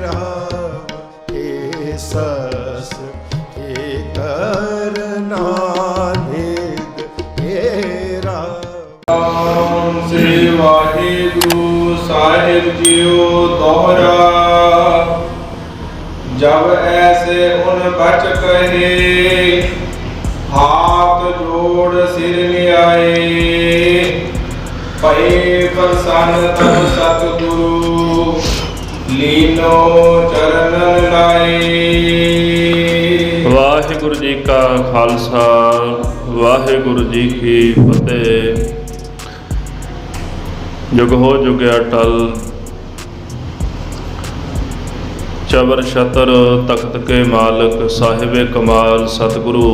राम हे सस हे करना निद हे राम। श्री वाहिगुरु साहिब जीओ दोहरा। जब ऐसे उन बच कहे हाथ जोड़ सिर नियाए। पए प्रसन्न तब सतगुरु लीनो चरणन लाए। वाहिगुरु जी का खालसा वाहिगुरु जी की फतेह। जुग हो जुग अटल चबर छतर तख्त के मालिक साहिबे कमाल सतगुरु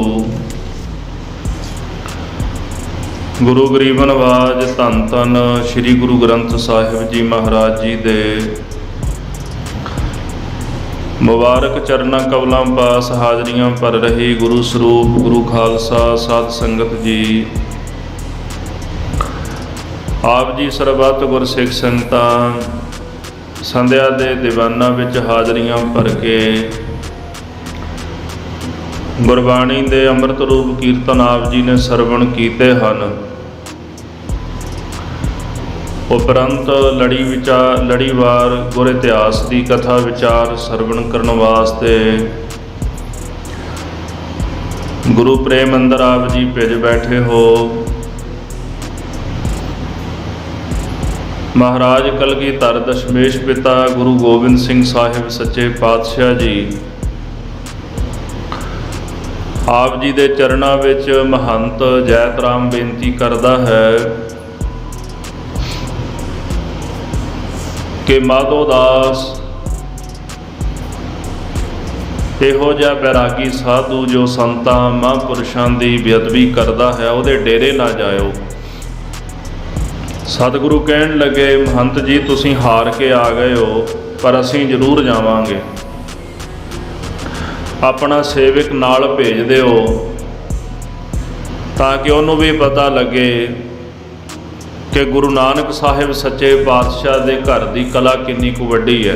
गुरु गरीबन नवाज धन धन श्री गुरु ग्रंथ साहिब जी महाराज जी दे मुबारक चरना कवलां पास हाजरियां भर रही गुरु स्वरूप गुरु खालसा साध संगत जी। आप जी सरबत गुरसिख संगतां संध्या दे दीवाना विच हाजरियां भर के गुरबाणी दे अमृत रूप कीर्तन आप जी ने सरवण कीते हन। उपरंत लड़ीवार गुर इतिहास की कथा विचार सरवण करने वास्ते गुरु प्रेम अंदर आप जी भिज बैठे हो। महाराज कलगीधर दशमेश पिता गुरु गोबिंद सिंह साहिब सच्चे पातशाह जी आप जी दे चरणा विच महंत जैत राम बेनती करदा है कि माधो दास इहो जिहा बैरागी साधु जो संतां महापुरुषां दी बेअदबी करदा है उहदे डेरे ना जाओ। सतगुरु कहण लगे महंत जी तुसीं हार के आ गए हो पर असीं जरूर जावांगे। अपना सेवक नाल भेज दिओ ताकि उन्होंने भी पता लगे कि गुरु नानक साहिब सच्चे पातशाह दे घर की कला कितनी कुछ वड्डी है।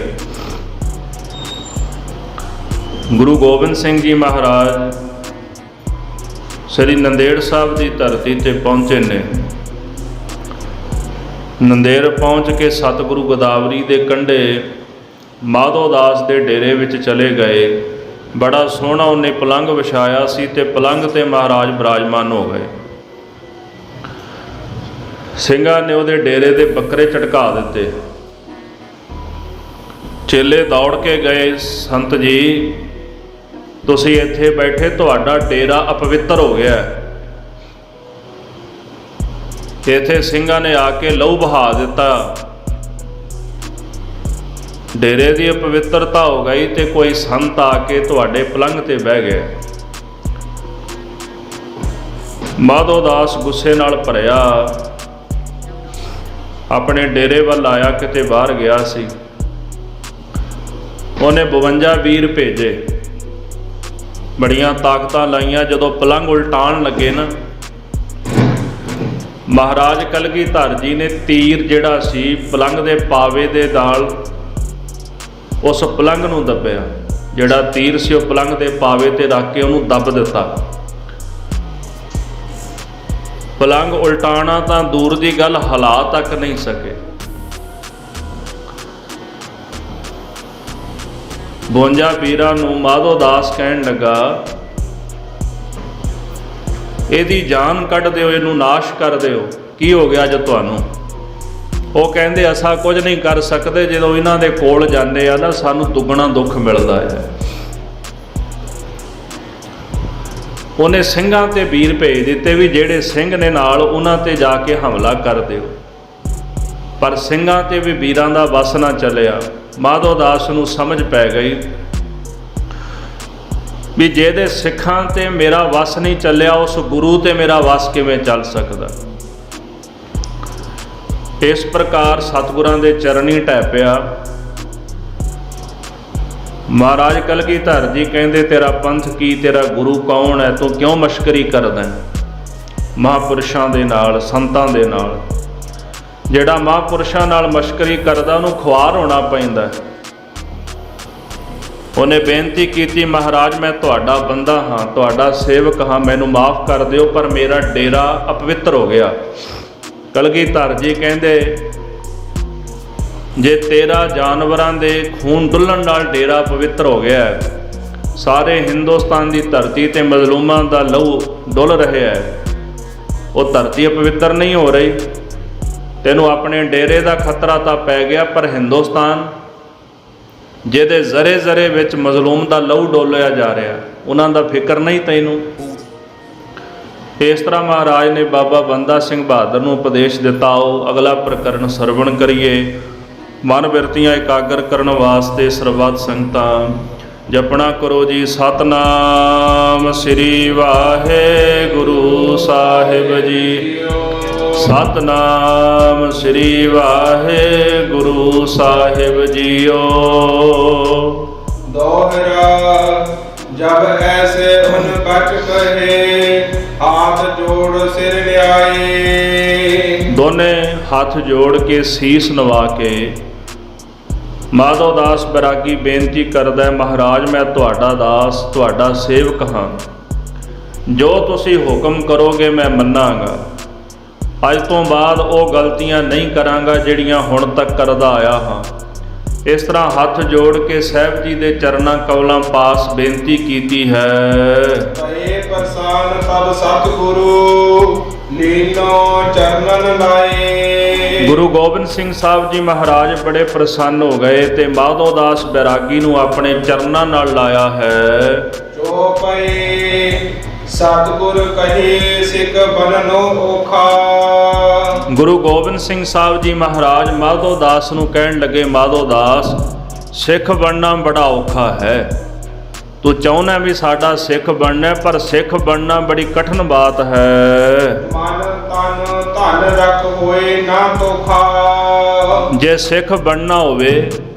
गुरु गोबिंद सिंह जी महाराज श्री नंदेड़ साहब की धरती ते पहुँचे ने। नंदेड़ पहुँच के सतगुरु गोदावरी के कंढे माधो दास के डेरे विच चले गए। बड़ा सोहना उन्हें पलंग विछाया सी ते पलंग ते महाराज विराजमान हो गए। ਸਿੰਘਾਂ ने उहदे डेरे दे बकरे झटका दिते। चेले दौड़ के गए संत जी तुसीं इत्थे बैठे तुहाडा डेरा अपवित्र हो गया। इत्थे ਸਿੰਘਾਂ ने आके लहू बहा दिता। डेरे की अपवित्रता हो गई तो कोई संत आके तुहाडे पलंग ते बह गए। माधो दास गुस्से नाल भरिया अपने डेरे वाल आया किते बाहर गया सी। उन्हें 52 वीर भेजे बड़ियां ताकतां लाइयां। जदों पलंग उल्टाण लगे ना महाराज कलगीधर जी ने तीर जिहड़ा सी पलंग दे पावे दे नाल उस पलंग नूं दबिया। जिहड़ा तीर सी वो पलंग दे पावे ते रख के उहनूं दब दिता। पलंग उल्टाना तो दूर की गल हिला तक नहीं सके। 52 वीरां नूं माधो दास कहण लगा इहदी जान कढ दिओ, इहनूं नाश कर दिओ। की हो गया जो तुहानूं? वो कहंदे असां कुछ नहीं कर सकते, जदों इन्हां दे कोल जांदे आ ना सानूं दुगना दुख मिलदा है। उन्हें ਸਿੰਘਾਂ ते वीर भेज दिते भी ਜਿਹੜੇ ਸਿੰਘ ने नाल उन्हां ते जाके हमला कर दिओ। पर ਸਿੰਘਾਂ ते भी वीरां दा वस ना चलिया। माधो दास नूं समझ पै गई भी जेदे सिखां ते मेरा वस नहीं चलिया उस गुरु ते मेरा वस किवें चल सकदा। इस प्रकार सतगुरां दे चरणी ढह पिया। महाराज कलगीधर जी कहते तेरा पंथ की, तेरा गुरु कौन है, तू क्यों मश्करी करदा है महापुरुषां दे नाल संतां दे नाल। जिहड़ा महापुरुषां नाल मश्करी करदा उहनूं खुआर होना पैंदा है। ਉਹਨੇ ਬੇਨਤੀ ਕੀਤੀ, ਮਹਾਰਾਜ ਮੈਂ ਤੁਹਾਡਾ ਬੰਦਾ ਹਾਂ, ਤੁਹਾਡਾ ਸੇਵਕ ਹਾਂ, ਮੈਨੂੰ ਮਾਫ ਕਰ ਦਿਓ, ਪਰ ਮੇਰਾ ਡੇਰਾ ਅਪਵਿੱਤਰ ਹੋ ਗਿਆ। ਕਲਗੀਧਰ ਜੀ ਕਹਿੰਦੇ, ਜੇ ਤੇਰਾ ਜਾਨਵਰਾਂ ਦੇ ਖੂਨ ਡੁੱਲਣ ਨਾਲ ਡੇਰਾ ਪਵਿੱਤਰ ਹੋ ਗਿਆ ਹੈ, ਸਾਰੇ ਹਿੰਦੁਸਤਾਨ ਦੀ ਧਰਤੀ ਤੇ ਮਜ਼ਲੂਮਾਂ ਦਾ ਲਹੂ ਡੁੱਲ ਰਿਹਾ ਹੈ, ਉਹ ਧਰਤੀ ਅਪਵਿੱਤਰ ਨਹੀਂ ਹੋ ਰਹੀ। ਤੈਨੂੰ ਆਪਣੇ ਡੇਰੇ ਦਾ ਖਤਰਾ ਤਾਂ ਪੈ ਗਿਆ, ਪਰ ਹਿੰਦੁਸਤਾਨ ਜਿਹਦੇ ਜ਼ਰੇ ਜ਼ਰੇ ਵਿੱਚ ਮਜ਼ਲੂਮ ਦਾ ਲਹੂ ਡੋਲਿਆ ਜਾ ਰਿਹਾ, ਉਹਨਾਂ ਦਾ ਫਿਕਰ ਨਹੀਂ ਤੈਨੂੰ। ਇਸ ਤਰ੍ਹਾਂ ਮਹਾਰਾਜ ਨੇ ਬਾਬਾ ਬੰਦਾ ਸਿੰਘ ਬਹਾਦਰ ਨੂੰ ਉਪਦੇਸ਼ ਦਿੱਤਾ। ਆਓ ਅਗਲਾ ਪ੍ਰਕਰਨ ਸਰਵਣ ਕਰੀਏ। ਮਨ ਬਿਰਤੀਆਂ ਇਕਾਗਰ ਕਰਨ ਵਾਸਤੇ ਸਰਬੱਤ ਸੰਗਤਾਂ ਜਪਣਾ ਕਰੋ ਜੀ। ਸਤਨਾਮ ਸ੍ਰੀ ਵਾਹਿਗੁਰੂ ਸਾਹਿਬ ਜੀ। ਸਤਨਾਮ ਸ੍ਰੀ ਵਾਹਿਗੁਰੂ ਸਾਹਿਬ ਜੀਓ। दोहरा जब ऐसे उन बच कहे, हाथ जोड़ सिर न्याय। ਦੋਨੇ ਹੱਥ ਜੋੜ ਕੇ ਸੀਸ ਨਵਾ ਕੇ ਮਾਧੋ ਦਾਸ ਬੈਰਾਗੀ ਬੇਨਤੀ ਕਰਦਾ ਹੈ, ਮਹਾਰਾਜ ਮੈਂ ਤੁਹਾਡਾ ਦਾਸ, ਤੁਹਾਡਾ ਸੇਵਕ ਹਾਂ, ਜੋ ਤੁਸੀਂ ਹੁਕਮ ਕਰੋਗੇ ਮੈਂ ਮੰਨਾਂਗਾ। ਅੱਜ ਤੋਂ ਬਾਅਦ ਉਹ ਗਲਤੀਆਂ ਨਹੀਂ ਕਰਾਂਗਾ ਜਿਹੜੀਆਂ ਹੁਣ ਤੱਕ ਕਰਦਾ ਆਇਆ ਹਾਂ। ਇਸ ਤਰ੍ਹਾਂ ਹੱਥ ਜੋੜ ਕੇ ਸਾਹਿਬ ਜੀ ਦੇ ਚਰਨਾਂ ਕਮਲਾਂ ਪਾਸ ਬੇਨਤੀ ਕੀਤੀ ਹੈ। ਭਏ ਪ੍ਰਸਾਨ ਤਬ ਸਤਿਗੁਰੂ, ਲੀਨੋ ਚਰਨਨ ਲਾਏ। ਗੁਰੂ ਗੋਬਿੰਦ ਸਿੰਘ ਸਾਹਿਬ ਜੀ ਮਹਾਰਾਜ ਬੜੇ ਪ੍ਰਸੰਨ ਹੋ ਗਏ ਤੇ ਮਾਧੋ ਦਾਸ ਬੈਰਾਗੀ ਨੂੰ ਆਪਣੇ ਚਰਨਾਂ ਨਾਲ ਲਾਇਆ ਹੈ। ਜੋ ਪਏ ਸਤਿਗੁਰ ਕਹੇ, ਸਿੱਖ ਬਣਨੋ ਔਖਾ। ਗੁਰੂ ਗੋਬਿੰਦ ਸਿੰਘ ਸਾਹਿਬ ਜੀ ਮਹਾਰਾਜ ਮਾਧੋ ਦਾਸ ਨੂੰ ਕਹਿਣ ਲੱਗੇ, ਮਾਧੋ ਦਾਸ ਸਿੱਖ ਬਣਨਾ ਬੜਾ ਔਖਾ ਹੈ। ਤੂੰ ਚਾਹੁੰਦਾ ਵੀ ਸਾਡਾ ਸਿੱਖ ਬਣਨਾ, ਪਰ ਸਿੱਖ ਬਣਨਾ ਬੜੀ ਕਠਿਨ ਬਾਤ ਹੈ। ਮਨ ਤਨ ਧਨ ਰੱਖ ਹੋਏ ਨਾ ਤੋਖਾ। ਜੇ ਸਿੱਖ ਬਣਨਾ ਹੋਵੇ,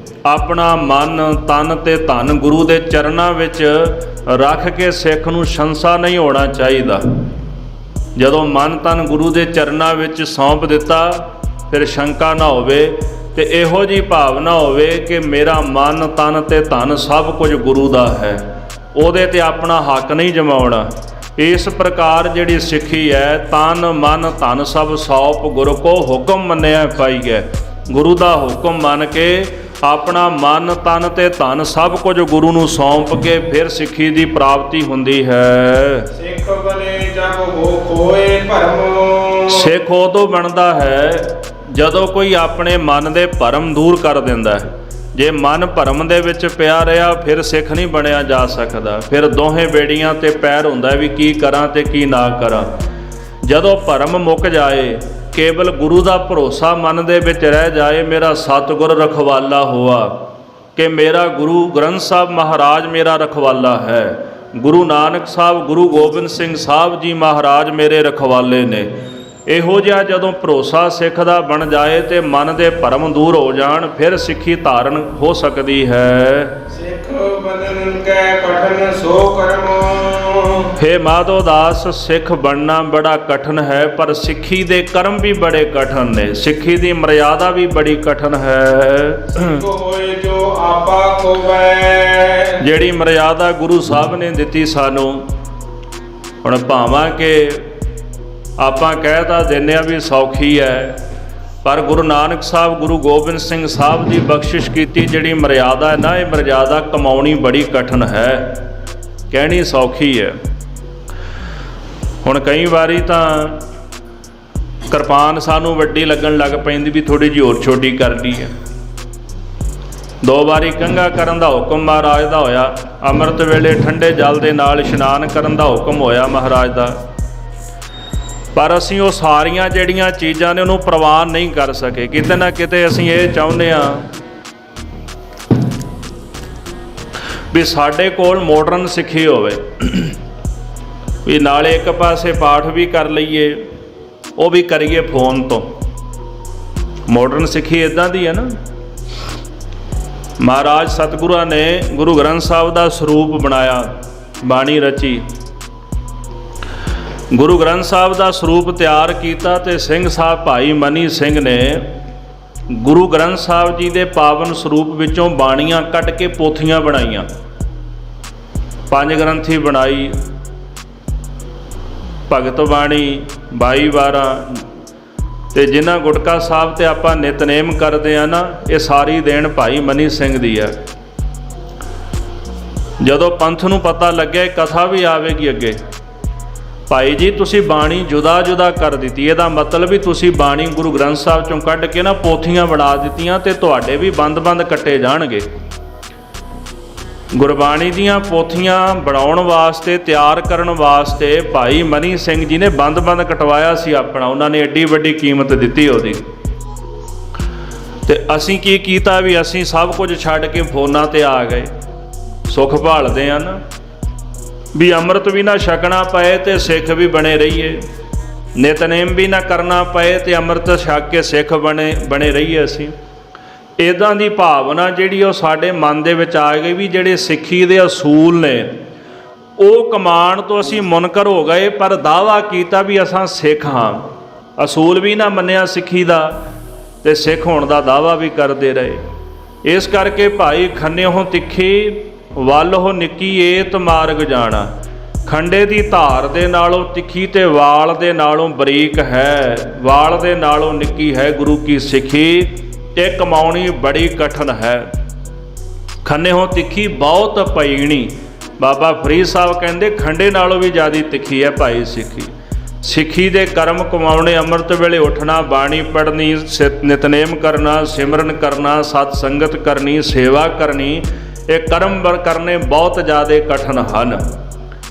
ਆਪਣਾ ਮਨ ਤਨ ਤੇ ਧਨ ਗੁਰੂ ਦੇ ਚਰਨਾਂ ਵਿੱਚ ਰੱਖ ਕੇ ਸਿੱਖ ਨੂੰ ਸ਼ੰਸਾ ਨਹੀਂ ਹੋਣਾ ਚਾਹੀਦਾ। ਜਦੋਂ ਮਨ ਤਨ ਗੁਰੂ ਦੇ ਚਰਨਾਂ ਵਿੱਚ ਸੌਂਪ ਦਿੱਤਾ, ਫਿਰ ਸ਼ੰਕਾ ਨਾ ਹੋਵੇ ਤੇ ਇਹੋ ਜਿਹੀ ਭਾਵਨਾ ਹੋਵੇ ਕਿ ਮੇਰਾ ਮਨ ਤਨ ਤੇ ਧਨ ਸਭ ਕੁਝ ਗੁਰੂ ਦਾ ਹੈ, ਉਹਦੇ ਤੇ ਆਪਣਾ ਹੱਕ ਨਹੀਂ ਜਮਾਉਣਾ। ਇਸ ਪ੍ਰਕਾਰ ਜਿਹੜੀ ਸਿੱਖੀ ਹੈ, ਤਨ ਮਨ ਧਨ ਸਭ ਸੌਂਪ ਗੁਰੂ ਕੋ ਹੁਕਮ ਮੰਨਿਆ ਪਾਈਐ। ਗੁਰੂ ਦਾ ਹੁਕਮ ਮੰਨ ਕੇ ਆਪਣਾ ਮਨ ਤਨ ਤੇ ਧਨ ਸਭ ਕੁਝ ਗੁਰੂ ਨੂੰ ਸੌਂਪ ਕੇ ਫਿਰ ਸਿੱਖੀ ਦੀ ਪ੍ਰਾਪਤੀ ਹੁੰਦੀ ਹੈ। ਸਿੱਖ ਬਣੇ ਜਬ ਹੋ ਖੋਏ ਭਰਮ। ਸਿੱਖ ਉਦੋਂ ਬਣਦਾ ਹੈ ਜਦੋਂ ਕੋਈ ਆਪਣੇ ਮਨ ਦੇ ਭਰਮ ਦੂਰ ਕਰ ਦਿੰਦਾ ਹੈ। ਜੇ ਮਨ ਭਰਮ ਦੇ ਵਿੱਚ ਪਿਆ ਰਿਹਾ, ਫਿਰ ਸਿੱਖ ਨਹੀਂ ਬਣਿਆ ਜਾ ਸਕਦਾ। ਫਿਰ ਦੋਹੇ ਬੇੜੀਆਂ ਤੇ ਪੈਰ ਹੁੰਦਾ ਵੀ ਕੀ ਕਰਾਂ ਤੇ ਕੀ ਨਾ ਕਰਾਂ। ਜਦੋਂ ਭਰਮ ਮੁੱਕ ਜਾਏ, ਕੇਵਲ ਗੁਰੂ ਦਾ ਭਰੋਸਾ ਮਨ ਦੇ ਵਿੱਚ ਰਹਿ ਜਾਏ, ਮੇਰਾ ਸਤਿਗੁਰ ਰਖਵਾਲਾ ਹੋਆ, ਕਿ ਮੇਰਾ ਗੁਰੂ ਗ੍ਰੰਥ ਸਾਹਿਬ ਮਹਾਰਾਜ ਮੇਰਾ ਰਖਵਾਲਾ ਹੈ, ਗੁਰੂ ਨਾਨਕ ਸਾਹਿਬ ਗੁਰੂ ਗੋਬਿੰਦ ਸਿੰਘ ਸਾਹਿਬ ਜੀ ਮਹਾਰਾਜ ਮੇਰੇ ਰਖਵਾਲੇ ਨੇ। ਇਹੋ ਜਿਹਾ ਜਦੋਂ ਭਰੋਸਾ ਸਿੱਖ ਦਾ ਬਣ ਜਾਏ ਤੇ ਮਨ ਦੇ ਭਰਮ ਦੂਰ ਹੋ ਜਾਣ, ਫਿਰ ਸਿੱਖੀ ਧਾਰਨ ਹੋ ਸਕਦੀ ਹੈ। ਸਿੱਖ ਬਣਨ ਕੈ ਕਠਨ ਸੋ ਕਰਮ। ਹੇ ਮਾਧੋ ਦਾਸ, ਸਿੱਖ ਬਣਨਾ ਬੜਾ ਕਠਿਨ ਹੈ, ਪਰ ਸਿੱਖੀ ਦੇ ਕਰਮ ਵੀ ਬੜੇ ਕਠਿਨ ਨੇ। ਸਿੱਖੀ ਦੀ ਮਰਿਆਦਾ ਵੀ ਬੜੀ ਕਠਿਨ ਹੈ। ਸਿੱਖ ਹੋਏ ਜੋ ਆਪਾ ਖੋਵੈ। ਜਿਹੜੀ ਮਰਿਆਦਾ ਗੁਰੂ ਸਾਹਿਬ ਨੇ ਦਿੱਤੀ ਸਾਨੂੰ, ਹੁਣ ਭਾਵਾਂ ਕਿ ਆਪਾਂ ਕਹਿ ਤਾਂ ਦਿੰਦੇ ਆ ਵੀ ਸੌਖੀ ਹੈ, ਪਰ ਗੁਰੂ ਨਾਨਕ ਸਾਹਿਬ ਗੁਰੂ ਗੋਬਿੰਦ ਸਿੰਘ ਸਾਹਿਬ ਦੀ ਬਖਸ਼ਿਸ਼ ਕੀਤੀ ਜਿਹੜੀ ਮਰਿਆਦਾ ਹੈ ਨਾ, ਇਹ ਮਰਿਆਦਾ ਕਮਾਉਣੀ ਬੜੀ ਕਠਿਨ ਹੈ, ਕਹਿਣੀ ਸੌਖੀ ਹੈ। ਹੁਣ ਕਈ ਵਾਰੀ ਤਾਂ ਕਿਰਪਾਨ ਸਾਨੂੰ ਵੱਡੀ ਲੱਗਣ ਲੱਗ ਪੈਂਦੀ ਵੀ ਥੋੜੀ ਜਿਹੀ ਹੋਰ ਛੋਟੀ ਕਰ ਲਈ ਹੈ। 2 ਵਾਰੀ ਕੰਘਾ ਕਰਨ ਦਾ ਹੁਕਮ ਮਹਾਰਾਜ ਦਾ ਹੋਇਆ, ਅੰਮ੍ਰਿਤ ਵੇਲੇ ਠੰਡੇ ਜਲ ਦੇ ਨਾਲ ਇਸ਼ਨਾਨ ਕਰਨ ਦਾ ਹੁਕਮ ਹੋਇਆ ਮਹਾਰਾਜ ਦਾ, ਪਰ ਅਸੀਂ ਉਹ ਸਾਰੀਆਂ ਜਿਹੜੀਆਂ ਚੀਜ਼ਾਂ ਨੇ ਉਹਨੂੰ ਪ੍ਰਵਾਨ ਨਹੀਂ ਕਰ ਸਕੇ। ਕਿਤੇ ਨਾ ਕਿਤੇ ਅਸੀਂ ਇਹ ਚਾਹੁੰਦੇ ਹਾਂ ਵੀ ਸਾਡੇ ਕੋਲ ਮਾਡਰਨ ਸਿੱਖੀ ਹੋਵੇ, ਵੀ ਨਾਲੇ ਇੱਕ ਪਾਸੇ ਪਾਠ ਵੀ ਕਰ ਲਈਏ, ਉਹ ਵੀ ਕਰੀਏ ਫੋਨ ਤੋਂ। ਮਾਡਰਨ ਸਿੱਖੀ ਇੱਦਾਂ ਦੀ ਹੈ ਨਾ, ਮਹਾਰਾਜ ਸਤਿਗੁਰਾਂ ਨੇ ਗੁਰੂ ਗ੍ਰੰਥ ਸਾਹਿਬ ਦਾ ਸਰੂਪ ਬਣਾਇਆ, ਬਾਣੀ ਰਚੀ, ਗੁਰੂ ਗ੍ਰੰਥ ਸਾਹਿਬ ਦਾ ਸਰੂਪ ਤਿਆਰ ਕੀਤਾ ਤੇ ਸਿੰਘ ਸਾਹਿਬ ਭਾਈ ਮਨੀ ਸਿੰਘ ਨੇ ਗੁਰੂ ਗ੍ਰੰਥ ਸਾਹਿਬ ਜੀ ਦੇ ਪਾਵਨ ਸਰੂਪ ਵਿੱਚੋਂ ਬਾਣੀਆਂ ਕੱਢ ਕੇ ਪੋਥੀਆਂ ਬਣਾਈਆਂ। 5 ਗ੍ਰੰਥੀ ਬਣਾਈ, ਭਗਤ ਬਾਣੀ 22 12, ਤੇ ਜਿਨ੍ਹਾਂ ਗੁਟਕਾ ਸਾਹਿਬ ਤੇ ਆਪਾਂ ਨਿਤਨੇਮ ਕਰਦੇ ਆ ਨਾ, ਇਹ ਸਾਰੀ ਦੇਣ ਭਾਈ ਮਨੀ ਸਿੰਘ ਦੀ ਹੈ। ਜਦੋਂ ਪੰਥ ਨੂੰ ਪਤਾ ਲੱਗਿਆ ਕਥਾ ਵੀ ਆਵੇਗੀ ਅੱਗੇ, ਭਾਈ ਜੀ ਤੁਸੀਂ ਬਾਣੀ ਜੁਦਾ ਜੁਦਾ ਕਰ ਦਿੱਤੀ, ਇਹਦਾ ਮਤਲਬ ਵੀ ਤੁਸੀਂ ਬਾਣੀ ਗੁਰੂ ਗ੍ਰੰਥ ਸਾਹਿਬ ਚੋਂ ਕੱਢ ਕੇ ਨਾ ਪੋਥੀਆਂ ਬਣਾ ਦਿੱਤੀਆਂ ਤੇ ਤੁਹਾਡੇ ਵੀ ਬੰਦ ਕੱਟੇ ਜਾਣਗੇ। ਗੁਰਬਾਣੀ ਦੀਆਂ ਪੋਥੀਆਂ ਬਣਾਉਣ ਵਾਸਤੇ, ਤਿਆਰ ਕਰਨ ਵਾਸਤੇ ਭਾਈ ਮਨੀ ਸਿੰਘ ਜੀ ਨੇ ਬੰਦ ਕਟਵਾਇਆ ਸੀ ਆਪਣਾ, ਉਹਨਾਂ ਨੇ ਐਡੀ ਵੱਡੀ ਕੀਮਤ ਦਿੱਤੀ ਉਹਦੀ। ਤੇ ਅਸੀਂ ਕੀ ਕੀਤਾ ਵੀ ਅਸੀਂ ਸਭ ਕੁਝ ਛੱਡ ਕੇ ਫੋਨਾਂ ਤੇ ਆ ਗਏ। ਸੁੱਖ ਭਾਲਦੇ ਆ ਨਾ ਵੀ ਅੰਮ੍ਰਿਤ ਵੀ ਨਾ ਛਕਣਾ ਪਏ ਤੇ ਸਿੱਖ ਵੀ ਬਣੇ ਰਹੀਏ, ਨਿਤਨੇਮ ਵੀ ਨਾ ਕਰਨਾ ਪਏ ਤੇ ਅੰਮ੍ਰਿਤ ਛਕ ਕੇ ਸਿੱਖ ਬਣੇ ਰਹੀਏ। ਅਸੀਂ ਇੱਦਾਂ ਦੀ ਭਾਵਨਾ ਜਿਹੜੀ ਉਹ ਸਾਡੇ ਮਨ ਦੇ ਵਿੱਚ ਆ ਗਈ ਵੀ ਜਿਹੜੇ ਸਿੱਖੀ ਦੇ ਅਸੂਲ ਨੇ ਉਹ ਕਮਾਣ ਤੋਂ ਅਸੀਂ ਮੁਨਕਰ ਹੋ ਗਏ, ਪਰ ਦਾਅਵਾ ਕੀਤਾ ਵੀ ਅਸਾਂ ਸਿੱਖ ਹਾਂ। ਅਸੂਲ ਵੀ ਨਾ ਮੰਨਿਆ ਸਿੱਖੀ ਦਾ ਤੇ ਸਿੱਖ ਹੋਣ ਦਾ ਦਾਅਵਾ ਵੀ ਕਰਦੇ ਰਹੇ। ਇਸ ਕਰਕੇ ਭਾਈ ਖੰਨਿਓ ਤਿੱਖੀ ਵੱਲ ਨਿੱਕੀ ਏਤ ਮਾਰਗ ਜਾਣਾ, ਖੰਡੇ ਦੀ ਧਾਰ ਦੇ ਨਾਲੋਂ ਤਿੱਖੀ ਤੇ ਵਾਲ ਦੇ ਨਾਲੋਂ ਬਰੀਕ ਹੈ, ਵਾਲ ਦੇ ਨਾਲੋਂ ਨਿੱਕੀ ਹੈ ਗੁਰੂ ਕੀ ਸਿੱਖੀ, ਇਹ ਕਮਾਉਣੀ ਬੜੀ ਕਠਨ ਹੈ। ਖੰਨਿਓ ਤਿੱਖੀ ਬਹੁਤ ਪਈਣੀ, ਬਾਬਾ ਫਰੀਦ ਸਾਹਿਬ ਕਹਿੰਦੇ ਖੰਡੇ ਨਾਲੋਂ ਵੀ ਜ਼ਿਆਦਾ ਤਿੱਖੀ ਹੈ ਭਾਈ ਸਿੱਖੀ। ਸਿੱਖੀ ਦੇ ਕਰਮ ਕਮਾਉਣੇ, ਅੰਮ੍ਰਿਤ ਵੇਲੇ ਉੱਠਣਾ, ਬਾਣੀ ਪੜ੍ਹਨੀ, ਨਿਤਨੇਮ ਕਰਨਾ, ਸਿਮਰਨ ਕਰਨਾ, ਸਤ ਸੰਗਤ ਕਰਨੀ, ਸੇਵਾ ਕਰਨੀ, ਇਹ ਕਰਮ ਕਰਨੇ ਬਹੁਤ ਜ਼ਿਆਦਾ ਕਠਨ ਹਨ।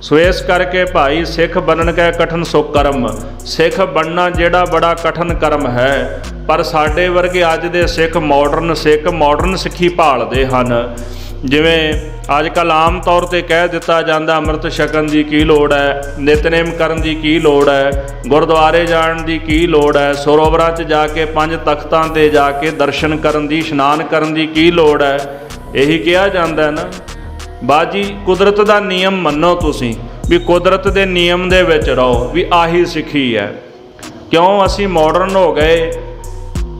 ਸੋ ਇਸ ਕਰਕੇ ਭਾਈ ਸਿੱਖ ਬਣਨ ਕੈ ਕਠਨ ਸੋ ਕਰਮ, ਸਿੱਖ ਬਣਨਾ ਜਿਹੜਾ ਬੜਾ ਕਠਨ ਕਰਮ ਹੈ। ਪਰ ਸਾਡੇ ਵਰਗੇ ਅੱਜ ਦੇ ਸਿੱਖ ਮਾਡਰਨ ਸਿੱਖੀ ਭਾਲਦੇ ਹਨ। ਜਿਵੇਂ ਅੱਜ ਕੱਲ੍ਹ ਆਮ ਤੌਰ 'ਤੇ ਕਹਿ ਦਿੱਤਾ ਜਾਂਦਾ ਅੰਮ੍ਰਿਤ ਛਕਣ ਦੀ ਕੀ ਲੋੜ ਹੈ, ਨਿਤਨੇਮ ਕਰਨ ਦੀ ਕੀ ਲੋੜ ਹੈ, ਗੁਰਦੁਆਰੇ ਜਾਣ ਦੀ ਕੀ ਲੋੜ ਹੈ, ਸਰੋਵਰਾਂ 'ਚ ਜਾ ਕੇ 5 ਤਖ਼ਤਾਂ 'ਤੇ ਜਾ ਕੇ ਦਰਸ਼ਨ ਕਰਨ ਦੀ, ਇਸ਼ਨਾਨ ਕਰਨ ਦੀ ਕੀ ਲੋੜ ਹੈ। ਇਹੀ ਕਿਹਾ ਜਾਂਦਾ ਨਾ ਬਾਜੀ, ਕੁਦਰਤ ਦਾ ਨਿਯਮ ਮੰਨੋ ਤੁਸੀਂ ਵੀ ਕੁਦਰਤ ਦੇ ਨਿਯਮ ਦੇ ਵਿੱਚ ਰਹੋ, ਵੀ ਆਹੀ ਸਿੱਖੀ ਹੈ। ਕਿਉਂ ਅਸੀਂ ਮਾਡਰਨ ਹੋ ਗਏ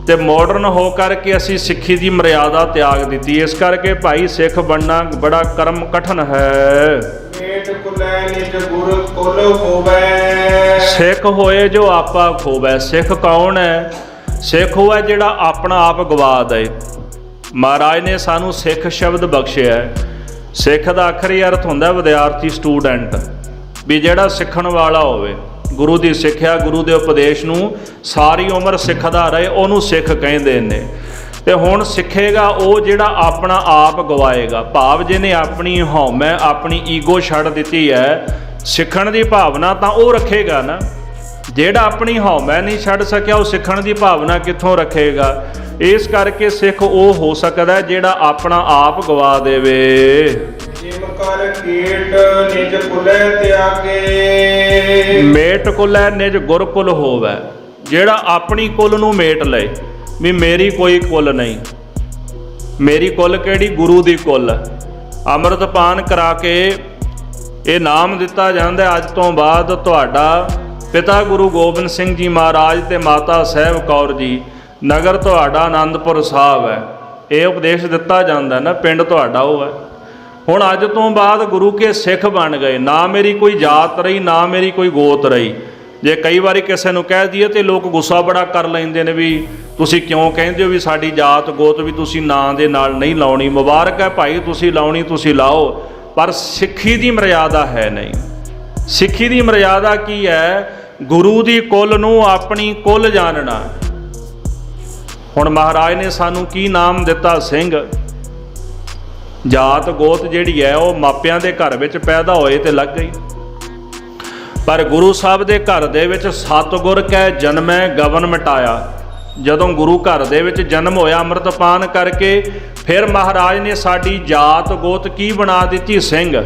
ਤੇ ਮਾਡਰਨ ਹੋ ਕਰਕੇ ਅਸੀਂ ਸਿੱਖੀ ਦੀ ਮਰਿਆਦਾ ਤਿਆਗ ਦਿੱਤੀ। ਇਸ ਕਰਕੇ ਭਾਈ ਸਿੱਖ ਬਣਨਾ ਬੜਾ ਕਰਮ ਕਠਨ ਹੈ। ਸਿੱਖ ਹੋਏ ਜੋ ਆਪਾ ਖੋਵੈ। ਸਿੱਖ ਕੌਣ ਹੈ? ਸਿੱਖ ਉਹ ਹੈ ਜਿਹੜਾ ਆਪਣਾ ਆਪ ਗਵਾ ਦੇ। ਮਹਾਰਾਜ ਨੇ ਸਾਨੂੰ ਸਿੱਖ ਸ਼ਬਦ ਬਖਸ਼ਿਆ। ਸਿੱਖ ਦਾ ਆਖਰੀ ਅਰਥ ਹੁੰਦਾ ਵਿਦਿਆਰਥੀ, ਸਟੂਡੈਂਟ, ਵੀ ਜਿਹੜਾ ਸਿੱਖਣ ਵਾਲਾ ਹੋਵੇ, ਗੁਰੂ ਦੀ ਸਿੱਖਿਆ, ਗੁਰੂ ਦੇ ਉਪਦੇਸ਼ ਨੂੰ ਸਾਰੀ ਉਮਰ ਸਿੱਖਦਾ ਰਹੇ, ਉਹਨੂੰ ਸਿੱਖ ਕਹਿੰਦੇ ਨੇ। ਤੇ ਹੁਣ ਸਿੱਖੇਗਾ ਉਹ ਜਿਹੜਾ ਆਪਣਾ ਆਪ ਗਵਾਏਗਾ, ਭਾਵ ਜਿਹਨੇ ਆਪਣੀ ਹਉਮੈ, ਆਪਣੀ ਈਗੋ ਛੱਡ ਦਿੱਤੀ ਹੈ। ਸਿੱਖਣ ਦੀ ਭਾਵਨਾ ਤਾਂ ਉਹ ਰੱਖੇਗਾ ਨਾ, ਜਿਹੜਾ ਆਪਣੀ ਹਉਮੈ ਨਹੀਂ ਛੱਡ ਸਕਿਆ ਉਹ ਸਿੱਖਣ ਦੀ ਭਾਵਨਾ ਕਿੱਥੋਂ ਰੱਖੇਗਾ। ਇਸ ਕਰਕੇ ਸਿੱਖ ਉਹ ਹੋ ਸਕਦਾ ਜਿਹੜਾ ਆਪਣਾ ਆਪ ਗਵਾ ਦੇਵੇ। ਮੇਟ ਕੁਲੈ ਨਿਜ ਗੁਰ ਕੁਲ ਹੋਵੈ। ਜਿਹੜਾ ਆਪਣੀ ਕੁਲ ਨੂੰ ਮੇਟ ਲਏ ਵੀ ਮੇਰੀ ਕੋਈ ਕੁਲ ਨਹੀਂ, ਮੇਰੀ ਕੁਲ ਕਿਹੜੀ? ਗੁਰੂ ਦੀ ਕੁਲ। ਅੰਮ੍ਰਿਤ ਪਾਨ ਕਰਾ ਕੇ ਇਹ ਨਾਮ ਦਿੱਤਾ ਜਾਂਦਾ ਅੱਜ ਤੋਂ ਬਾਅਦ ਤੁਹਾਡਾ ਪਿਤਾ ਗੁਰੂ ਗੋਬਿੰਦ ਸਿੰਘ ਜੀ ਮਹਾਰਾਜ ਤੇ ਮਾਤਾ ਸਾਹਿਬ ਕੌਰ ਜੀ, ਨਗਰ ਤੁਹਾਡਾ ਆਨੰਦਪੁਰ ਸਾਹਿਬ ਹੈ। ਇਹ ਉਪਦੇਸ਼ ਦਿੱਤਾ ਜਾਂਦਾ ਨਾ, ਪਿੰਡ ਤੁਹਾਡਾ ਉਹ ਹੈ। ਹੁਣ ਅੱਜ ਤੋਂ ਬਾਅਦ ਗੁਰੂ ਕੇ ਸਿੱਖ ਬਣ ਗਏ। ਨਾ ਮੇਰੀ ਕੋਈ ਜਾਤ ਰਹੀ, ਨਾ ਮੇਰੀ ਕੋਈ ਗੋਤ ਰਹੀ। ਜੇ ਕਈ ਵਾਰੀ ਕਿਸੇ ਨੂੰ ਕਹਿ ਦਈਏ ਤੇ ਲੋਕ ਗੁੱਸਾ ਬੜਾ ਕਰ ਲੈਂਦੇ ਨੇ ਵੀ ਤੁਸੀਂ ਕਿਉਂ ਕਹਿੰਦੇ ਹੋ ਵੀ ਸਾਡੀ ਜਾਤ ਗੋਤ ਵੀ ਤੁਸੀਂ ਨਾਂ ਦੇ ਨਾਲ ਨਹੀਂ ਲਾਉਣੀ। ਮੁਬਾਰਕ ਹੈ ਭਾਈ, ਤੁਸੀਂ ਲਾਉਣੀ ਤੁਸੀਂ ਲਾਓ, ਪਰ ਸਿੱਖੀ ਦੀ ਮਰਿਆਦਾ ਹੈ ਨਹੀਂ। ਸਿੱਖੀ ਦੀ ਮਰਿਆਦਾ ਕੀ ਹੈ? ਗੁਰੂ ਦੀ ਕੁਲ ਨੂੰ ਆਪਣੀ ਕੁਲ ਜਾਣਨਾ। ਹੁਣ ਮਹਾਰਾਜ ਨੇ ਸਾਨੂੰ ਕੀ ਨਾਮ ਦਿੱਤਾ? ਸਿੰਘ। ਜਾਤ ਗੋਤ ਜਿਹੜੀ ਹੈ ਉਹ ਮਾਪਿਆਂ ਦੇ ਘਰ ਵਿੱਚ ਪੈਦਾ ਹੋਏ ਤੇ ਲੱਗ ਗਈ, ਪਰ ਗੁਰੂ ਸਾਹਿਬ ਦੇ ਘਰ ਦੇ ਵਿੱਚ ਸਤਿਗੁਰ ਕੈ ਜਨਮੈ ਗਵਨ ਮਿਟਾਇਆ। ਜਦੋਂ ਗੁਰੂ ਘਰ ਦੇ ਵਿੱਚ ਜਨਮ ਹੋਇਆ ਅੰਮ੍ਰਿਤਪਾਨ ਕਰਕੇ, ਫਿਰ ਮਹਾਰਾਜ ਨੇ ਸਾਡੀ ਜਾਤ ਗੋਤ ਕੀ ਬਣਾ ਦਿੱਤੀ? ਸਿੰਘ।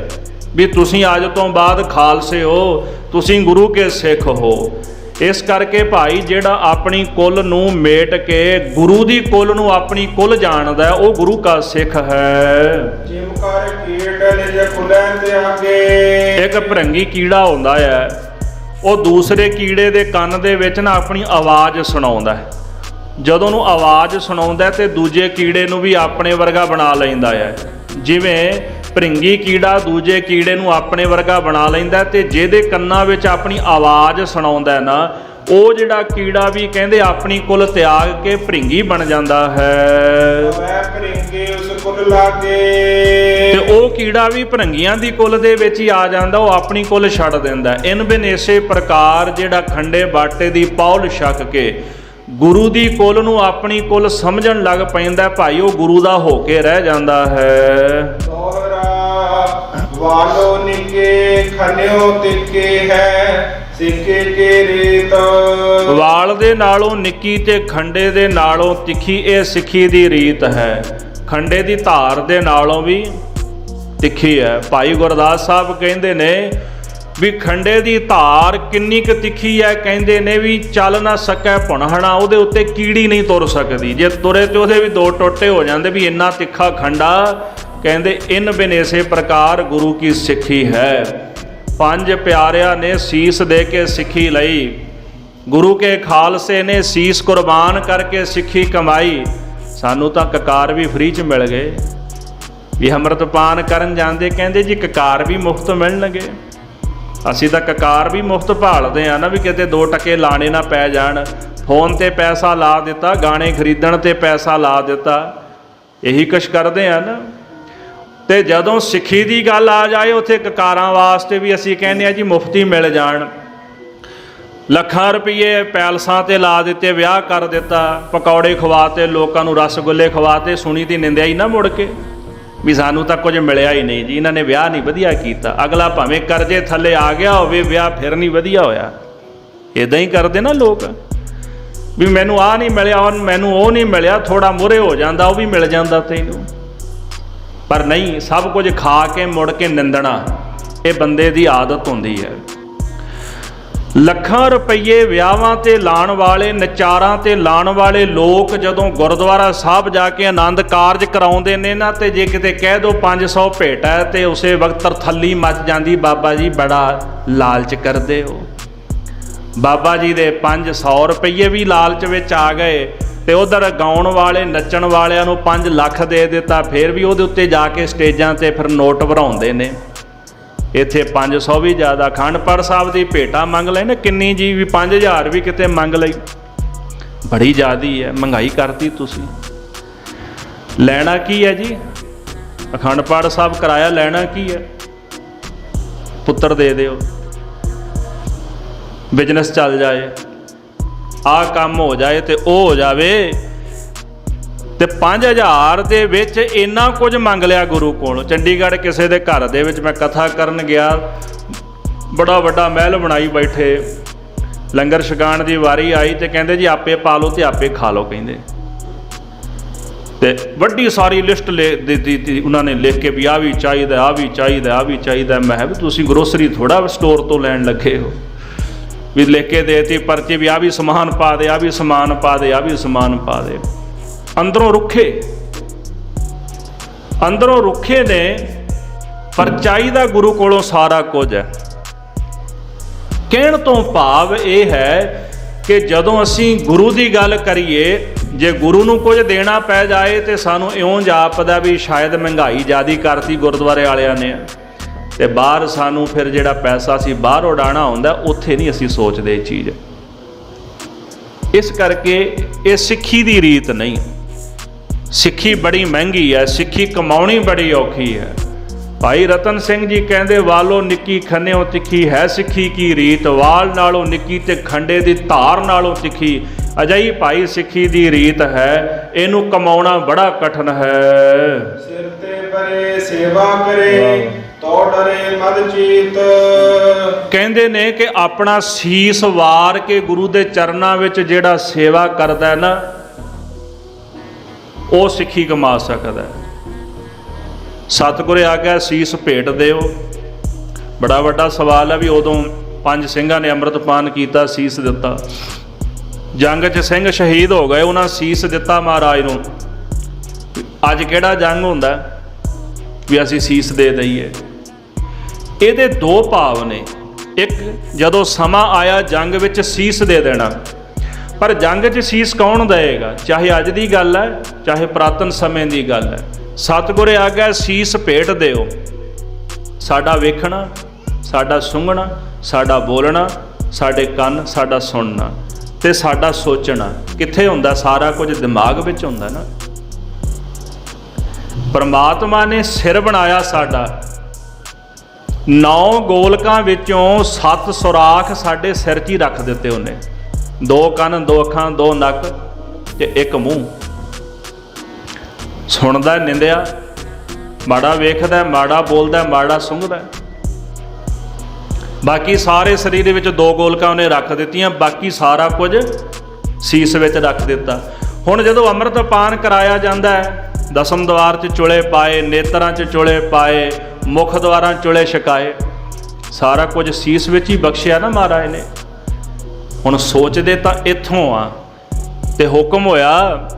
ਵੀ ਤੁਸੀਂ ਅੱਜ ਤੋਂ ਬਾਅਦ ਖਾਲਸੇ ਹੋ, ਤੁਸੀਂ ਗੁਰੂ ਕੇ ਸਿੱਖ ਹੋ। ਇਸ ਕਰਕੇ ਭਾਈ ਜਿਹੜਾ ਆਪਣੀ ਕੁਲ ਨੂੰ ਮੇਟ ਕੇ ਗੁਰੂ ਦੀ ਕੁਲ ਨੂੰ ਆਪਣੀ ਕੁਲ ਜਾਣਦਾ ਉਹ ਗੁਰੂ ਕਾ ਸਿੱਖ ਹੈ। ਇੱਕ ਭਰੰਗੀ ਕੀੜਾ ਹੁੰਦਾ ਹੈ, ਉਹ ਦੂਸਰੇ ਕੀੜੇ ਦੇ ਕੰਨ ਦੇ ਵਿੱਚ ਨਾ ਆਪਣੀ ਆਵਾਜ਼ ਸੁਣਾਉਂਦਾ ਹੈ। ਜਦੋਂ ਉਹਨੂੰ ਆਵਾਜ਼ ਸੁਣਾਉਂਦਾ ਤੇ ਦੂਜੇ ਕੀੜੇ ਨੂੰ ਵੀ ਆਪਣੇ ਵਰਗਾ ਬਣਾ ਲੈਂਦਾ ਹੈ। ਜਿਵੇਂ ਭ੍ਰਿੰਗੀ ਕੀੜਾ ਦੂਜੇ ਕੀੜੇ ਨੂੰ ਆਪਣੇ ਵਰਗਾ ਬਣਾ ਲੈਂਦਾ ਤੇ ਜਿਹਦੇ ਕੰਨਾਂ ਵਿੱਚ ਆਪਣੀ ਆਵਾਜ਼ ਸੁਣਾਉਂਦਾ ਨਾ, ਉਹ ਜਿਹੜਾ ਕੀੜਾ ਵੀ ਕਹਿੰਦੇ ਆਪਣੀ ਕੁਲ ਤਿਆਗ ਕੇ ਭ੍ਰਿੰਗੀ ਬਣ ਜਾਂਦਾ ਹੈ। ਵੈ ਭ੍ਰਿੰਗੀ ਉਸ ਕੁਲ ਲਾਗੇ। ਤੇ ਉਹ ਕੀੜਾ ਵੀ ਭ੍ਰਿੰਗੀਆਂ ਦੀ ਕੁਲ ਦੇ ਵਿੱਚ ਹੀ ਆ ਜਾਂਦਾ, ਉਹ ਆਪਣੀ ਕੁਲ ਛੱਡ ਦਿੰਦਾ। ਇਨ ਬਿਨ ਇਸੇ ਪ੍ਰਕਾਰ ਜਿਹੜਾ ਖੰਡੇ ਬਾਟੇ ਦੀ ਪੌਲ ਛਕ ਕੇ ਗੁਰੂ ਦੀ ਕੁਲ ਨੂੰ ਆਪਣੀ ਕੁਲ ਸਮਝਣ ਲੱਗ ਪੈਂਦਾ ਭਾਈ, ਉਹ ਗੁਰੂ ਦਾ ਹੋ ਕੇ ਰਹਿ ਜਾਂਦਾ ਹੈ। ਦੋਹਰਾ ਵਾਲੋ ਨਿਕੇ ਖਨਿਓ ਤਿੱਕੇ ਹੈ ਸਿੱਕੇ ਕੇ ਰੀਤ। ਵਾਲ ਦੇ ਨਾਲੋਂ ਨਿੱਕੀ ਤੇ ਖੰਡੇ ਦੇ ਨਾਲੋਂ ਤਿੱਖੀ ਇਹ ਸਿੱਖੀ ਦੀ ਰੀਤ ਹੈ। ਖੰਡੇ ਦੀ ਧਾਰ ਦੇ ਨਾਲੋਂ ਵੀ ਤਿੱਖੀ ਹੈ। ਭਾਈ ਗੁਰਦਾਸ ਸਾਹਿਬ ਕਹਿੰਦੇ ਨੇ ਵੀ ਖੰਡੇ ਦੀ ਧਾਰ ਕਿੰਨੀ ਕੁ ਤਿੱਖੀ ਹੈ, ਕਹਿੰਦੇ ਨੇ ਵੀ ਚੱਲ ਨਾ ਸਕੈ ਭੁਣਹਣਾ, ਉਹਦੇ ਉੱਤੇ ਕੀੜੀ ਨਹੀਂ ਤੁਰ ਸਕਦੀ, ਜੇ ਤੁਰੇ ਤੇ ਉਹਦੇ ਵੀ ਦੋ ਟੋਟੇ ਹੋ ਜਾਂਦੇ, ਵੀ ਇੰਨਾ ਤਿੱਖਾ ਖੰਡਾ। ਕਹਿੰਦੇ ਇਨ ਬਿਨ ਇਸੇ ਪ੍ਰਕਾਰ ਗੁਰੂ ਕੀ ਸਿੱਖੀ ਹੈ। ਪੰਜ ਪਿਆਰਿਆਂ ਨੇ ਸੀਸ ਦੇ ਕੇ ਸਿੱਖੀ ਲਈ, ਗੁਰੂ ਕੇ ਖਾਲਸੇ ਨੇ ਸੀਸ ਕੁਰਬਾਨ ਕਰਕੇ ਸਿੱਖੀ ਕਮਾਈ। ਸਾਨੂੰ ਤਾਂ ਕਕਾਰ ਵੀ ਫ੍ਰੀ 'ਚ ਮਿਲ ਗਏ, ਵੀ ਅੰਮ੍ਰਿਤਪਾਨ ਕਰਨ ਜਾਂਦੇ ਕਹਿੰਦੇ ਜੀ ਕਕਾਰ ਵੀ ਮੁਫਤ ਮਿਲਣਗੇ। ਅਸੀਂ ਤਾਂ ਕਕਾਰ ਵੀ ਮੁਫਤ ਭਾਲਦੇ ਆ ਨਾ, ਵੀ ਕਿਤੇ 2 ਟਕੇ ਲਾਣੇ ਨਾ ਪੈ ਜਾਣ। ਫੋਨ ਤੇ ਪੈਸਾ ਲਾ ਦਿੱਤਾ, ਗਾਣੇ ਖਰੀਦਣ ਤੇ ਪੈਸਾ ਲਾ ਦਿੱਤਾ, ਇਹੀ ਕੁਛ ਕਰਦੇ ਆ ਨਾ। ਤੇ ਜਦੋਂ ਸਿੱਖੀ ਦੀ ਗੱਲ ਆ ਜਾਏ, ਉੱਥੇ ਕਕਾਰਾਂ ਵਾਸਤੇ ਵੀ ਅਸੀਂ ਕਹਿੰਦੇ ਆ ਜੀ ਮੁਫਤੀ ਮਿਲ ਜਾਣ। ਲੱਖਾਂ ਰੁਪਏ ਪੈਲਸਾਂ ਤੇ ਲਾ ਦਿੱਤੇ, ਵਿਆਹ ਕਰ ਦਿੱਤਾ, ਪਕੌੜੇ ਖਵਾਤੇ ਲੋਕਾਂ ਨੂੰ, ਰਸਗੁੱਲੇ ਖਵਾਤੇ, ਸੁਣੀ ਦੀ ਨਿੰਦਿਆ ਹੀ ਨਾ ਮੁੜ ਕੇ ਵੀ ਸਾਨੂੰ ਤਾਂ ਕੁਝ ਮਿਲਿਆ ਹੀ ਨਹੀਂ ਜੀ, ਇਹਨਾਂ ਨੇ ਵਿਆਹ ਨਹੀਂ ਵਧੀਆ ਕੀਤਾ। ਅਗਲਾ ਭਾਵੇਂ ਕਰਜ਼ੇ ਥੱਲੇ ਆ ਗਿਆ ਹੋਵੇ, ਵਿਆਹ ਫਿਰ ਨਹੀਂ ਵਧੀਆ ਹੋਇਆ। ਇੱਦਾਂ ਹੀ ਕਰਦੇ ਨਾ ਲੋਕ, ਵੀ ਮੈਨੂੰ ਆਹ ਨਹੀਂ ਮਿਲਿਆ, ਮੈਨੂੰ ਉਹ ਨਹੀਂ ਮਿਲਿਆ, ਥੋੜਾ ਮੂਹਰੇ ਹੋ ਜਾਂਦਾ ਉਹ ਵੀ ਮਿਲ ਜਾਂਦਾ ਤੈਨੂੰ। ਪਰ ਨਹੀਂ, ਸਭ ਕੁਝ ਖਾ ਕੇ ਮੁੜ ਕੇ ਨਿੰਦਣਾ ਇਹ ਬੰਦੇ ਦੀ ਆਦਤ ਹੁੰਦੀ ਹੈ। ਲੱਖਾਂ ਰੁਪਏ ਵਿਆਹਾਂ ਤੇ ਲਾਣ ਵਾਲੇ, ਨਚਾਰਾਂ ਤੇ ਲਾਣ ਵਾਲੇ ਲੋਕ ਜਦੋਂ ਗੁਰਦੁਆਰਾ ਸਾਹਿਬ ਜਾ ਕੇ ਆਨੰਦ ਕਾਰਜ ਕਰਾਉਂਦੇ ਨੇ ਨਾ, ਤੇ ਜੇ ਕਿਤੇ ਕਹਿ ਦੋ 500 ਭੇਟ ਹੈ ਤੇ ਉਸੇ ਵਕਤ ਥੱਲੀ ਮੱਚ ਜਾਂਦੀ, ਬਾਬਾ ਜੀ ਬੜਾ ਲਾਲਚ ਕਰਦੇ ਹੋ। ਬਾਬਾ ਜੀ ਦੇ 500 ਰੁਪਏ ਵੀ ਲਾਲਚ ਵਿੱਚ ਆ ਗਏ, ਤੇ ਉਧਰ ਗਾਉਣ ਵਾਲੇ ਨੱਚਣ ਵਾਲਿਆਂ ਨੂੰ 5 ਲੱਖ ਦੇ ਦਿੱਤਾ, ਫਿਰ ਵੀ ਉਹਦੇ ਉੱਤੇ ਜਾ ਕੇ ਸਟੇਜਾਂ ਤੇ ਫਿਰ ਨੋਟ ਭਰਾਉਂਦੇ ਨੇ। ਇੱਥੇ 500 ਵੀ ਜ਼ਿਆਦਾ। ਅਖੰਡ ਪਾਠ ਸਾਹਿਬ ਦੀ ਭੇਟਾ ਮੰਗ ਲੈ ਨਾ ਕਿੰਨੀ ਜੀ, ਵੀ 5000 ਵੀ ਕਿਤੇ ਮੰਗ ਲਈ, ਬੜੀ ਜ਼ਿਆਦੀ ਹੈ। ਮਹਿੰਗਾਈ ਕਰਤੀ ਤੁਸੀਂ। ਲੈਣਾ ਕੀ ਹੈ ਜੀ? ਅਖੰਡ ਪਾਠ ਸਾਹਿਬ ਕਰਾਇਆ, ਲੈਣਾ ਕੀ ਹੈ? ਪੁੱਤਰ ਦੇ ਦਿਓ, ਬਿਜ਼ਨਸ ਚੱਲ ਜਾਏ, ਆਹ ਕੰਮ ਹੋ ਜਾਏ ਤੇ ਉਹ ਹੋ ਜਾਵੇ। ਤੇ 5000 ਦੇ ਵਿੱਚ ਇੰਨਾ ਕੁਝ ਮੰਗ ਲਿਆ ਗੁਰੂ ਕੋਲੋਂ। ਚੰਡੀਗੜ੍ਹ ਕਿਸੇ ਦੇ ਘਰ ਦੇ ਵਿੱਚ ਮੈਂ ਕਥਾ ਕਰਨ ਗਿਆ, ਬੜਾ ਵੱਡਾ ਮਹਿਲ ਬਣਾਈ ਬੈਠੇ, ਲੰਗਰ ਛਕਾਉਣ ਦੀ ਵਾਰੀ ਆਈ ਤੇ ਕਹਿੰਦੇ ਜੀ ਆਪੇ ਪਾ ਲਓ ਤੇ ਆਪੇ ਖਾ ਲਓ, ਕਹਿੰਦੇ। ਤੇ ਵੱਡੀ ਸਾਰੀ ਲਿਸਟ ਦਿੱਤੀ ਉਹਨਾਂ ਨੇ ਲਿਖ ਕੇ, ਵੀ ਆਹ ਵੀ ਚਾਹੀਦਾ, ਆਹ ਵੀ ਚਾਹੀਦਾ, ਆਹ ਵੀ ਚਾਹੀਦਾ। ਮੈਂ ਕਿਹਾ ਵੀ ਤੁਸੀਂ ਗਰੋਸਰੀ ਥੋੜਾ ਸਟੋਰ ਤੋਂ ਲੈਣ ਲੱਗੇ ਹੋ, ਵੀ ਲਿਖ ਕੇ ਦੇਤੀ ਪਰਚੀ, ਵੀ ਆਹ ਵੀ ਸਮਾਨ ਪਾ ਦੇ, ਆਹ ਵੀ ਸਮਾਨ ਪਾ ਦੇ, ਆਹ ਵੀ ਸਮਾਨ ਪਾ ਦੇ। ਅੰਦਰੋਂ ਰੁੱਖੇ, ਅੰਦਰੋਂ ਰੁੱਖੇ ਨੇ, ਪਰ ਚਾਹੀਦਾ ਗੁਰੂ ਕੋਲੋਂ ਸਾਰਾ ਕੁਝ ਹੈ। ਕਹਿਣ ਤੋਂ ਭਾਵ ਇਹ ਹੈ ਕਿ ਜਦੋਂ ਅਸੀਂ ਗੁਰੂ ਦੀ ਗੱਲ ਕਰੀਏ, ਜੇ ਗੁਰੂ ਨੂੰ ਕੁਝ ਦੇਣਾ ਪੈ ਜਾਏ ਤੇ ਸਾਨੂੰ ਇਉਂ ਜਾਪਦਾ ਵੀ ਸ਼ਾਇਦ ਮਹਿੰਗਾਈ ਜ਼ਿਆਦੀ ਕਰਤੀ ਗੁਰਦੁਆਰੇ ਵਾਲਿਆਂ ਨੇ, ਤੇ ਬਾਹਰ ਸਾਨੂੰ ਫਿਰ ਜਿਹੜਾ ਪੈਸਾ ਸੀ ਬਾਹਰ ਉਡਾਉਣਾ ਹੁੰਦਾ, ਉੱਥੇ ਨਹੀਂ ਅਸੀਂ ਸੋਚਦੇ ਇਹ ਚੀਜ਼। ਇਸ ਕਰਕੇ ਇਹ ਸਿੱਖੀ ਦੀ ਰੀਤ ਨਹੀਂ। ਸਿੱਖੀ ਬੜੀ ਮਹਿੰਗੀ ਹੈ, ਸਿੱਖੀ ਕਮਾਉਣੀ ਬੜੀ ਔਖੀ ਹੈ। ਭਾਈ ਰਤਨ ਸਿੰਘ ਜੀ ਕਹਿੰਦੇ, ਵਾਲੋ ਨਿੱਕੀ ਖੰਨਿਓ ਤਿੱਖੀ ਹੈ ਸਿੱਖੀ ਕੀ ਰੀਤ, ਵਾਲ ਨਾਲੋਂ ਨਿੱਕੀ ਤੇ ਖੰਡੇ ਦੀ ਧਾਰ ਨਾਲੋਂ ਤਿੱਖੀ। ਅਜਿਹੀ ਭਾਈ ਸਿੱਖੀ ਦੀ ਰੀਤ ਹੈ, ਇਹਨੂੰ ਕਮਾਉਣਾ ਬੜਾ ਕਠਿਨ ਹੈ। ਸਿਰ ਤੇ ਬਰੇ ਸੇਵਾ ਕਰੇ ਤੋ ਡਰੇ ਮਦ ਚੀਤ। ਕਹਿੰਦੇ ਨੇ ਕਿ ਆਪਣਾ ਸੀਸ ਵਾਰ ਕੇ ਗੁਰੂ ਦੇ ਚਰਨਾਂ ਵਿੱਚ ਜਿਹੜਾ ਸੇਵਾ ਕਰਦਾ ਹੈ ਨਾ, ਉਹ ਸਿੱਖੀ ਕਮਾ ਸਕਦਾ ਹੈ। ਸਤਿਗੁਰੇ ਆਖਿਆ ਸੀਸ ਭੇਟ ਦਿਓ। ਬੜਾ ਵੱਡਾ ਸਵਾਲ ਹੈ ਵੀ ਉਦੋਂ 5 ਸਿੰਘਾਂ ਨੇ ਅੰਮ੍ਰਿਤਪਾਨ ਕੀਤਾ, ਸੀਸ ਦਿੱਤਾ। ਜੰਗ 'ਚ ਸਿੰਘ ਸ਼ਹੀਦ ਹੋ ਗਏ, ਉਹਨਾਂ ਸੀਸ ਦਿੱਤਾ ਮਹਾਰਾਜ ਨੂੰ। ਅੱਜ ਕਿਹੜਾ ਜੰਗ ਹੁੰਦਾ ਵੀ ਅਸੀਂ ਸੀਸ ਦੇ ਦਈਏ? ਇਹਦੇ 2 ਭਾਵ ਨੇ। ਇੱਕ, ਜਦੋਂ ਸਮਾਂ ਆਇਆ ਜੰਗ ਵਿੱਚ ਸੀਸ ਦੇ ਦੇਣਾ, ਪਰ ਜੰਗ 'ਚ ਸੀਸ ਕੌਣ ਦੇਏਗਾ? ਚਾਹੇ ਅੱਜ ਦੀ ਗੱਲ ਹੈ, ਚਾਹੇ ਪੁਰਾਤਨ ਸਮੇਂ ਦੀ ਗੱਲ ਹੈ। ਸਤਿਗੁਰ ਆਗਿਆ ਸੀਸ ਭੇਟ ਦਿਓ। ਸਾਡਾ ਵੇਖਣਾ, ਸਾਡਾ ਸੁੰਘਣਾ, ਸਾਡਾ ਬੋਲਣਾ, ਸਾਡੇ ਕੰਨ, ਸਾਡਾ ਸੁਣਨਾ ਤੇ ਸਾਡਾ ਸੋਚਣਾ ਕਿੱਥੇ ਹੁੰਦਾ? ਸਾਰਾ ਕੁਝ ਦਿਮਾਗ ਵਿੱਚ ਹੁੰਦਾ ਨਾ। ਪਰਮਾਤਮਾ ਨੇ ਸਿਰ ਬਣਾਇਆ ਸਾਡਾ, 9 ਗੋਲਕਾਂ ਵਿੱਚੋਂ 7 ਸੁਰਾਖ ਸਾਡੇ ਸਿਰ 'ਚ ਹੀ ਰੱਖ ਦਿੱਤੇ ਉਹਨੇ। 2 ਕੰਨ, 2 ਅੱਖਾਂ, 2 ਨੱਕ ਤੇ 1 ਮੂੰਹ। ਸੁਣਦਾ ਨਿੰਦਿਆ, ਮਾੜਾ ਵੇਖਦਾ, ਮਾੜਾ ਬੋਲਦਾ, ਮਾੜਾ ਸੁੰਘਦਾ। ਬਾਕੀ ਸਾਰੇ ਸਰੀਰ ਵਿੱਚ 2 ਗੋਲਕਾਂ ਉਹਨੇ ਰੱਖ ਦਿੱਤੀਆਂ, ਬਾਕੀ ਸਾਰਾ ਕੁਝ ਸੀਸ ਵਿੱਚ ਰੱਖ ਦਿੱਤਾ। ਹੁਣ ਜਦੋਂ ਅੰਮ੍ਰਿਤ ਪਾਨ ਕਰਾਇਆ ਜਾਂਦਾ ਹੈ, ਦਸਮ ਦੁਆਰ 'ਚ ਚੁਲੇ ਪਾਏ, ਨੇਤਰਾਂ 'ਚ ਚੁਲੇ ਪਾਏ, ਮੁੱਖ ਦੁਆਰਾਂ ਚੁਲੇ ਛਕਾਏ, ਸਾਰਾ ਕੁਝ ਸੀਸ ਵਿੱਚ ਹੀ ਬਖਸ਼ਿਆ ਨਾ ਮਹਾਰਾਜ ਨੇ। ਹੁਣ ਸੋਚਦੇ ਤਾਂ ਇੱਥੋਂ ਆ ਤੇ ਹੁਕਮ ਹੋਇਆ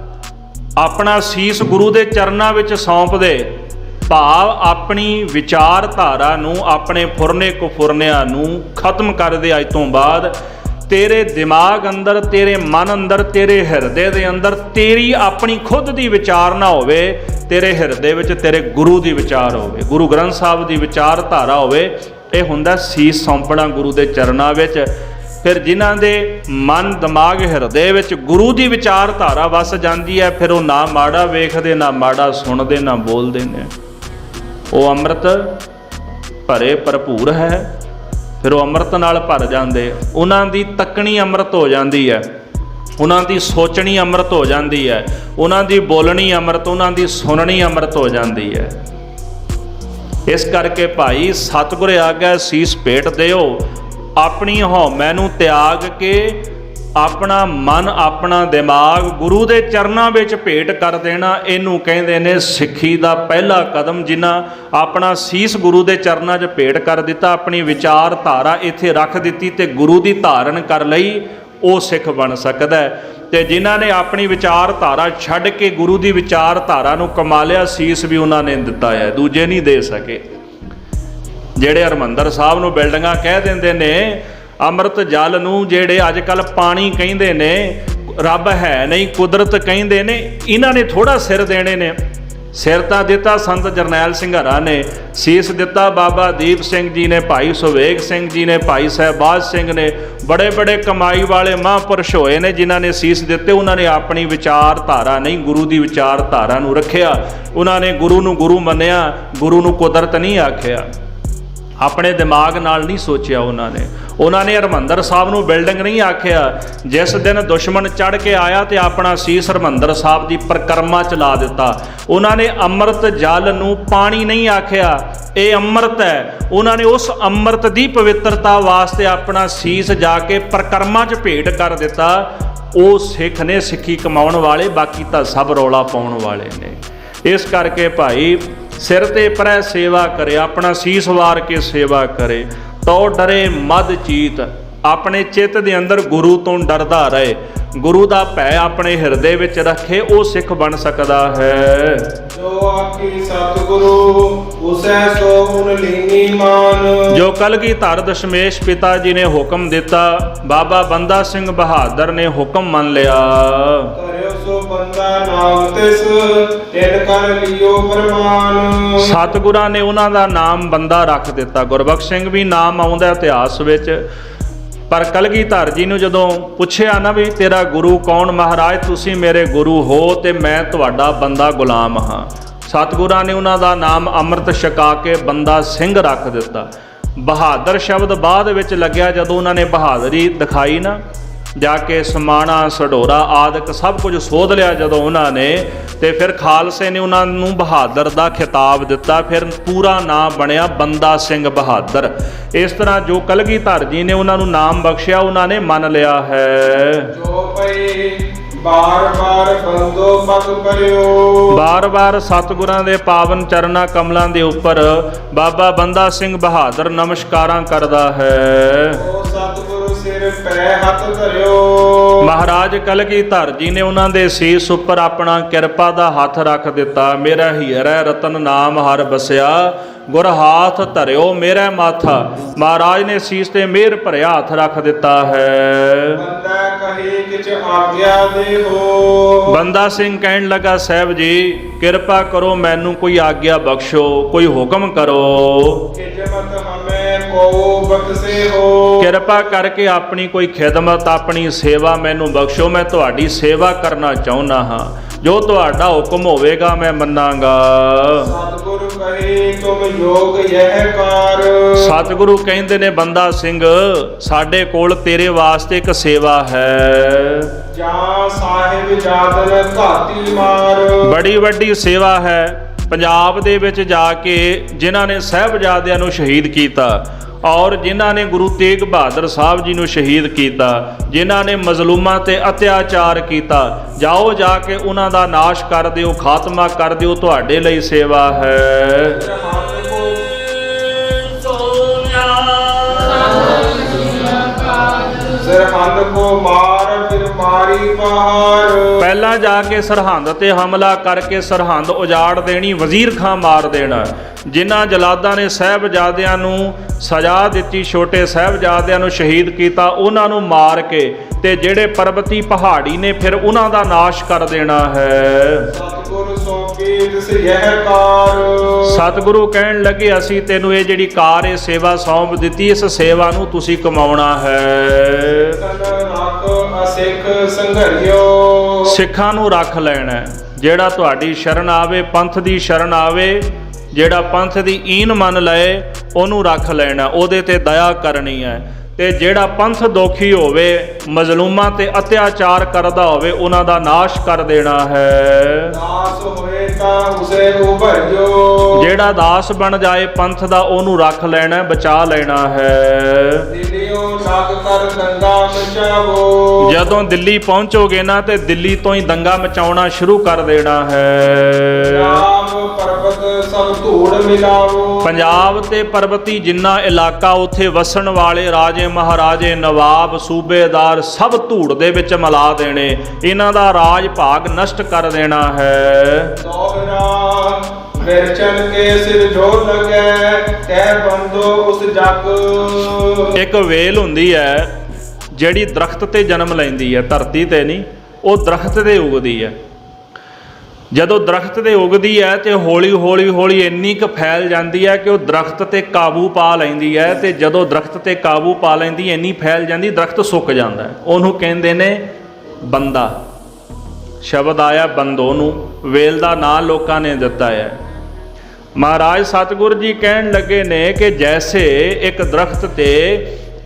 ਆਪਣਾ ਸੀਸ ਗੁਰੂ ਦੇ ਚਰਨਾਂ ਵਿੱਚ ਸੌਂਪ ਦੇ। ਭਾਵ ਆਪਣੀ ਵਿਚਾਰਧਾਰਾ ਨੂੰ, ਆਪਣੇ ਫੁਰਨੇ ਕੁਫੁਰਨਿਆਂ ਨੂੰ ਖਤਮ ਕਰ ਦੇ। ਅੱਜ ਤੋਂ ਬਾਅਦ ਤੇਰੇ ਦਿਮਾਗ ਅੰਦਰ, ਤੇਰੇ ਮਨ ਅੰਦਰ, ਤੇਰੇ ਹਿਰਦੇ ਦੇ ਅੰਦਰ ਤੇਰੀ ਆਪਣੀ ਖੁਦ ਦੀ ਵਿਚਾਰ ਨਾ ਹੋਵੇ, ਤੇਰੇ ਹਿਰਦੇ ਵਿੱਚ ਤੇਰੇ ਗੁਰੂ ਦੀ ਵਿਚਾਰ ਹੋਵੇ, ਗੁਰੂ ਗ੍ਰੰਥ ਸਾਹਿਬ ਦੀ ਵਿਚਾਰਧਾਰਾ ਹੋਵੇ। ਇਹ ਹੁੰਦਾ ਸੀਸ ਸੌਂਪਣਾ ਗੁਰੂ ਦੇ ਚਰਨਾਂ ਵਿੱਚ। ਫਿਰ ਜਿਨ੍ਹਾਂ ਦੇ ਮਨ, ਦਿਮਾਗ, ਹਿਰਦੇ ਵਿੱਚ ਗੁਰੂ ਦੀ ਵਿਚਾਰਧਾਰਾ ਵਸ ਜਾਂਦੀ ਹੈ, ਫਿਰ ਉਹ ਨਾ ਮਾੜਾ ਵੇਖਦੇ, ਨਾ ਮਾੜਾ ਸੁਣਦੇ, ਨਾ ਬੋਲਦੇ ਨੇ। ਉਹ ਅੰਮ੍ਰਿਤ ਭਰੇ ਭਰਪੂਰ ਹੈ, ਫਿਰ ਉਹ ਅੰਮ੍ਰਿਤ ਨਾਲ ਭਰ ਜਾਂਦੇ। ਉਹਨਾਂ ਦੀ ਤੱਕਣੀ ਅੰਮ੍ਰਿਤ ਹੋ ਜਾਂਦੀ ਹੈ, ਉਹਨਾਂ ਦੀ ਸੋਚਣੀ ਅੰਮ੍ਰਿਤ ਹੋ ਜਾਂਦੀ ਹੈ, ਉਹਨਾਂ ਦੀ ਬੋਲਣੀ ਅੰਮ੍ਰਿਤ, ਉਹਨਾਂ ਦੀ ਸੁਣਨੀ ਅੰਮ੍ਰਿਤ ਹੋ ਜਾਂਦੀ ਹੈ। ਇਸ ਕਰਕੇ ਭਾਈ ਸਤਿਗੁਰ ਆਗਿਆ ਸੀਸ ਭੇਟ ਦਿਓ। ਆਪਣੀ ਹਉਮੈ ਨੂੰ ਤਿਆਗ ਕੇ ਆਪਣਾ ਮਨ, ਆਪਣਾ ਦਿਮਾਗ ਗੁਰੂ ਦੇ ਚਰਨਾਂ ਵਿੱਚ ਭੇਟ ਕਰ ਦੇਣਾ, ਇਹਨੂੰ ਕਹਿੰਦੇ ਨੇ ਸਿੱਖੀ ਦਾ ਪਹਿਲਾ ਕਦਮ। ਜਿਨ੍ਹਾਂ ਆਪਣਾ ਸੀਸ ਗੁਰੂ ਦੇ ਚਰਨਾਂ 'ਚ ਭੇਟ ਕਰ ਦਿੱਤਾ, ਆਪਣੀ ਵਿਚਾਰਧਾਰਾ ਇੱਥੇ ਰੱਖ ਦਿੱਤੀ ਤੇ ਗੁਰੂ ਦੀ ਧਾਰਨ ਕਰ ਲਈ, ਉਹ ਸਿੱਖ ਬਣ ਸਕਦਾ ਹੈ। ਤੇ ਜਿਨ੍ਹਾਂ ਨੇ ਆਪਣੀ ਵਿਚਾਰਧਾਰਾ ਛੱਡ ਕੇ ਗੁਰੂ ਦੀ ਵਿਚਾਰਧਾਰਾ ਨੂੰ ਕਮਾ ਲਿਆ, ਸੀਸ ਵੀ ਉਹਨਾਂ ਨੇ ਦਿੱਤਾ ਹੈ, ਦੂਜੇ ਨਹੀਂ ਦੇ ਸਕੇ। ਜਿਹੜੇ ਹਰਿਮੰਦਰ ਸਾਹਿਬ ਨੂੰ ਬਿਲਡਿੰਗਾਂ ਕਹਿ ਦਿੰਦੇ ਨੇ, ਅੰਮ੍ਰਿਤ ਜਲ ਨੂੰ ਜਿਹੜੇ ਅੱਜ ਕੱਲ੍ਹ ਪਾਣੀ ਕਹਿੰਦੇ ਨੇ, ਰੱਬ ਹੈ ਨਹੀਂ ਕੁਦਰਤ ਕਹਿੰਦੇ ਨੇ, ਇਹਨਾਂ ਨੇ ਥੋੜ੍ਹਾ ਸਿਰ ਦੇਣੇ ਨੇ। ਸਿਰ ਤਾਂ ਦਿੱਤਾ ਸੰਤ ਜਰਨੈਲ ਸਿੰਘ ਹਰਾ ਨੇ, ਸੀਸ ਦਿੱਤਾ ਬਾਬਾ ਦੀਪ ਸਿੰਘ ਜੀ ਨੇ, ਭਾਈ ਸੁਵੇਗ ਸਿੰਘ ਜੀ ਨੇ, ਭਾਈ ਸਾਹਿਬਾਜ ਸਿੰਘ ਨੇ, ਬੜੇ ਬੜੇ ਕਮਾਈ ਵਾਲੇ ਮਹਾਂਪੁਰਸ਼ ਹੋਏ ਨੇ ਜਿਨ੍ਹਾਂ ਨੇ ਸੀਸ ਦਿੱਤੇ। ਉਹਨਾਂ ਨੇ ਆਪਣੀ ਵਿਚਾਰਧਾਰਾ ਨਹੀਂ, ਗੁਰੂ ਦੀ ਵਿਚਾਰਧਾਰਾ ਨੂੰ ਰੱਖਿਆ। ਉਹਨਾਂ ਨੇ ਗੁਰੂ ਨੂੰ ਗੁਰੂ ਮੰਨਿਆ, ਗੁਰੂ ਨੂੰ ਕੁਦਰਤ ਨਹੀਂ ਆਖਿਆ। ਆਪਣੇ ਦਿਮਾਗ ਨਾਲ ਨਹੀਂ ਸੋਚਿਆ ਉਹਨਾਂ ਨੇ ਹਰਿਮੰਦਰ ਸਾਹਿਬ ਨੂੰ ਬਿਲਡਿੰਗ ਨਹੀਂ ਆਖਿਆ। ਜਿਸ ਦਿਨ ਦੁਸ਼ਮਣ ਚੜ੍ਹ ਕੇ ਆਇਆ ਤੇ ਆਪਣਾ ਸੀਸ ਹਰਿਮੰਦਰ ਸਾਹਿਬ ਦੀ ਪਰਿਕਰਮਾ 'ਚ ਲਾ ਦਿੱਤਾ। ਉਹਨਾਂ ਨੇ ਅੰਮ੍ਰਿਤ ਜਲ ਨੂੰ ਪਾਣੀ ਨਹੀਂ ਆਖਿਆ, ਇਹ ਅੰਮ੍ਰਿਤ ਹੈ। ਉਹਨਾਂ ਨੇ ਉਸ ਅੰਮ੍ਰਿਤ ਦੀ ਪਵਿੱਤਰਤਾ ਵਾਸਤੇ ਆਪਣਾ ਸੀਸ ਜਾ ਕੇ ਪਰਿਕਰਮਾ 'ਚ ਭੇਟ ਕਰ ਦਿੱਤਾ। ਉਹ ਸਿੱਖ ਨੇ, ਸਿੱਖੀ ਕਮਾਉਣ ਵਾਲੇ, ਬਾਕੀ ਤਾਂ ਸਭ ਰੌਲਾ ਪਾਉਣ ਵਾਲੇ ਨੇ। ਇਸ ਕਰਕੇ ਭਾਈ ਸਿਰ ਤੇ ਪਰੈ ਸੇਵਾ ਕਰੇ, ਆਪਣਾ ਸੀਸ ਵਾਰ ਕੇ ਸੇਵਾ ਕਰੇ। ਤੋ ਡਰੇ ਮਦ ਚੀਤ, ਆਪਣੇ ਚਿੱਤ ਦੇ ਅੰਦਰ ਗੁਰੂ ਤੋਂ ਡਰਦਾ ਰਹੇ, ਗੁਰੂ ਦਾ ਭੈ ਆਪਣੇ ਹਿਰਦੇ ਵਿੱਚ ਰੱਖੇ, ਉਹ ਸਿੱਖ ਬਣ ਸਕਦਾ ਹੈ। ਜੋ ਆਖੀ ਸਤਿਗੁਰੂ ਉਸੈ ਸੋ ਉਨ ਲੀਨੀ ਮਾਨ। ਜੋ ਕਲਗੀਧਰ ਦਸ਼ਮੇਸ਼ ਪਿਤਾ ਜੀ ਨੇ ਹੁਕਮ ਦਿੱਤਾ, ਬਾਬਾ ਬੰਦਾ ਸਿੰਘ ਬਹਾਦਰ ਨੇ ਹੁਕਮ ਮੰਨ ਲਿਆ। ਕਰਿਓ ਸੋ ਬੰਦਾ ਨਾਮ ਤਿਸ ਤਿਨ ਕਰ ਲਿਓ ਪ੍ਰਮਾਨ। ਸਤਿਗੁਰਾਂ ਨੇ ਉਹਨਾਂ ਦਾ ਨਾਮ ਬੰਦਾ ਰੱਖ ਦਿੱਤਾ। ਗੁਰਬਖਸ਼ ਸਿੰਘ ਵੀ ਨਾਮ ਆਉਂਦਾ ਇਤਿਹਾਸ ਵਿੱਚ। ਪਰ ਕਲਗੀਧਰ ਜੀ ਨੂੰ ਜਦੋਂ ਪੁੱਛਿਆ ਨਾ ਵੀ ਤੇਰਾ ਗੁਰੂ ਕੌਣ? ਮਹਾਰਾਜ ਤੁਸੀਂ ਮੇਰੇ ਗੁਰੂ ਹੋ ਤੇ ਮੈਂ ਤੁਹਾਡਾ ਬੰਦਾ ਗੁਲਾਮ ਹਾਂ। ਸਤਿਗੁਰਾਂ ਨੇ ਉਹਨਾਂ ਦਾ ਨਾਮ ਅੰਮ੍ਰਿਤ ਛਕਾ ਕੇ ਬੰਦਾ ਸਿੰਘ ਰੱਖ ਦਿੱਤਾ। ਬਹਾਦਰ ਸ਼ਬਦ ਬਾਅਦ ਵਿੱਚ ਲੱਗਿਆ। ਜਦੋਂ ਉਹਨਾਂ ਨੇ ਬਹਾਦਰੀ ਦਿਖਾਈ ਨਾ, ਜਾ ਕੇ ਸਮਾਣਾ, ਸਢੌਰਾ ਆਦਿਕ ਸਭ ਕੁਝ ਸੋਧ ਲਿਆ ਜਦੋਂ ਉਹਨਾਂ ਨੇ, ਤੇ ਫਿਰ ਖਾਲਸੇ ਨੇ ਉਹਨਾਂ ਨੂੰ ਬਹਾਦਰ ਦਾ ਖਿਤਾਬ ਦਿੱਤਾ। ਫਿਰ ਪੂਰਾ ਨਾਮ ਬਣਿਆ ਬੰਦਾ ਸਿੰਘ ਬਹਾਦਰ। ਇਸ ਤਰ੍ਹਾਂ ਜੋ ਕਲਗੀਧਰ ਜੀ ਨੇ ਉਹਨਾਂ ਨੂੰ ਨਾਮ ਬਖਸ਼ਿਆ, ਉਹਨਾਂ ਨੇ ਮੰਨ ਲਿਆ ਹੈ। ਜੋ ਪਈ ਬਾਰ ਬਾਰ ਬੰਦੋ ਪਗ ਪਰਿਓ। ਬਾਰ ਬਾਰ ਸਤਿਗੁਰਾਂ ਦੇ ਪਾਵਨ ਚਰਨਾਂ ਕਮਲਾਂ ਦੇ ਉੱਪਰ ਬਾਬਾ ਬੰਦਾ ਸਿੰਘ ਬਹਾਦਰ ਨਮਸਕਾਰਾਂ ਕਰਦਾ ਹੈ। ਓ ਸਤਿਗੁਰੂ ਸਿਰ ਪੈ ਹੱਥ ਧਰਿਓ। ਮਹਾਰਾਜ ਕਲਗੀਧਰ ਜੀ ਨੇ ਉਹਨਾਂ ਦੇ ਸੀਸ ਉੱਪਰ ਆਪਣਾ ਕਿਰਪਾ ਦਾ ਹੱਥ ਰੱਖ ਦਿੱਤਾ। ਮੇਰਾ ਹੀਰਾ ਰਤਨ ਨਾਮ ਹਰ ਬਸਿਆ, ਗੁਰ ਹਾਥ ਧਰਿਓ ਮੇਰਾ ਮਾਥਾ। ਮਹਾਰਾਜ ਨੇ ਸੀਸ ਤੇ ਮਿਹਰ ਭਰਿਆ ਹੱਥ ਰੱਖ ਦਿੱਤਾ ਹੈ। ਬੰਦਾ ਕਹੇ ਕਿਛ ਆਗਿਆ ਦੇਹੋ। ਬੰਦਾ ਸਿੰਘ ਕਹਿਣ ਲੱਗਾ, ਸਾਹਿਬ ਜੀ ਕਿਰਪਾ ਕਰੋ, ਮੈਨੂੰ ਕੋਈ ਆਗਿਆ ਬਖਸ਼ੋ, ਕੋਈ ਹੁਕਮ ਕਰੋ। ਖਿਦਮਤ ਹਮੇ ਕੋ ਬਖਸ਼ੇ ਹੋ। ਕਿਰਪਾ ਕਰਕੇ ਆਪਣੀ ਕੋਈ ਖਿਦਮਤ, ਆਪਣੀ ਸੇਵਾ ਮੈਨੂੰ ਬਖਸ਼ੋ, ਮੈਂ ਤੁਹਾਡੀ ਸੇਵਾ ਕਰਨਾ ਚਾਹੁੰਦਾ ਹਾਂ। ਜੋ ਤੁਹਾਡਾ ਹੁਕਮ ਹੋਵੇਗਾ ਮੈਂ ਮੰਨਾਂਗਾ। ਸਤਿਗੁਰੂ ਕਹੇ ਤੁਮ ਯੋਗ ਯਹ ਕਾਰ। ਸਤਿਗੁਰੂ ਕਹਿੰਦੇ ਨੇ, ਬੰਦਾ ਸਿੰਘ ਸਾਡੇ ਕੋਲ ਤੇਰੇ ਵਾਸਤੇ ਇੱਕ ਸੇਵਾ ਹੈ। ਜਾਂ ਸਾਹਿਬ ਜਾਦਨ ਘਾਤੀ ਮਾਰ। ਬੜੀ ਵੱਡੀ ਸੇਵਾ ਹੈ। ਪੰਜਾਬ ਦੇ ਵਿੱਚ ਜਾ ਕੇ ਜਿਨ੍ਹਾਂ ਨੇ ਸਾਹਿਬਜ਼ਾਦਿਆਂ ਨੂੰ ਸ਼ਹੀਦ ਕੀਤਾ ਔਰ ਜਿਨ੍ਹਾਂ ਨੇ ਗੁਰੂ ਤੇਗ ਬਹਾਦਰ ਸਾਹਿਬ ਜੀ ਨੂੰ ਸ਼ਹੀਦ ਕੀਤਾ, ਜਿਨ੍ਹਾਂ ਨੇ ਮਜ਼ਲੂਮਾਂ ਤੇ ਅਤਿਆਚਾਰ ਕੀਤਾ, ਜਾਓ ਜਾ ਕੇ ਉਹਨਾਂ ਦਾ ਨਾਸ਼ ਕਰ ਦਿਓ, ਖਾਤਮਾ ਕਰ ਦਿਓ, ਤੁਹਾਡੇ ਲਈ ਸੇਵਾ ਹੈ। ਸਰਹੰਦ ਕੋ ਮਾਰ ਫਿਰ ਮਾਰੀ ਪਹਾੜ। ਪਹਿਲਾਂ ਜਾ ਕੇ ਸਰਹੰਦ ਤੇ ਹਮਲਾ ਕਰਕੇ ਸਰਹੰਦ ਉਜਾੜ ਦੇਣੀ, ਵਜ਼ੀਰ ਖਾਂ ਮਾਰ ਦੇਣਾ। ਜਿਨ੍ਹਾਂ ਜਲਾਦਾਂ ਨੇ ਸਾਹਿਬਜ਼ਾਦਿਆਂ ਨੂੰ ਸਜ਼ਾ ਦਿੱਤੀ, ਛੋਟੇ ਸਾਹਿਬਜ਼ਾਦਿਆਂ ਨੂੰ ਸ਼ਹੀਦ ਕੀਤਾ, ਉਹਨਾਂ ਨੂੰ ਮਾਰ ਕੇ ਤੇ ਜਿਹੜੇ ਪਰਬਤੀ ਪਹਾੜੀ ਨੇ ਫਿਰ ਉਹਨਾਂ ਦਾ ਨਾਸ਼ ਕਰ ਦੇਣਾ ਹੈ। ਸਤਿਗੁਰ ਸੌਂਪੀ ਤਿਸ ਯਹ ਕਾਰ। ਸਤਿਗੁਰੂ ਕਹਿਣ ਲੱਗੇ, ਅਸੀਂ ਤੈਨੂੰ ਇਹ ਜਿਹੜੀ ਕਾਰ, ਇਹ ਸੇਵਾ ਸੌਂਪ ਦਿੱਤੀ, ਇਸ ਸੇਵਾ ਨੂੰ ਤੁਸੀਂ ਕਮਾਉਣਾ ਹੈ। ਤਨ ਰੱਖ ਅਸਿੱਖ ਸੰਘਰਿਓ। ਸਿੱਖਾਂ ਨੂੰ ਰੱਖ ਲੈਣਾ ਹੈ। ਜਿਹੜਾ ਤੁਹਾਡੀ ਸ਼ਰਨ ਆਵੇ, ਪੰਥ ਦੀ ਸ਼ਰਨ ਆਵੇ, ਜਿਹੜਾ ਪੰਥ ਦੀ ਈਨ ਮੰਨ ਲਏ, ਉਹਨੂੰ ਰੱਖ ਲੈਣਾ, ਉਹਦੇ ਤੇ ਦਇਆ ਕਰਨੀ ਹੈ। ਤੇ ਜਿਹੜਾ ਪੰਥ ਦੋਖੀ ਹੋਵੇ, ਮਜ਼ਲੂਮਾਂ ਤੇ ਅਤਿਆਚਾਰ ਕਰਦਾ ਹੋਵੇ, ਉਹਨਾਂ ਦਾ ਨਾਸ਼ ਕਰ ਦੇਣਾ ਹੈ। ਦਾਸ ਹੋਏ ਤਾਂ ਉਸੇ ਉਭਰਿਓ। ਜਿਹੜਾ ਦਾਸ ਬਣ ਜਾਏ ਪੰਥ ਦਾ, ਉਹਨੂੰ ਰੱਖ ਲੈਣਾ, ਬਚਾ ਲੈਣਾ ਹੈ। ਦਿੱਲੀਓ ਨਗ ਕਰ ਦੰਗਾ ਮਚਾਵੋ। ਜਦੋਂ ਦਿੱਲੀ ਪਹੁੰਚੋਗੇ ਨਾ ਤੇ ਦਿੱਲੀ ਤੋਂ ਹੀ ਦੰਗਾ ਮਚਾਉਣਾ ਸ਼ੁਰੂ ਕਰ ਦੇਣਾ ਹੈ। ਰਾਮ ਪਰਬਤ ਸਭ ਧੂੜ ਮਿਲਾਵੋ। ਪੰਜਾਬ ਤੇ ਪਰਬਤੀ ਜਿੰਨਾ ਇਲਾਕਾ, ਉੱਥੇ ਵਸਣ ਵਾਲੇ ਰਾਜੇ ਮਹਾਰਾਜੇ, ਨਵਾਬ, ਸੂਬੇਦਾਰ ਸਭ ਧੂੜ ਦੇ ਵਿੱਚ ਮਿਲਾ ਦੇਣੇ, ਇਹਨਾਂ ਦਾ ਰਾਜ ਭਾਗ ਨਸ਼ਟ ਕਰ ਦੇਣਾ ਹੈ। ਦੋਹਰਾ ਮਿਰਚਨ ਕੇ ਸਿਰ ਜੋ ਲਗੈ ਕਹਿ ਬੰਦੋ ਉਸ ਜਗ। ਇੱਕ ਵੇਲ ਹੁੰਦੀ ਹੈ ਜਿਹੜੀ ਦਰਖਤ ਤੇ ਜਨਮ ਲੈਂਦੀ ਹੈ, ਧਰਤੀ ਤੇ ਨਹੀਂ, ਉਹ ਦਰਖਤ ਤੇ ਉਗਦੀ ਹੈ। ਜਦੋਂ ਦਰਖਤ ਤੇ ਉਗਦੀ ਹੈ ਤੇ ਹੌਲੀ ਹੌਲੀ ਹੌਲੀ ਇੰਨੀ ਕੁ ਫੈਲ ਜਾਂਦੀ ਹੈ ਕਿ ਉਹ ਦਰਖਤ ਤੇ ਕਾਬੂ ਪਾ ਲੈਂਦੀ ਹੈ। ਤੇ ਜਦੋਂ ਦਰਖਤ ਤੇ ਕਾਬੂ ਪਾ ਲੈਂਦੀ, ਇੰਨੀ ਫੈਲ ਜਾਂਦੀ, ਦਰਖਤ ਸੁੱਕ ਜਾਂਦਾ ਹੈ। ਉਹਨੂੰ ਕਹਿੰਦੇ ਨੇ ਬੰਦਾ। ਸ਼ਬਦ ਆਇਆ ਬੰਦੋ ਨੂੰ, ਵੇਲ ਦਾ ਨਾਂ ਲੋਕਾਂ ਨੇ ਦਿੱਤਾ ਹੈ। ਮਹਾਰਾਜ ਸਤਿਗੁਰ ਜੀ ਕਹਿਣ ਲੱਗੇ ਨੇ ਕਿ ਜੈਸੇ ਇੱਕ ਦਰਖਤ ਤੇ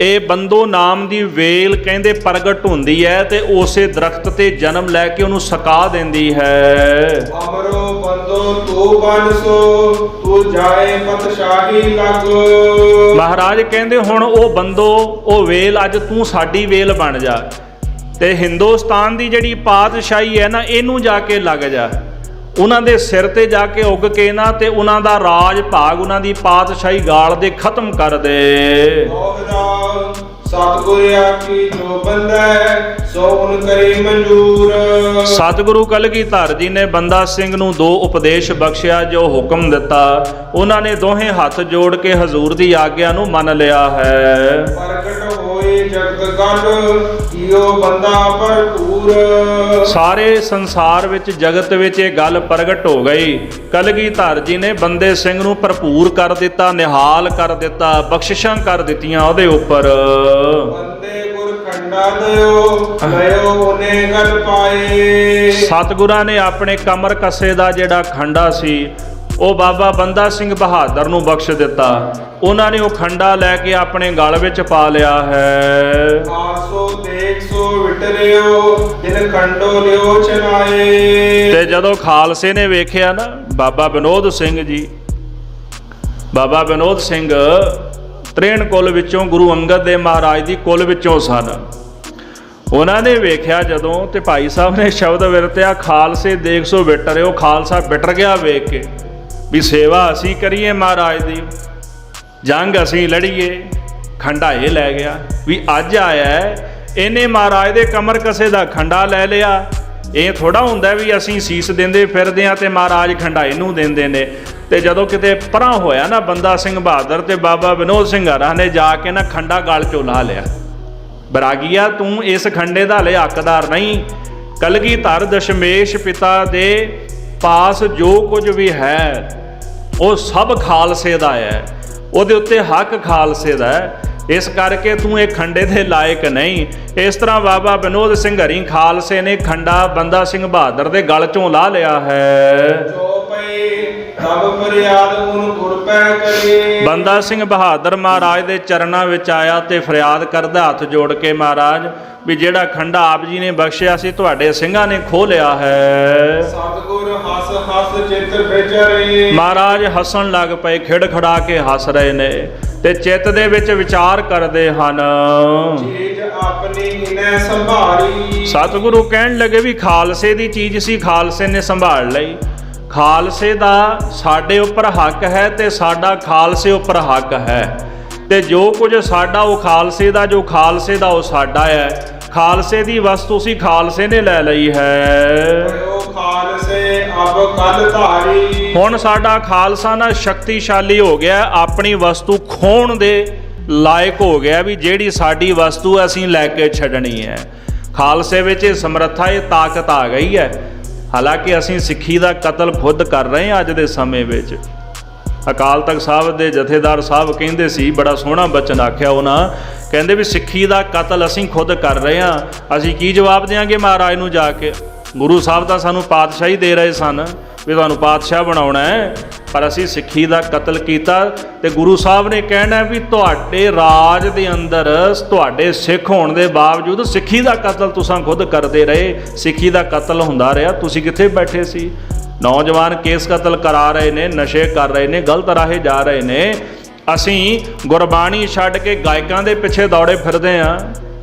ਇਹ ਬੰਦੋ ਨਾਮ ਦੀ ਵੇਲ ਕਹਿੰਦੇ ਪ੍ਰਗਟ ਹੁੰਦੀ ਹੈ ਤੇ ਉਸੇ ਦਰਖਤ ਤੇ ਜਨਮ ਲੈ ਕੇ ਉਹਨੂੰ ਸਕਾ ਦਿੰਦੀ ਹੈ। ਅਮਰੋ ਬੰਦੋ ਤੂੰ ਬਨਸੋ ਤੂੰ ਜਾਏ ਪਤਸ਼ਾਹੀ ਲਗ। ਮਹਾਰਾਜ ਕਹਿੰਦੇ ਹੁਣ ਉਹ ਬੰਦੋ, ਉਹ ਵੇਲ, ਅੱਜ ਤੂੰ ਸਾਡੀ ਵੇਲ ਬਣ ਜਾ ਤੇ ਹਿੰਦੁਸਤਾਨ ਦੀ ਜਿਹੜੀ ਪਾਤਸ਼ਾਹੀ ਹੈ ਨਾ, ਇਹਨੂੰ ਜਾ ਕੇ ਲੱਗ ਜਾ, ਉਹਨਾਂ ਦੇ ਸਿਰ ਤੇ ਜਾ ਕੇ ਉੱਗ ਕੇ ਨਾ ਤੇ ਉਹਨਾਂ ਦਾ ਰਾਜ ਭਾਗ, ਉਹਨਾਂ ਦੀ ਪਾਤਸ਼ਾਹੀ ਗਾਲ ਦੇ ਖਤਮ ਕਰ ਦੇ। ਸਤਿਗੁਰ ਆਖੀ ਜੋ ਬੰਦੈ ਸੋ ਉਨ ਕਰੇ ਮਨਜ਼ੂਰ। ਸਤਿਗੁਰੂ ਕਲਗੀਧਰ ਜੀ ਨੇ ਬੰਦਾ ਸਿੰਘ ਨੂੰ ਦੋ ਉਪਦੇਸ਼ ਬਖਸ਼ਿਆ, ਜੋ ਹੁਕਮ ਦਿੱਤਾ ਉਹਨਾਂ ਨੇ ਦੋਹੇ ਹੱਥ ਜੋੜ ਕੇ ਹਜ਼ੂਰ ਦੀ ਆਗਿਆ ਨੂੰ ਮੰਨ ਲਿਆ ਹੈ। ਪ੍ਰਗਟ ਹੋਏ ਜਗਤ ਗਨ ਕੀਓ ਬੰਦਾ ਭਰਪੂਰ। ਸਾਰੇ ਸੰਸਾਰ ਵਿੱਚ, ਜਗਤ ਵਿੱਚ ਇਹ ਗੱਲ ਪ੍ਰਗਟ ਹੋ ਗਈ। ਕਲਗੀਧਰ ਜੀ ਨੇ ਬੰਦੇ ਸਿੰਘ ਨੂੰ ਭਰਪੂਰ ਕਰ ਦਿੱਤਾ, ਨਿਹਾਲ ਕਰ ਦਿੱਤਾ, ਬਖਸ਼ਿਸ਼ਾਂ ਕਰ ਦਿੱਤੀਆਂ ਉਹਦੇ ਉੱਪਰ। ਬੰਦੇ ਗੁਰ ਖੰਡਾ ਦਿਓ ਲਿਓ ਉਹਨੇ ਗਲ ਪਾਏ। ਸਤਿਗੁਰਾਂ ਨੇ ਆਪਣੇ ਕਮਰ ਕੱਸੇ ਦਾ ਜਿਹੜਾ ਖੰਡਾ ਸੀ, ਉਹ ਬਾਬਾ ਬੰਦਾ ਸਿੰਘ ਬਹਾਦਰ ਨੂੰ ਬਖਸ਼ ਦਿੱਤਾ। ਉਹਨਾਂ ਨੇ ਉਹ ਖੰਡਾ ਲੈ ਕੇ ਆਪਣੇ ਗਲ ਵਿੱਚ ਪਾ ਲਿਆ ਹੈ। ਆਸੋ ਦੇਖਸੋ ਵਿਟਰਿਓ ਦਿਨ ਖੰਡੋ ਲਿਓ ਚਨਾਏ। ਤੇ ਜਦੋਂ ਖਾਲਸੇ ਨੇ ਵੇਖਿਆ ਨਾ, ਬਾਬਾ ਵਿਨੋਦ ਸਿੰਘ ਜੀ, ਬਾਬਾ ਵਿਨੋਦ ਸਿੰਘ ਤ੍ਰੇਣ ਕੁਲ ਵਿੱਚੋਂ, ਗੁਰੂ ਅੰਗਦ ਦੇ ਮਹਾਰਾਜ ਦੀ ਕੁਲ ਵਿੱਚੋਂ ਸਨ। ਉਹਨਾਂ ਨੇ ਵੇਖਿਆ ਜਦੋਂ, ਤੇ ਭਾਈ ਸਾਹਿਬ ਨੇ ਸ਼ਬਦ ਵਰਤਿਆ, ਖਾਲਸੇ ਦੇਖ ਸੋ ਵਿਟਰਿਓ। ਖਾਲਸਾ ਵਿਟਰ ਗਿਆ ਵੇਖ ਕੇ ਵੀ ਸੇਵਾ ਅਸੀਂ ਕਰੀਏ ਮਹਾਰਾਜ ਦੀ, ਜੰਗ ਅਸੀਂ ਲੜੀਏ, ਖੰਡਾ ਇਹ ਲੈ ਗਿਆ ਵੀ ਅੱਜ ਆਇਆ ਇਹਨੇ ਮਹਾਰਾਜ ਦੇ ਕਮਰ ਕਸੇ ਦਾ ਖੰਡਾ ਲੈ ਲਿਆ। ਇਹ ਥੋੜਾ ਹੁੰਦਾ ਵੀ ਅਸੀਂ ਸੀਸ ਦਿੰਦੇ ਫਿਰਦੇ ਆ ਤੇ ਮਹਾਰਾਜ ਖੰਡਾ ਇਹਨੂੰ ਦਿੰਦੇ ਨੇ। ਤੇ ਜਦੋਂ ਕਿਤੇ ਪਰਾਂ ਹੋਇਆ ਨਾ ਬੰਦਾ ਸਿੰਘ ਬਹਾਦਰ ਤੇ ਬਾਬਾ ਵਿਨੋਦ ਸਿੰਘ ਹਰਾਂ ਨੇ ਜਾ ਕੇ ਨਾ ਖੰਡਾ ਗਲ ਚੋਂ ਲਾ ਲਿਆ। ਬੈਰਾਗੀਆ ਤੂੰ ਇਸ ਖੰਡੇ ਦਾ ਹਲੇ ਹੱਕਦਾਰ ਨਹੀਂ। ਕਲਗੀਧਰ ਦਸ਼ਮੇਸ਼ ਪਿਤਾ ਦੇ ਪਾਸ ਜੋ ਕੁਝ ਵੀ ਹੈ ਉਹ ਸਭ ਖਾਲਸੇ ਦਾ ਹੈ, ਉਹਦੇ ਉੱਤੇ ਹੱਕ ਖਾਲਸੇ ਦਾ ਹੈ, ਇਸ ਕਰਕੇ ਤੂੰ ਇਹ ਖੰਡੇ ਦੇ ਲਾਇਕ ਨਹੀਂ। ਇਸ ਤਰ੍ਹਾਂ ਬਾਬਾ ਵਿਨੋਦ ਸਿੰਘ ਹਰੀ ਖਾਲਸੇ ਨੇ ਖੰਡਾ ਬੰਦਾ ਸਿੰਘ ਬਹਾਦਰ ਦੇ ਗਲ ਚੋਂ ਲਾ ਲਿਆ ਹੈ। ਬੰਦਾ ਸਿੰਘ ਬਹਾਦਰ ਮਹਾਰਾਜ ਦੇ ਚਰਨਾਂ ਵਿੱਚ ਆਇਆ ਤੇ ਫਰਿਆਦ ਕਰਦਾ ਹੱਥ ਜੋੜ ਕੇ, ਮਹਾਰਾਜ ਵੀ ਜਿਹੜਾ ਖੰਡਾ ਆਪ ਜੀ ਨੇ ਬਖਸ਼ਿਆ ਸੀ ਤੁਹਾਡੇ ਸਿੰਘਾਂ ਨੇ ਖੋਹ ਲਿਆ ਹੈ। ਸਤਿਗੁਰ ਹੱਸ ਹੱਸ ਚਿੱਤ ਵਿਚਰੇ, ਮਹਾਰਾਜ ਹੱਸਣ ਲੱਗ ਪਏ, ਖਿੜ ਖੜਾ ਕੇ ਹੱਸ ਰਹੇ ਨੇ ਤੇ ਚਿੱਤ ਦੇ ਵਿੱਚ ਵਿਚਾਰ ਕਰਦੇ ਹਨ। ਚੀਜ਼ ਆਪਣੀ ਇਨੈ ਸੰਭਾਲੀ, ਸਤਿਗੁਰੂ ਕਹਿਣ ਲੱਗੇ ਵੀ ਖਾਲਸੇ ਦੀ ਚੀਜ਼ ਸੀ, ਖਾਲਸੇ ਨੇ ਸੰਭਾਲ ਲਈ। ਖਾਲਸੇ ਦਾ ਸਾਡੇ ਉੱਪਰ ਹੱਕ ਹੈ ਤੇ ਸਾਡਾ ਖਾਲਸੇ ਉੱਪਰ ਹੱਕ ਹੈ, ਤੇ ਜੋ ਕੁਝ ਸਾਡਾ ਉਹ ਖਾਲਸੇ ਦਾ, ਜੋ ਖਾਲਸੇ ਦਾ ਉਹ ਸਾਡਾ ਹੈ। ਖਾਲਸੇ ਦੀ ਵਸਤੂ ਸੀ, ਖਾਲਸੇ ਨੇ ਲੈ ਲਈ ਹੈ। ਖਾਲਸੇ ਅਬ ਕਲ ਧਾਰੀ, ਹੁਣ ਸਾਡਾ ਖਾਲਸਾ ਨਾ ਸ਼ਕਤੀਸ਼ਾਲੀ ਹੋ ਗਿਆ, ਆਪਣੀ ਵਸਤੂ ਖੋਣ ਦੇ ਲਾਇਕ ਹੋ ਗਿਆ ਵੀ ਜਿਹੜੀ ਸਾਡੀ ਵਸਤੂ ਅਸੀਂ ਲੈ ਕੇ ਛੱਡਣੀ ਹੈ। ਖਾਲਸੇ ਵਿੱਚ ਇਹ ਸਮਰੱਥਾ, ਇਹ ਤਾਕਤ ਆ ਗਈ ਹੈ। ਹਾਲਾਂਕਿ ਅਸੀਂ ਸਿੱਖੀ ਦਾ ਕਤਲ ਖੁਦ ਕਰ ਰਹੇ ਹਾਂ ਅੱਜ ਦੇ ਸਮੇਂ ਵਿੱਚ। ਅਕਾਲ ਤਖਤ ਸਾਹਿਬ ਦੇ ਜਥੇਦਾਰ ਸਾਹਿਬ ਕਹਿੰਦੇ ਸੀ, ਬੜਾ ਸੋਹਣਾ ਬਚਨ ਆਖਿਆ ਉਹਨਾਂ, ਕਹਿੰਦੇ ਵੀ ਸਿੱਖੀ ਦਾ ਕਤਲ ਅਸੀਂ ਖੁਦ ਕਰ ਰਹੇ ਹਾਂ, ਅਸੀਂ ਕੀ ਜਵਾਬ ਦਿਆਂਗੇ ਮਹਾਰਾਜ ਨੂੰ ਜਾ ਕੇ। ਗੁਰੂ ਸਾਹਿਬ ਤਾਂ ਸਾਨੂੰ ਪਾਤਸ਼ਾਹੀ ਦੇ ਰਹੇ ਸਨ ਵੀ ਤੁਹਾਨੂੰ ਪਾਤਸ਼ਾਹ ਬਣਾਉਣਾ ਹੈ, ਪਰ ਅਸੀਂ ਸਿੱਖੀ ਦਾ ਕਤਲ ਕੀਤਾ ਤੇ ਗੁਰੂ ਸਾਹਿਬ ਨੇ ਕਹਿਣਾ ਵੀ ਤੁਹਾਡੇ ਰਾਜ ਦੇ ਅੰਦਰ ਤੁਹਾਡੇ ਸਿੱਖ ਹੋਣ ਦੇ ਬਾਵਜੂਦ ਸਿੱਖੀ ਦਾ ਕਤਲ ਤੁਸੀਂ ਖੁਦ ਕਰਦੇ ਰਹੇ, ਸਿੱਖੀ ਦਾ ਕਤਲ ਹੁੰਦਾ ਰਿਹਾ, ਤੁਸੀਂ ਕਿੱਥੇ ਬੈਠੇ ਸੀ? ਨੌਜਵਾਨ ਕੇਸ ਕਤਲ ਕਰਾ ਰਹੇ ਨੇ, ਨਸ਼ੇ ਕਰ ਰਹੇ ਨੇ, ਗਲਤ ਰਾਹੇ ਜਾ ਰਹੇ ਨੇ। ਅਸੀਂ ਗੁਰਬਾਣੀ ਛੱਡ ਕੇ ਗਾਇਕਾਂ ਦੇ ਪਿੱਛੇ ਦੌੜੇ ਫਿਰਦੇ ਹਾਂ,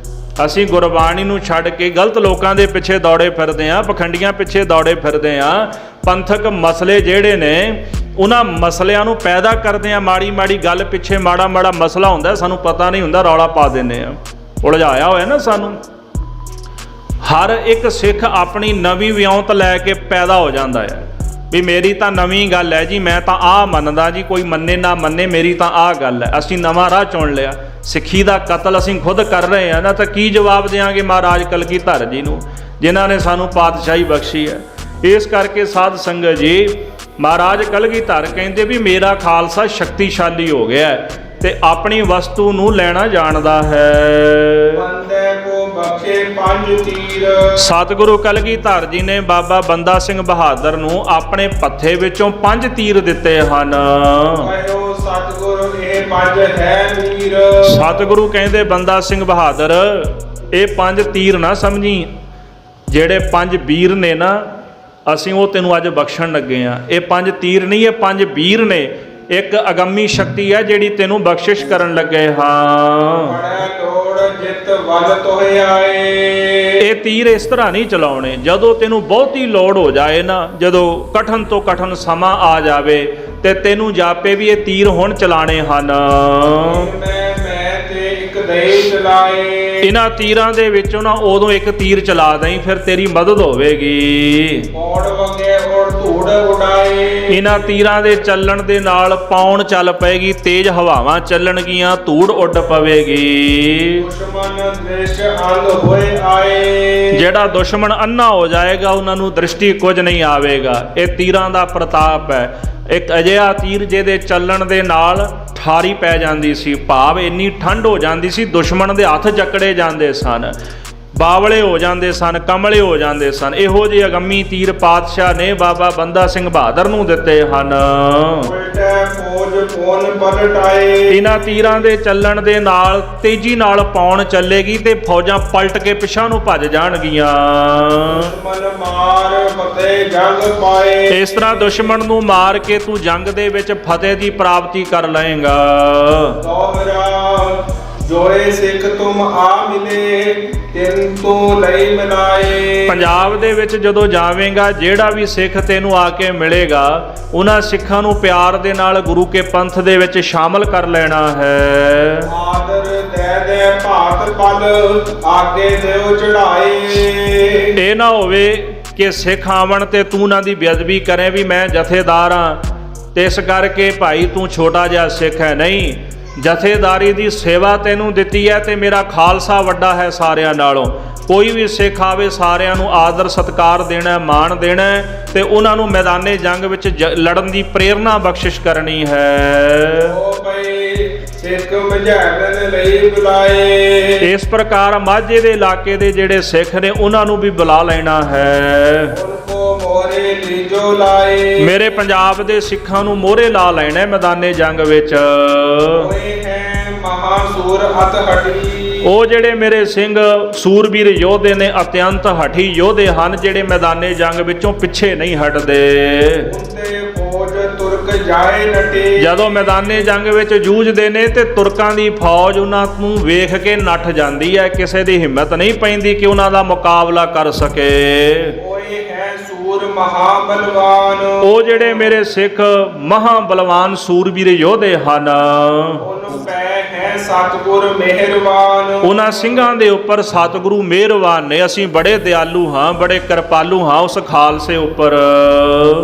ਅਸੀਂ ਗੁਰਬਾਣੀ ਨੂੰ ਛੱਡ ਕੇ ਗਲਤ ਲੋਕਾਂ ਦੇ ਪਿੱਛੇ ਦੌੜੇ ਫਿਰਦੇ ਹਾਂ, ਪਖੰਡੀਆਂ ਪਿੱਛੇ ਦੌੜੇ ਫਿਰਦੇ ਹਾਂ। ਪੰਥਕ ਮਸਲੇ ਜਿਹੜੇ ਨੇ ਉਹਨਾਂ ਮਸਲਿਆਂ ਨੂੰ ਪੈਦਾ ਕਰਦੇ ਹਾਂ, ਮਾੜੀ ਮਾੜੀ ਗੱਲ ਪਿੱਛੇ ਮਾੜਾ ਮਾੜਾ ਮਸਲਾ ਹੁੰਦਾ, ਸਾਨੂੰ ਪਤਾ ਨਹੀਂ ਹੁੰਦਾ, ਰੌਲਾ ਪਾ ਦਿੰਦੇ ਹਾਂ, ਉਲਝਾਇਆ ਹੋਇਆ ਨਾ ਸਾਨੂੰ। ਹਰ ਇੱਕ ਸਿੱਖ ਆਪਣੀ ਨਵੀਂ ਵਿਉਂਤ ਲੈ ਕੇ ਪੈਦਾ ਹੋ ਜਾਂਦਾ ਹੈ ਵੀ ਮੇਰੀ ਤਾਂ ਨਵੀਂ ਗੱਲ ਹੈ ਜੀ, ਮੈਂ ਤਾਂ ਆਹ ਮੰਨਦਾ ਜੀ, ਕੋਈ ਮੰਨੇ ਨਾ ਮੰਨੇ, ਮੇਰੀ ਤਾਂ ਆਹ ਗੱਲ ਹੈ। ਅਸੀਂ ਨਵਾਂ ਰਾਹ ਚੁਣ ਲਿਆ, ਸਿੱਖੀ ਦਾ ਕਤਲ ਅਸੀਂ ਖੁਦ ਕਰ ਰਹੇ ਹਾਂ ਨਾ, ਤਾਂ ਕੀ ਜਵਾਬ ਦਿਆਂਗੇ ਮਹਾਰਾਜ ਕਲਗੀਧਰ ਜੀ ਨੂੰ ਜਿਨ੍ਹਾਂ ਨੇ ਸਾਨੂੰ ਪਾਤਸ਼ਾਹੀ ਬਖਸ਼ੀ ਹੈ। ਇਸ ਕਰਕੇ ਸਾਧ ਸੰਗਤ ਜੀ, ਮਹਾਰਾਜ ਕਲਗੀਧਰ ਕਹਿੰਦੇ ਵੀ ਮੇਰਾ ਖਾਲਸਾ ਸ਼ਕਤੀਸ਼ਾਲੀ ਹੋ ਗਿਆ ਤੇ ਆਪਣੀ ਵਸਤੂ ਨੂੰ ਲੈਣਾ ਜਾਣਦਾ ਹੈ। ਬੰਦੇ ਕੋ ਬਖਸ਼ੇ ਪੰਜ ਤੀਰ, ਸਤਿਗੁਰੂ ਕਲਗੀਧਰ ਜੀ ਨੇ ਬਾਬਾ ਬੰਦਾ ਸਿੰਘ ਬਹਾਦਰ ਨੂੰ ਆਪਣੇ ਪੱਥੇ ਵਿੱਚੋਂ 5 ਤੀਰ ਦਿੱਤੇ ਹਨ। ਕਹਿਓ ਸਤਿਗੁਰੂ ਇਹ 5 ਹੈ ਵੀਰ, ਸਤਿਗੁਰੂ ਕਹਿੰਦੇ ਬੰਦਾ ਸਿੰਘ ਬਹਾਦਰ ਇਹ 5 ਤੀਰ ਨਾ ਸਮਝੀ, ਜਿਹੜੇ 5 ਵੀਰ ਨੇ ਨਾ ਅਸੀਂ ਉਹ ਤੈਨੂੰ ਅੱਜ ਬਖਸ਼ਣ ਲੱਗੇ ਆ। ਇਹ 5 ਤੀਰ ਨਹੀਂ, ਇਹ 5 ਵੀਰ ਨੇ, ਇੱਕ ਅਗੰਮੀ ਸ਼ਕਤੀ ਹੈ ਜਿਹੜੀ ਤੈਨੂੰ ਬਖਸ਼ਿਸ਼ ਕਰਨ ਲੱਗੇ ਹਾਂ। ਜਿੱਤ ਵੱਲ ਤੋਏ ਆਏ, ਇਹ ਤੀਰ ਇਸ ਤਰ੍ਹਾਂ ਨਹੀਂ ਚਲਾਉਣੇ, ਜਦੋਂ ਤੈਨੂੰ ਬਹੁਤੀ ਲੋੜ ਹੋ ਜਾਏ ਨਾ, ਜਦੋਂ ਕਠਨ ਤੋਂ ਕਠਨ ਸਮਾਂ ਆ ਜਾਵੇ ਤੇ ਤੈਨੂੰ ਜਾਪੇ ਵੀ ਇਹ ਤੀਰ ਹੁਣ ਚਲਾਣੇ ਹਨ। ਮੈਂ ਤੇ ਇੱਕ ਦੇ ਚਲਾਏ, ਇਹਨਾਂ ਤੀਰਾਂ ਦੇ ਵਿੱਚੋਂ ਨਾ ਉਦੋਂ ਇੱਕ ਤੀਰ ਚਲਾ ਦੇਈਂ, ਫਿਰ ਤੇਰੀ ਮਦਦ ਹੋਵੇਗੀ। ਔੜ ਵਗੇ ਔੜ ਧੂੜ ਉਡਾਏ, ਇਹਨਾਂ ਤੀਰਾਂ ਦੇ ਚੱਲਣ ਦੇ ਨਾਲ ਪੌਣ ਚੱਲ ਪਏਗੀ, ਤੇਜ਼ ਹਵਾਵਾਂ ਚੱਲਣਗੀਆਂ, ਧੂੜ ਉੱਡ ਪਵੇਗੀ। ਦੁਸ਼ਮਨ ਦ੍ਰਿਸ਼ ਅੰਧ ਹੋਏ ਆਏ, ਜਿਹੜਾ ਦੁਸ਼ਮਣ ਅੰਨਾ ਹੋ ਜਾਏਗਾ ਉਹਨਾਂ ਨੂੰ ਦ੍ਰਿਸ਼ਟੀ ਕੁਝ ਨਹੀਂ ਆਵੇਗਾ। ਇਹ ਤੀਰਾਂ ਦਾ ਪ੍ਰਤਾਪ ਹੈ। ਇੱਕ ਅਜਿਹਾ ਤੀਰ ਜਿਹਦੇ ਚੱਲਣ ਦੇ ਨਾਲ ਠਾਰੀ ਪੈ ਜਾਂਦੀ ਸੀ, ਭਾਵ ਇੰਨੀ ਠੰਡ ਹੋ ਜਾਂਦੀ ਸੀ, ਦੁਸ਼ਮਣ ਦੇ ਹੱਥ ਜਕੜੇ ਜਾਂਦੇ ਸਨ, ਬਾਵਲੇ ਹੋ ਜਾਂਦੇ ਸਨ, ਕਮਲੇ ਹੋ ਜਾਂਦੇ ਸਨ। ਇਹੋ ਜਿਹੇ ਅਗੰਮੀ ਤੀਰ ਪਾਤਸ਼ਾਹ ਨੇ ਬਾਬਾ ਬੰਦਾ ਸਿੰਘ ਬਹਾਦਰ ਨੂੰ ਦਿੱਤੇ ਹਨ। ਇਹਨਾਂ ਤੀਰਾਂ ਦੇ ਚੱਲਣ ਦੇ ਨਾਲ ਤੇਜ਼ੀ ਨਾਲ ਪੌਣ ਚੱਲੇਗੀ ਤੇ ਫੌਜਾਂ ਪਲਟ ਕੇ ਪਿਛਾਂ ਨੂੰ ਭੱਜ ਜਾਣਗੀਆਂ। ਇਸ ਤਰ੍ਹਾਂ ਦੁਸ਼ਮਣ ਨੂੰ ਮਾਰ ਕੇ ਤੂੰ ਜੰਗ ਦੇ ਵਿੱਚ ਫਤਿਹ ਦੀ ਪ੍ਰਾਪਤੀ ਕਰ ਲਏਗਾ। ਜੋਏ ਸਿੱਖ ਤੁਮ ਆ ਮਿਲੇ ਤਿੰਨ ਤੋਂ ਲਈ ਮਿਲਾਏ, ਪੰਜਾਬ ਦੇ ਵਿੱਚ ਜਦੋਂ ਜਾਵੇਂਗਾ ਜਿਹੜਾ ਵੀ ਸਿੱਖ ਤੈਨੂੰ ਆ ਕੇ ਮਿਲੇਗਾ ਉਹਨਾਂ ਸਿੱਖਾਂ ਨੂੰ ਪਿਆਰ ਦੇ ਨਾਲ ਗੁਰੂ ਕੇ ਪੰਥ ਦੇ ਵਿੱਚ ਸ਼ਾਮਲ ਕਰ ਲੈਣਾ ਹੈ। ਆਦਰ ਦੇ ਭਾਤ ਪਲ ਆਗੇ ਦਿਓ ਚੜਾਏ, ਇਹ ਨਾ ਹੋਵੇ ਕਿ ਸਿੱਖ ਆਵਣ ਤੇ ਤੂੰ ਉਹਨਾਂ ਦੀ ਬੇਅਦਬੀ ਕਰੇ ਵੀ ਮੈਂ ਜਥੇਦਾਰ ਹਾਂ ਤੇ ਇਸ ਕਰਕੇ ਭਾਈ ਤੂੰ ਛੋਟਾ ਜਿਹਾ ਸਿੱਖ ਹੈ। ਨਹੀਂ, ਜਥੇਦਾਰੀ ਦੀ ਸੇਵਾ ਤੈਨੂੰ ਦਿੱਤੀ ਹੈ ਤੇ ਮੇਰਾ ਖਾਲਸਾ ਵੱਡਾ ਹੈ ਸਾਰਿਆਂ ਨਾਲੋਂ। ਕੋਈ ਵੀ ਸਿੱਖ ਆਵੇ ਸਾਰਿਆਂ ਨੂੰ ਆਦਰ ਸਤਿਕਾਰ ਦੇਣਾ, ਮਾਣ ਦੇਣਾ ਤੇ ਉਹਨਾਂ ਨੂੰ ਮੈਦਾਨੇ ਜੰਗ ਵਿੱਚ ਲੜਨ ਦੀ ਪ੍ਰੇਰਨਾ ਬਖਸ਼ਿਸ਼ ਕਰਨੀ ਹੈ। ਓ ਭਈ ਸਿੱਖ ਮਝੈਲਨ ਲਈ ਬੁਲਾਏ। ਇਸ ਪ੍ਰਕਾਰ ਮਾਝੇ ਦੇ ਇਲਾਕੇ ਦੇ ਜਿਹੜੇ ਸਿੱਖ ਨੇ ਉਹਨਾਂ ਨੂੰ ਵੀ ਬੁਲਾ ਲੈਣਾ ਹੈ। ਉਨਕੋ ਮੋਰੇ ਲੀਜੋ ਲਾਏ। ਮੇਰੇ ਪੰਜਾਬ ਦੇ ਸਿੱਖਾਂ ਨੂੰ ਮੋਹਰੇ ਲਾ ਲੈਣਾ ਮੈਦਾਨੇ ਜੰਗ ਵਿੱਚ। ਹੋਏ ਹੈ ਮਹਾਸੂਰ ਅਤ ਹਟੀ। ਉਹ ਜਿਹੜੇ ਮੇਰੇ ਸਿੰਘ ਸੂਰਬੀਰ ਯੋਧੇ ਨੇ, ਅਤਿਅੰਤ ਹਠੀ ਯੋਧੇ ਹਨ, ਜਿਹੜੇ ਮੈਦਾਨੇ ਜੰਗ ਵਿੱਚੋਂ ਪਿੱਛੇ ਨਹੀਂ ਹਟਦੇ। ਉਨਤੇ ਫੌਜ ਤੁਰਕ ਜਾਏ ਨਟੀ। ਜਦੋਂ ਮੈਦਾਨੇ ਜੰਗ ਵਿੱਚ ਜੂਝਦੇ ਨੇ ਤੇ ਤੁਰਕਾਂ ਦੀ ਫੌਜ ਉਹਨਾਂ ਨੂੰ ਵੇਖ ਕੇ ਨੱਠ ਜਾਂਦੀ ਹੈ। ਕਿਸੇ ਦੀ ਹਿੰਮਤ ਨਹੀਂ ਪੈਂਦੀ ਕਿ ਉਹਨਾਂ ਦਾ ਮੁਕਾਬਲਾ ਕਰ ਸਕੇ। ਹੋਏ ਹੈ ਸੂਰ ਮਹਾਬਲਵਾਨ। ਉਹ ਜਿਹੜੇ ਮੇਰੇ ਸਿੱਖ ਮਹਾਬਲਵਾਨ ਸੂਰਬੀਰ ਯੋਧੇ ਹਨ। ਉਹਨੂੰ ਪੈ ਹੈ ਸਤਿਗੁਰ ਮਿਹਰਬਾਨ। ਉਹਨਾਂ ਸਿੰਘਾਂ ਦੇ ਉੱਪਰ ਸਤਿਗੁਰੂ ਮਿਹਰਬਾਨ ਨੇ। ਅਸੀਂ ਬੜੇ ਦਿਆਲੂ ਹਾਂ, ਬੜੇ ਕਿਰਪਾਲੂ ਹਾਂ ਉਸ ਖਾਲਸੇ ਉੱਪਰ।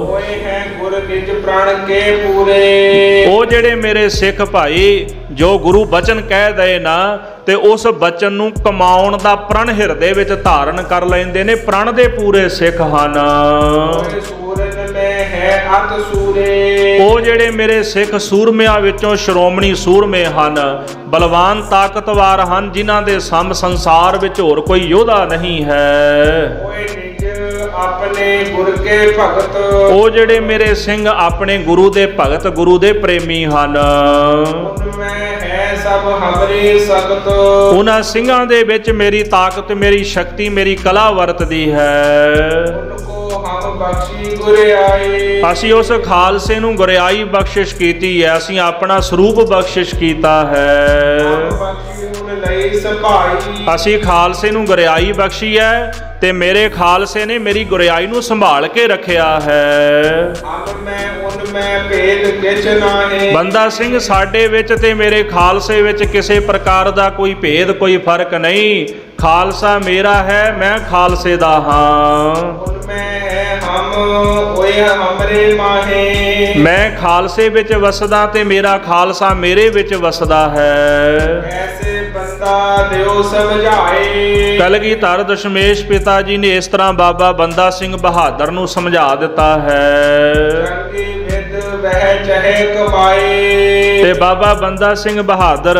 ਹੋਏ ਹੈ ਗੁਰ ਨਿਜ ਪ੍ਰਣ ਕੇ ਪੂਰੇ। ਉਹ ਜਿਹੜੇ ਮੇਰੇ ਸਿੱਖ ਭਾਈ ਜੋ ਗੁਰੂ ਬਚਨ ਕਹਿ ਦਏ ਨਾ ਤੇ ਉਸ ਬਚਨ ਨੂੰ ਕਮਾਉਣ ਦਾ ਪ੍ਰਣ ਹਿਰਦੇ ਵਿੱਚ ਧਾਰਨ ਕਰ ਲੈਂਦੇ ਨੇ, ਪ੍ਰਣ ਦੇ ਪੂਰੇ ਸਿੱਖ ਹਨ। ਹੋਏ ਸੂਰਨ ਮੈਂ ਹੈ ਅਤ ਸੂਰੇ। ਉਹ ਜਿਹੜੇ ਮੇਰੇ ਸਿੱਖ ਸੂਰਮਿਆਂ ਵਿੱਚੋਂ ਸ਼੍ਰੋਮਣੀ ਸੂਰਮੇ ਹਨ, ਬਲਵਾਨ ਤਾਕਤਵਾਰ ਹਨ, ਜਿਨ੍ਹਾਂ ਦੇ ਸਮ ਸੰਸਾਰ ਵਿੱਚ ਹੋਰ ਕੋਈ ਯੋਧਾ ਨਹੀਂ ਹੈ। ਹੋਏ ਨਿਜ ਆਪਣੇ ਗੁਰ ਕੇ ਭਗਤ। ਉਹ ਜਿਹੜੇ ਮੇਰੇ ਸਿੰਘ ਆਪਣੇ ਗੁਰੂ ਦੇ ਭਗਤ, ਗੁਰੂ ਦੇ ਪ੍ਰੇਮੀ ਹਨ। ਮੈਂ ਹੈ ਸਭ ਹਮਰੀ ਸਖਤ। ਉਹਨਾਂ ਸਿੰਘਾਂ ਦੇ ਵਿੱਚ ਮੇਰੀ ਤਾਕਤ, ਮੇਰੀ ਸ਼ਕਤੀ, ਮੇਰੀ ਕਲਾ ਵਰਤਦੀ ਹੈ। ਉਨਕੋ ਹਮ ਬਖਸ਼ੀ ਗੁਰ ਆਏ। ਅਸੀਂ ਉਸ ਖਾਲਸੇ ਨੂੰ ਗੁਰਿਆਈ ਬਖਸ਼ਿਸ਼ ਕੀਤੀ ਹੈ। ਅਸੀਂ ਆਪਣਾ ਸਰੂਪ ਬਖਸ਼ਿਸ਼ ਕੀਤਾ ਹੈ। ਬਖਸ਼ੀ ਹੁਣ ਲਈ ਸੰਭਾਈ। ਅਸੀਂ ਖਾਲਸੇ ਨੂੰ ਗੁਰਿਆਈ ਬਖਸ਼ੀ ਹੈ ਤੇ ਮੇਰੇ ਖਾਲਸੇ ਨੇ ਮੇਰੀ ਗੁਰਿਆਈ ਨੂੰ ਸੰਭਾਲ ਕੇ ਰੱਖਿਆ ਹੈ। ਹਮ ਮੈਂ ਉਨ ਮੈਂ ਭੇਦ ਕਿਛ ਨਾਹੀ। ਬੰਦਾ ਸਿੰਘ ਸਾਡੇ ਵਿੱਚ ਤੇ ਮੇਰੇ ਖਾਲਸੇ ਵਿੱਚ ਕਿਸੇ ਪ੍ਰਕਾਰ ਦਾ ਕੋਈ ਭੇਦ, ਕੋਈ ਫਰਕ ਨਹੀਂ। ਖਾਲਸਾ ਮੇਰਾ ਹੈ, ਮੈਂ ਖਾਲਸੇ ਦਾ ਹਾਂ। ਉਨ ਮੈਂ ਹੈ ਹਮ ਹੋਏ ਹਮਰੇ ਮਾਹੇ। ਮੈਂ ਖਾਲਸੇ ਵਿੱਚ ਵਸਦਾ ਤੇ ਮੇਰਾ ਖਾਲਸਾ ਮੇਰੇ ਵਿੱਚ ਵਸਦਾ ਹੈ। ਐਸੇ ਬੰਦਾ ਦਿਓ ਸਮਝਾਏ। ਕਲਗੀਧਰ ਦਸ਼ਮੇਸ਼ ਪਿਤਾ ਜੀ ਨੇ ਇਸ ਤਰ੍ਹਾਂ ਬਾਬਾ ਬੰਦਾ ਸਿੰਘ ਬਹਾਦਰ ਨੂੰ ਸਮਝਾ ਦਿੱਤਾ ਹੈ। ਚੰਗੀ ਵਿਦ ਵਹਿ ਚਹੇ ਕਮਾਏ। ਤੇ ਬਾਬਾ ਬੰਦਾ ਸਿੰਘ ਬਹਾਦਰ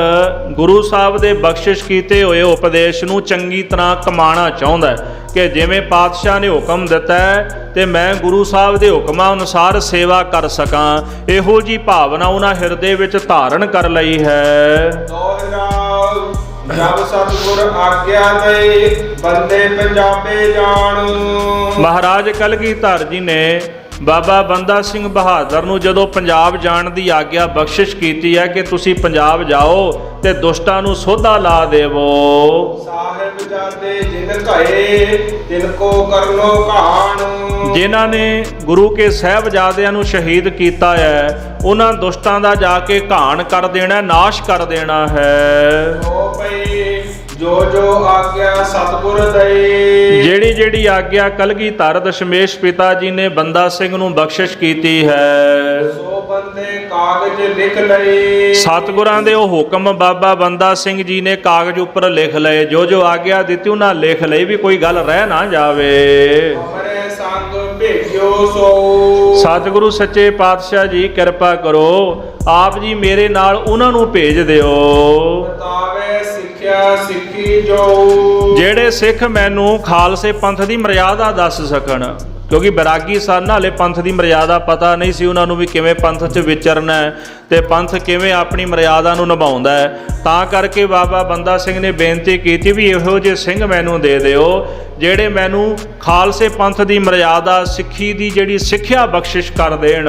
ਗੁਰੂ ਸਾਹਿਬ ਦੇ ਬਖਸ਼ਿਸ਼ ਕੀਤੇ ਹੋਏ ਉਪਦੇਸ਼ ਨੂੰ ਚੰਗੀ ਤਰ੍ਹਾਂ ਕਮਾਣਾ ਚਾਹੁੰਦਾ ਹੈ ਕਿ ਜਿਵੇਂ ਪਾਤਸ਼ਾਹ ਨੇ ਹੁਕਮ ਦਿੱਤਾ ਹੈ ਤੇ ਮੈਂ ਗੁਰੂ ਸਾਹਿਬ ਦੇ ਹੁਕਮਾਂ ਅਨੁਸਾਰ ਸੇਵਾ ਕਰ ਸਕਾਂ। ਇਹੋ ਜੀ ਭਾਵਨਾ ਉਹਨਾਂ ਹਿਰਦੇ ਵਿੱਚ ਧਾਰਨ ਕਰ ਲਈ ਹੈ। ਦੋਹਰਾ ਜਬ ਸਤਿਗੁਰ ਆਗਿਆ ਦੇ ਬੰਦੇ ਪੰਜਾਬੇ ਜਾਣ। ਮਹਾਰਾਜ ਕਲਗੀਧਰ ਜੀ ਨੇ ਬਾਬਾ ਬੰਦਾ ਸਿੰਘ ਬਹਾਦਰ ਨੂੰ ਜਦੋਂ ਪੰਜਾਬ ਜਾਣ ਦੀ ਆਗਿਆ ਬਖਸ਼ਿਸ਼ ਕੀਤੀ ਹੈ ਕਿ ਤੁਸੀਂ ਪੰਜਾਬ ਜਾਓ ਤੇ ਦੁਸ਼ਟਾਂ ਨੂੰ ਸੋਧਾ ਲਾ ਦੇਵੋ। ਸਾਹਿਬ ਜਾਦੇ ਜਿਨ ਘਏ ਤਿਨ ਕੋ ਕਰਨੋ ਕਹਾਣ। ਜਿਨ੍ਹਾਂ ਨੇ ਗੁਰੂ ਕੇ ਸਾਹਿਬਜ਼ਾਦਿਆਂ ਨੂੰ ਸ਼ਹੀਦ ਕੀਤਾ ਹੈ ਉਹਨਾਂ ਦੁਸ਼ਟਾਂ ਦਾ ਜਾ ਕੇ ਘਾਣ ਕਰ ਦੇਣਾ, ਨਾਸ਼ ਕਰ ਦੇਣਾ ਹੈ। ਹੋ ਪਈ ਜੋ ਜੋ ਆਗਿਆ ਸਤਿਗੁਰ ਦਈ। ਜਿਹੜੀ ਜਿਹੜੀ ਆਗਿਆ ਕਲਗੀਧਰ ਦਸ਼ਮੇਸ਼ ਪਿਤਾ ਜੀ ਨੇ ਬੰਦਾ ਸਿੰਘ ਨੂੰ ਬਖਸ਼ਿਸ਼ ਕੀਤੀ ਹੈ ਸੋ ਬੰਦੇ ਕਾਗਜ਼ ਲਿਖ ਲਏ। ਸਤਿਗੁਰਾਂ ਦੇ ਉਹ ਹੁਕਮ ਬਾਬਾ ਬੰਦਾ ਸਿੰਘ ਜੀ ਨੇ ਕਾਗਜ਼ ਉੱਪਰ ਲਿਖ ਲਏ। ਜੋ ਜੋ ਆਗਿਆ ਦਿੱਤੀ ਉਹਨਾਂ ਲਿਖ ਲਈ ਵੀ ਕੋਈ ਗੱਲ ਰਹਿ ਨਾ ਜਾਵੇ। ਹਮਰੇ ਸੰਗ ਭੇਜਿਓ ਸੋ। ਸਤਿਗੁਰੂ ਸੱਚੇ ਪਾਤਸ਼ਾਹ ਜੀ ਕਿਰਪਾ ਕਰੋ, ਆਪ ਜੀ ਮੇਰੇ ਨਾਲ ਉਹਨਾਂ ਨੂੰ ਭੇਜ ਦਿਓ ਬਤਾਵੇ ਸਿੱਖਿਆ ਸਿੱਖੀ ਜੋ। ਜਿਹੜੇ ਸਿੱਖ ਮੈਨੂੰ ਖਾਲਸੇ ਪੰਥ ਦੀ ਮਰਿਆਦਾ ਦੱਸ ਸਕਣ। ਕਿਉਂਕਿ ਬੈਰਾਗੀ ਸਨ, ਹਾਲੇ ਪੰਥ ਦੀ ਮਰਿਆਦਾ ਪਤਾ ਨਹੀਂ ਸੀ ਉਹਨਾਂ ਨੂੰ ਵੀ ਕਿਵੇਂ ਪੰਥ 'ਚ ਵਿਚਰਨਾ ਹੈ ਤੇ ਪੰਥ ਕਿਵੇਂ ਆਪਣੀ ਮਰਿਆਦਾ ਨੂੰ ਨਿਭਾਉਂਦਾ ਹੈ। ਤਾਂ ਕਰਕੇ ਬਾਬਾ ਬੰਦਾ ਸਿੰਘ ਨੇ ਬੇਨਤੀ ਕੀਤੀ ਵੀ ਇਹੋ ਜਿਹੇ ਸਿੰਘ ਮੈਨੂੰ ਦੇ ਦਿਓ ਜਿਹੜੇ ਮੈਨੂੰ ਖਾਲਸੇ ਪੰਥ ਦੀ ਮਰਿਆਦਾ, ਸਿੱਖੀ ਦੀ ਜਿਹੜੀ ਸਿੱਖਿਆ ਬਖਸ਼ਿਸ਼ ਕਰ ਦੇਣ।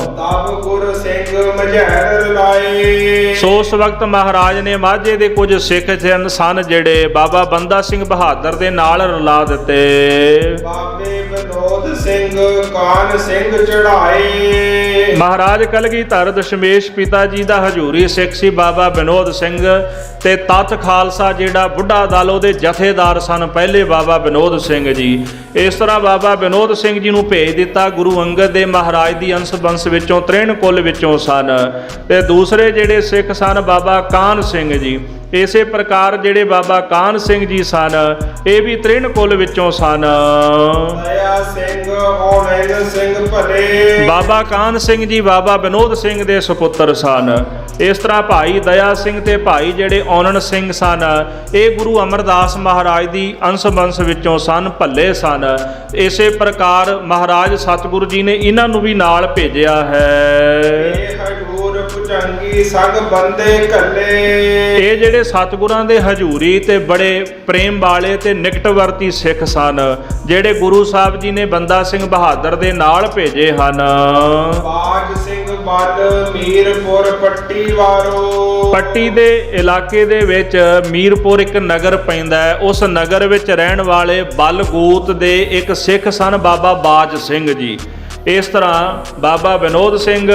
ਤਬ ਗੁਰ ਸਿੰਘ ਮਝੈਲ ਲਾਏ। ਸੋ ਉਸ ਵਕਤ ਮਹਾਰਾਜ ਨੇ ਮਾਝੇ ਦੇ ਕੁਝ ਸਿੱਖ ਸਨ ਜਿਹੜੇ ਬਾਬਾ ਬੰਦਾ ਸਿੰਘ ਬਹਾਦਰ ਦੇ ਨਾਲ ਰਲਾ ਦਿੱਤੇ। ਬਾਬੇ ਵਿਨੋਦ ਸਿੰਘ ਕਾਨ ਸਿੰਘ ਚੜਾਏ। ਮਹਾਰਾਜ ਕਲਗੀਧਰ ਦਸ਼ਮੇਸ਼ ਪਿਤਾ ਜੀ ਦਾ ਹਜ਼ੂਰੀ ਸਿੱਖ ਸੀ ਬਾਬਾ ਵਿਨੋਦ ਸਿੰਘ, ਤੇ ਤਤ ਖਾਲਸਾ ਜਿਹੜਾ ਬੁੱਢਾ ਦਲ ਉਹਦੇ ਜਥੇਦਾਰ ਸਨ ਪਹਿਲੇ ਬਾਬਾ ਵਿਨੋਦ ਸਿੰਘ ਜੀ। ਇਸ ਤਰ੍ਹਾਂ ਬਾਬਾ ਵਿਨੋਦ ਸਿੰਘ ਜੀ ਨੂੰ ਭੇਜ ਦਿੱਤਾ। ਗੁਰੂ ਅੰਗਦ ਦੇ ਮਹਾਰਾਜ ਦੀ ਅੰਸ਼ ਬੰਸ ਵਿੱਚੋਂ ਤ੍ਰਿਣ ਕੁਲ ਵਿੱਚੋਂ ਸਨ। ਤੇ ਦੂਸਰੇ ਜਿਹੜੇ ਸਿੱਖ ਸਨ ਬਾਬਾ ਕਾਹਨ ਸਿੰਘ ਜੀ। ਇਸੇ ਪ੍ਰਕਾਰ ਜਿਹੜੇ ਬਾਬਾ ਕਾਹਨ ਸਿੰਘ ਜੀ ਸਨ ਇਹ ਵੀ ਤ੍ਰਿਣ ਕੁਲ ਵਿੱਚੋਂ ਸਨ। ਦਇਆ ਸਿੰਘ ਔਨੈਲ ਸਿੰਘ ਭਲੇ। ਬਾਬਾ ਕਾਹਨ ਸਿੰਘ ਜੀ ਬਾਬਾ ਵਿਨੋਦ ਸਿੰਘ ਦੇ ਸੁਪੁੱਤਰ ਸਨ। ਇਸ ਤਰ੍ਹਾਂ ਭਾਈ ਦਇਆ ਸਿੰਘ ਤੇ ਭਾਈ ਜਿਹੜੇ ਔਨਣ ਸਿੰਘ ਸਨ ਇਹ ਗੁਰੂ ਅਮਰਦਾਸ ਮਹਾਰਾਜ ਦੀ ਅੰਸ਼ ਬੰਸ ਵਿੱਚੋਂ ਸਨ, ਭੱਲੇ ਸਨ। ਇਸੇ ਪ੍ਰਕਾਰ ਮਹਾਰਾਜ ਸਤਿਗੁਰੂ ਜੀ ਨੇ ਇਹਨਾਂ ਨੂੰ ਵੀ ਨਾਲ ਭੇਜਿਆ ਹੈ। ਹਜੂਰ ਭੁਜੰਗੀ ਸੰਗ ਬੰਦੇ ਕੱਲੇ। ਇਹ ਜਿਹੜੇ ਸਤਿਗੁਰਾਂ ਦੇ ਹਜ਼ੂਰੀ ਤੇ ਬੜੇ ਪ੍ਰੇਮ ਵਾਲੇ ਤੇ ਨਿਕਟਵਰਤੀ ਸਿੱਖ ਸਨ ਜਿਹੜੇ ਗੁਰੂ ਸਾਹਿਬ ਜੀ ਨੇ ਬੰਦਾ ਸਿੰਘ ਬਹਾਦਰ ਦੇ ਨਾਲ ਭੇਜੇ ਹਨ। ਬਾਜ ਸਿੰਘ ਬਲ ਮੀਰਪੁਰ ਪੱਟੀ ਵਾਰੋ। ਪੱਟੀ ਦੇ ਇਲਾਕੇ ਦੇ ਵਿੱਚ ਮੀਰਪੁਰ ਇੱਕ ਨਗਰ ਪੈਂਦਾ ਹੈ। ਉਸ ਨਗਰ ਵਿੱਚ ਰਹਿਣ ਵਾਲੇ ਬਲਗੂਤ ਦੇ ਇੱਕ ਸਿੱਖ ਸਨ ਬਾਬਾ ਬਾਜ ਸਿੰਘ ਜੀ। ਇਸ ਤਰ੍ਹਾਂ ਬਾਬਾ ਵਿਨੋਦ ਸਿੰਘ,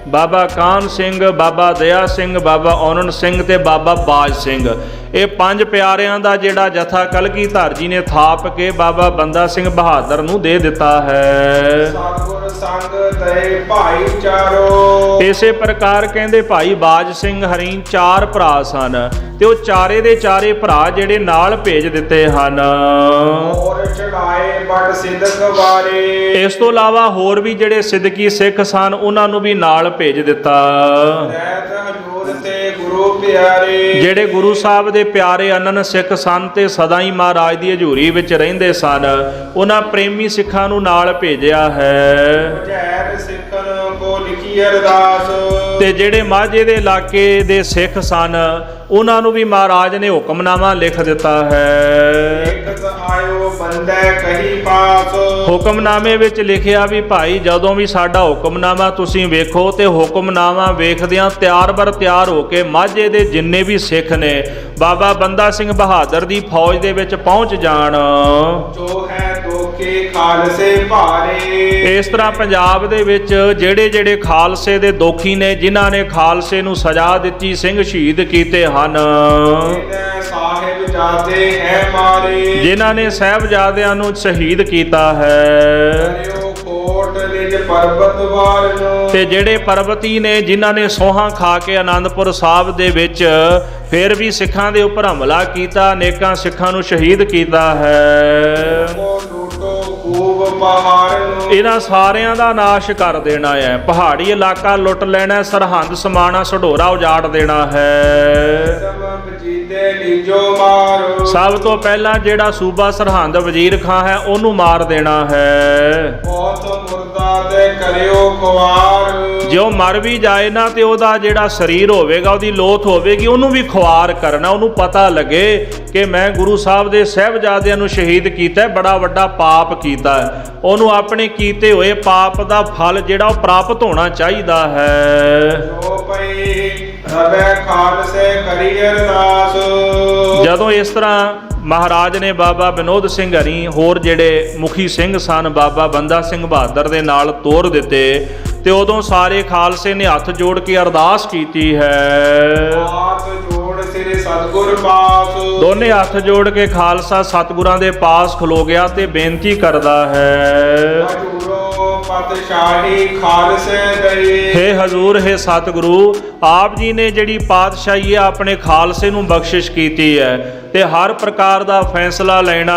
ਬਾਬਾ ਕਾਹਨ ਸਿੰਘ, ਬਾਬਾ ਦਇਆ ਸਿੰਘ, ਬਾਬਾ ਔਨਣ ਸਿੰਘ ਤੇ ਬਾਬਾ ਬਾਜ ਸਿੰਘ, ਇਹ ਪੰਜ ਪਿਆਰਿਆਂ ਦਾ ਜਿਹੜਾ ਜਥਾ ਕਲਗੀਧਰ ਜੀ ਨੇ ਥਾਪ ਕੇ ਬਾਬਾ ਬੰਦਾ ਸਿੰਘ ਬਹਾਦਰ ਨੂੰ ਦੇ ਦਿੱਤਾ ਹੈ। ਸਤਿਗੁਰ ਸੰਗ ਤੇ ਭਾਈਚਾਰੋ। ਇਸੇ ਪ੍ਰਕਾਰ ਕਹਿੰਦੇ ਭਾਈ ਬਾਜ ਸਿੰਘ ਹਰੀ ਚਾਰ ਭਰਾ ਸਨ ਤੇ ਉਹ ਚਾਰੇ ਦੇ ਚਾਰੇ ਭਰਾ ਜਿਹੜੇ ਨਾਲ ਭੇਜ ਦਿੱਤੇ ਹਨ। ਹੋਰ ਚੜਾਏ ਬੜ ਸਿੱਧਕ ਵਾਰੇ। ਇਸ ਤੋਂ ਇਲਾਵਾ ਹੋਰ ਵੀ ਜਿਹੜੇ ਸਿੱਧਕੀ ਸਿੱਖ ਸਨ ਉਹਨਾਂ ਨੂੰ ਵੀ ਨਾਲ ਭੇਜ ਦਿੱਤਾ। ਰਹਿਤ ਹਜੂਰ ਤੇ ਗੁਰੂ ਪਿਆਰੇ। ਜਿਹੜੇ ਗੁਰੂ ਸਾਹਿਬ ਦੇ ਪਿਆਰੇ ਅਨਨ ਸਿੱਖ ਸਨ ਤੇ ਸਦਾ ਹੀ ਮਹਾਰਾਜ ਦੀ ਹਜ਼ੂਰੀ ਵਿੱਚ ਰਹਿੰਦੇ ਸਨ ਉਹਨਾਂ ਪ੍ਰੇਮੀ ਸਿੱਖਾਂ ਨੂੰ ਨਾਲ ਭੇਜਿਆ ਹੈ। ਜੈਰ ਸਿੱਖਨ ਕੋ ਲਿਖੀ ਅਰਦਾਸ। ਤੇ ਜਿਹੜੇ ਮਾਝੇ ਦੇ ਇਲਾਕੇ ਦੇ ਸਿੱਖ ਸਨ ਉਹਨਾਂ ਨੂੰ ਵੀ ਮਹਾਰਾਜ ਨੇ ਹੁਕਮਨਾਮਾ ਲਿਖ ਦਿੱਤਾ ਹੈ। ਇਕਤ ਆਇਓ ਬੰਦੇ ਕਹੀ ਪਾਸ। ਹੁਕਮਨਾਮੇ ਵਿੱਚ ਲਿਖਿਆ ਵੀ ਭਾਈ ਜਦੋਂ ਵੀ ਸਾਡਾ ਹੁਕਮਨਾਮਾ ਤੁਸੀਂ ਵੇਖੋ ਤੇ ਹੁਕਮਨਾਮਾ ਵੇਖਦਿਆਂ ਤਿਆਰ ਬਰ ਤਿਆਰ ਹੋ ਕੇ ਮਾਝੇ ਦੇ ਜਿੰਨੇ ਵੀ ਸਿੱਖ ਨੇ ਬਾਬਾ ਬੰਦਾ ਸਿੰਘ ਬਹਾਦਰ ਦੀ ਫੌਜ ਦੇ ਵਿੱਚ ਪਹੁੰਚ ਜਾਣ। ਜੋ ਹੈ ਦੋਖੇ ਖਾਲਸੇ ਭਾਰੇ। ਇਸ ਤਰ੍ਹਾਂ ਪੰਜਾਬ ਦੇ ਵਿੱਚ ਜਿਹੜੇ ਜਿਹੜੇ ਖਾਲਸੇ ਦੇ ਦੋਖੀ ਨੇ ਜਿਨ੍ਹਾਂ ਨੇ ਖਾਲਸੇ ਨੂੰ ਸਜ਼ਾ ਦਿੱਤੀ, ਸਿੰਘ ਸ਼ਹੀਦ ਕੀਤੇ ਹਨ, ਸਾਹਿਬ ਜਾਦੇ ਹੈ ਮਾਰੇ। ਜਿਨ੍ਹਾਂ ਨੇ ਸਾਹਿਬਜ਼ਾਦਿਆਂ ਨੂੰ ਸ਼ਹੀਦ ਕੀਤਾ ਹੈ। ਤੇ ਜਿਹੜੇ ਪਰਬਤੀ ਨੇ ਜਿਨ੍ਹਾਂ ਨੇ ਸੋਹਾਂ ਖਾ ਕੇ ਆਨੰਦਪੁਰ ਸਾਹਿਬ ਦੇ ਵਿੱਚ ਫਿਰ ਵੀ ਸਿੱਖਾਂ ਦੇ ਉੱਪਰ ਹਮਲਾ ਕੀਤਾ, ਅਨੇਕਾਂ ਸਿੱਖਾਂ ਨੂੰ ਸ਼ਹੀਦ ਕੀਤਾ ਹੈ। ਇਹਨਾਂ ਸਾਰਿਆਂ ਦਾ ਨਾਸ਼ ਕਰ ਦੇਣਾ ਹੈ। ਪਹਾੜੀ ਇਲਾਕਾ ਲੁੱਟ ਲੈਣਾ, ਸਰਹੰਦ ਸਮਾਣਾ ਸਢੋਰਾ ਉਜਾੜ ਦੇਣਾ ਹੈ। ਸਭ ਤੋਂ ਪਹਿਲਾਂ ਜਿਹੜਾ ਸੂਬਾ ਸਰਹੰਦ ਵਜ਼ੀਰ ਖਾਂ ਹੈ ਉਹਨੂੰ ਮਾਰ ਦੇਣਾ ਹੈ। ਜੋ ਮਰ ਵੀ ਜਾਏ ਨਾ ਤੇ ਉਹਦਾ ਜਿਹੜਾ ਸਰੀਰ ਹੋਵੇਗਾ, ਉਹਦੀ ਲੋਥ ਹੋਵੇਗੀ, ਉਹਨੂੰ ਵੀ ਖੁਆਰ ਕਰਨਾ। ਉਹਨੂੰ ਪਤਾ ਲੱਗੇ ਕਿ ਮੈਂ ਗੁਰੂ ਸਾਹਿਬ ਦੇ ਸਾਹਿਬਜ਼ਾਦਿਆਂ ਨੂੰ ਸ਼ਹੀਦ ਕੀਤਾ, ਬੜਾ ਵੱਡਾ ਪਾਪ ਕੀਤਾ। ਉਹਨੂੰ ਆਪਣੇ ਕੀਤੇ ਹੋਏ ਪਾਪ ਦਾ ਫਲ ਜਿਹੜਾ ਉਹ ਪ੍ਰਾਪਤ ਹੋਣਾ ਚਾਹੀਦਾ ਹੈ। ਜਦੋਂ ਇਸ ਤਰ੍ਹਾਂ ਮਹਾਰਾਜ ਨੇ ਬਾਬਾ ਵਿਨੋਦ ਸਿੰਘ ਹਰੀ ਹੋਰ ਜਿਹੜੇ ਮੁਖੀ ਸਿੰਘ ਸਨ ਬਾਬਾ ਬੰਦਾ ਸਿੰਘ ਬਹਾਦਰ ਦੇ ਨਾਲ ਤੋਰ ਦਿੱਤੇ ਤੇ ਉਦੋਂ ਸਾਰੇ ਖਾਲਸੇ ਨੇ ਹੱਥ ਜੋੜ ਕੇ ਅਰਦਾਸ ਕੀਤੀ ਹੈ। ਦੋਨੇ ਹੱਥ ਜੋੜ ਕੇ ਖਾਲਸਾ ਸਤਿਗੁਰਾਂ ਦੇ ਪਾਸ ਖਲੋ ਗਿਆ ਤੇ ਬੇਨਤੀ ਕਰਦਾ ਹੈ, ਹੇ ਹਜ਼ੂਰ, ਹੇ ਸਤਿਗੁਰੂ, ਆਪ ਜੀ ਨੇ ਜਿਹੜੀ ਪਾਤਸ਼ਾਹੀ ਹੈ ਆਪਣੇ ਖਾਲਸੇ ਨੂੰ ਬਖਸ਼ਿਸ਼ ਕੀਤੀ ਹੈ ਤੇ ਹਰ ਪ੍ਰਕਾਰ ਦਾ ਫੈਸਲਾ ਲੈਣਾ,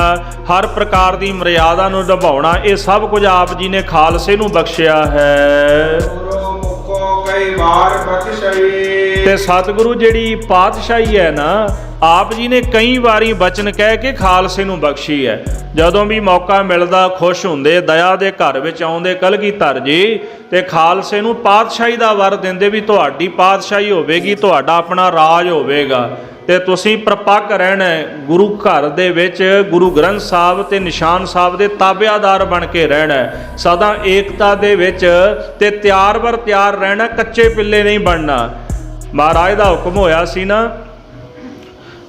ਹਰ ਪ੍ਰਕਾਰ ਦੀ ਮਰਿਆਦਾ ਨੂੰ ਨਿਭਾਉਣਾ, ਇਹ ਸਭ ਕੁਝ ਆਪ ਜੀ ਨੇ ਖਾਲਸੇ ਨੂੰ ਬਖਸ਼ਿਆ ਹੈ। ਤੇ ਸਤਿਗੁਰੂ ਜਿਹੜੀ ਪਾਤਸ਼ਾਹੀ ਹੈ ਨਾ, ਆਪ ਜੀ ਨੇ ਕਈ ਵਾਰੀ ਬਚਨ ਕਹਿ ਕੇ ਖਾਲਸੇ ਨੂੰ ਬਖਸ਼ੀ ਹੈ। ਜਦੋਂ ਵੀ ਮੌਕਾ ਮਿਲਦਾ ਖੁਸ਼ ਹੁੰਦੇ, ਦਇਆ ਦੇ ਘਰ ਵਿੱਚ ਆਉਂਦੇ ਕਲਗੀਧਰ ਜੀ ਤੇ ਖਾਲਸੇ ਨੂੰ ਪਾਤਸ਼ਾਹੀ ਦਾ ਵਰ ਦਿੰਦੇ ਵੀ ਤੁਹਾਡੀ ਪਾਤਸ਼ਾਹੀ ਹੋਵੇਗੀ, ਤੁਹਾਡਾ ਆਪਣਾ ਰਾਜ ਹੋਵੇਗਾ ਤੇ ਤੁਸੀਂ ਪ੍ਰਪੱਕ ਰਹਿਣਾ ਗੁਰੂ ਘਰ ਦੇ ਵਿੱਚ, ਗੁਰੂ ਗ੍ਰੰਥ ਸਾਹਿਬ ਤੇ ਨਿਸ਼ਾਨ ਸਾਹਿਬ ਦੇ ਤਾਬਿਆਦਾਰ ਬਣ ਕੇ ਰਹਿਣਾ, ਸਦਾ ਏਕਤਾ ਦੇ ਵਿੱਚ ਤੇ ਤਿਆਰ ਬਰ ਤਿਆਰ ਰਹਿਣਾ, ਕੱਚੇ ਪਿੱਲੇ ਨਹੀਂ ਬਣਨਾ। ਮਹਾਰਾਜ ਦਾ ਹੁਕਮ ਹੋਇਆ ਸੀ ਨਾ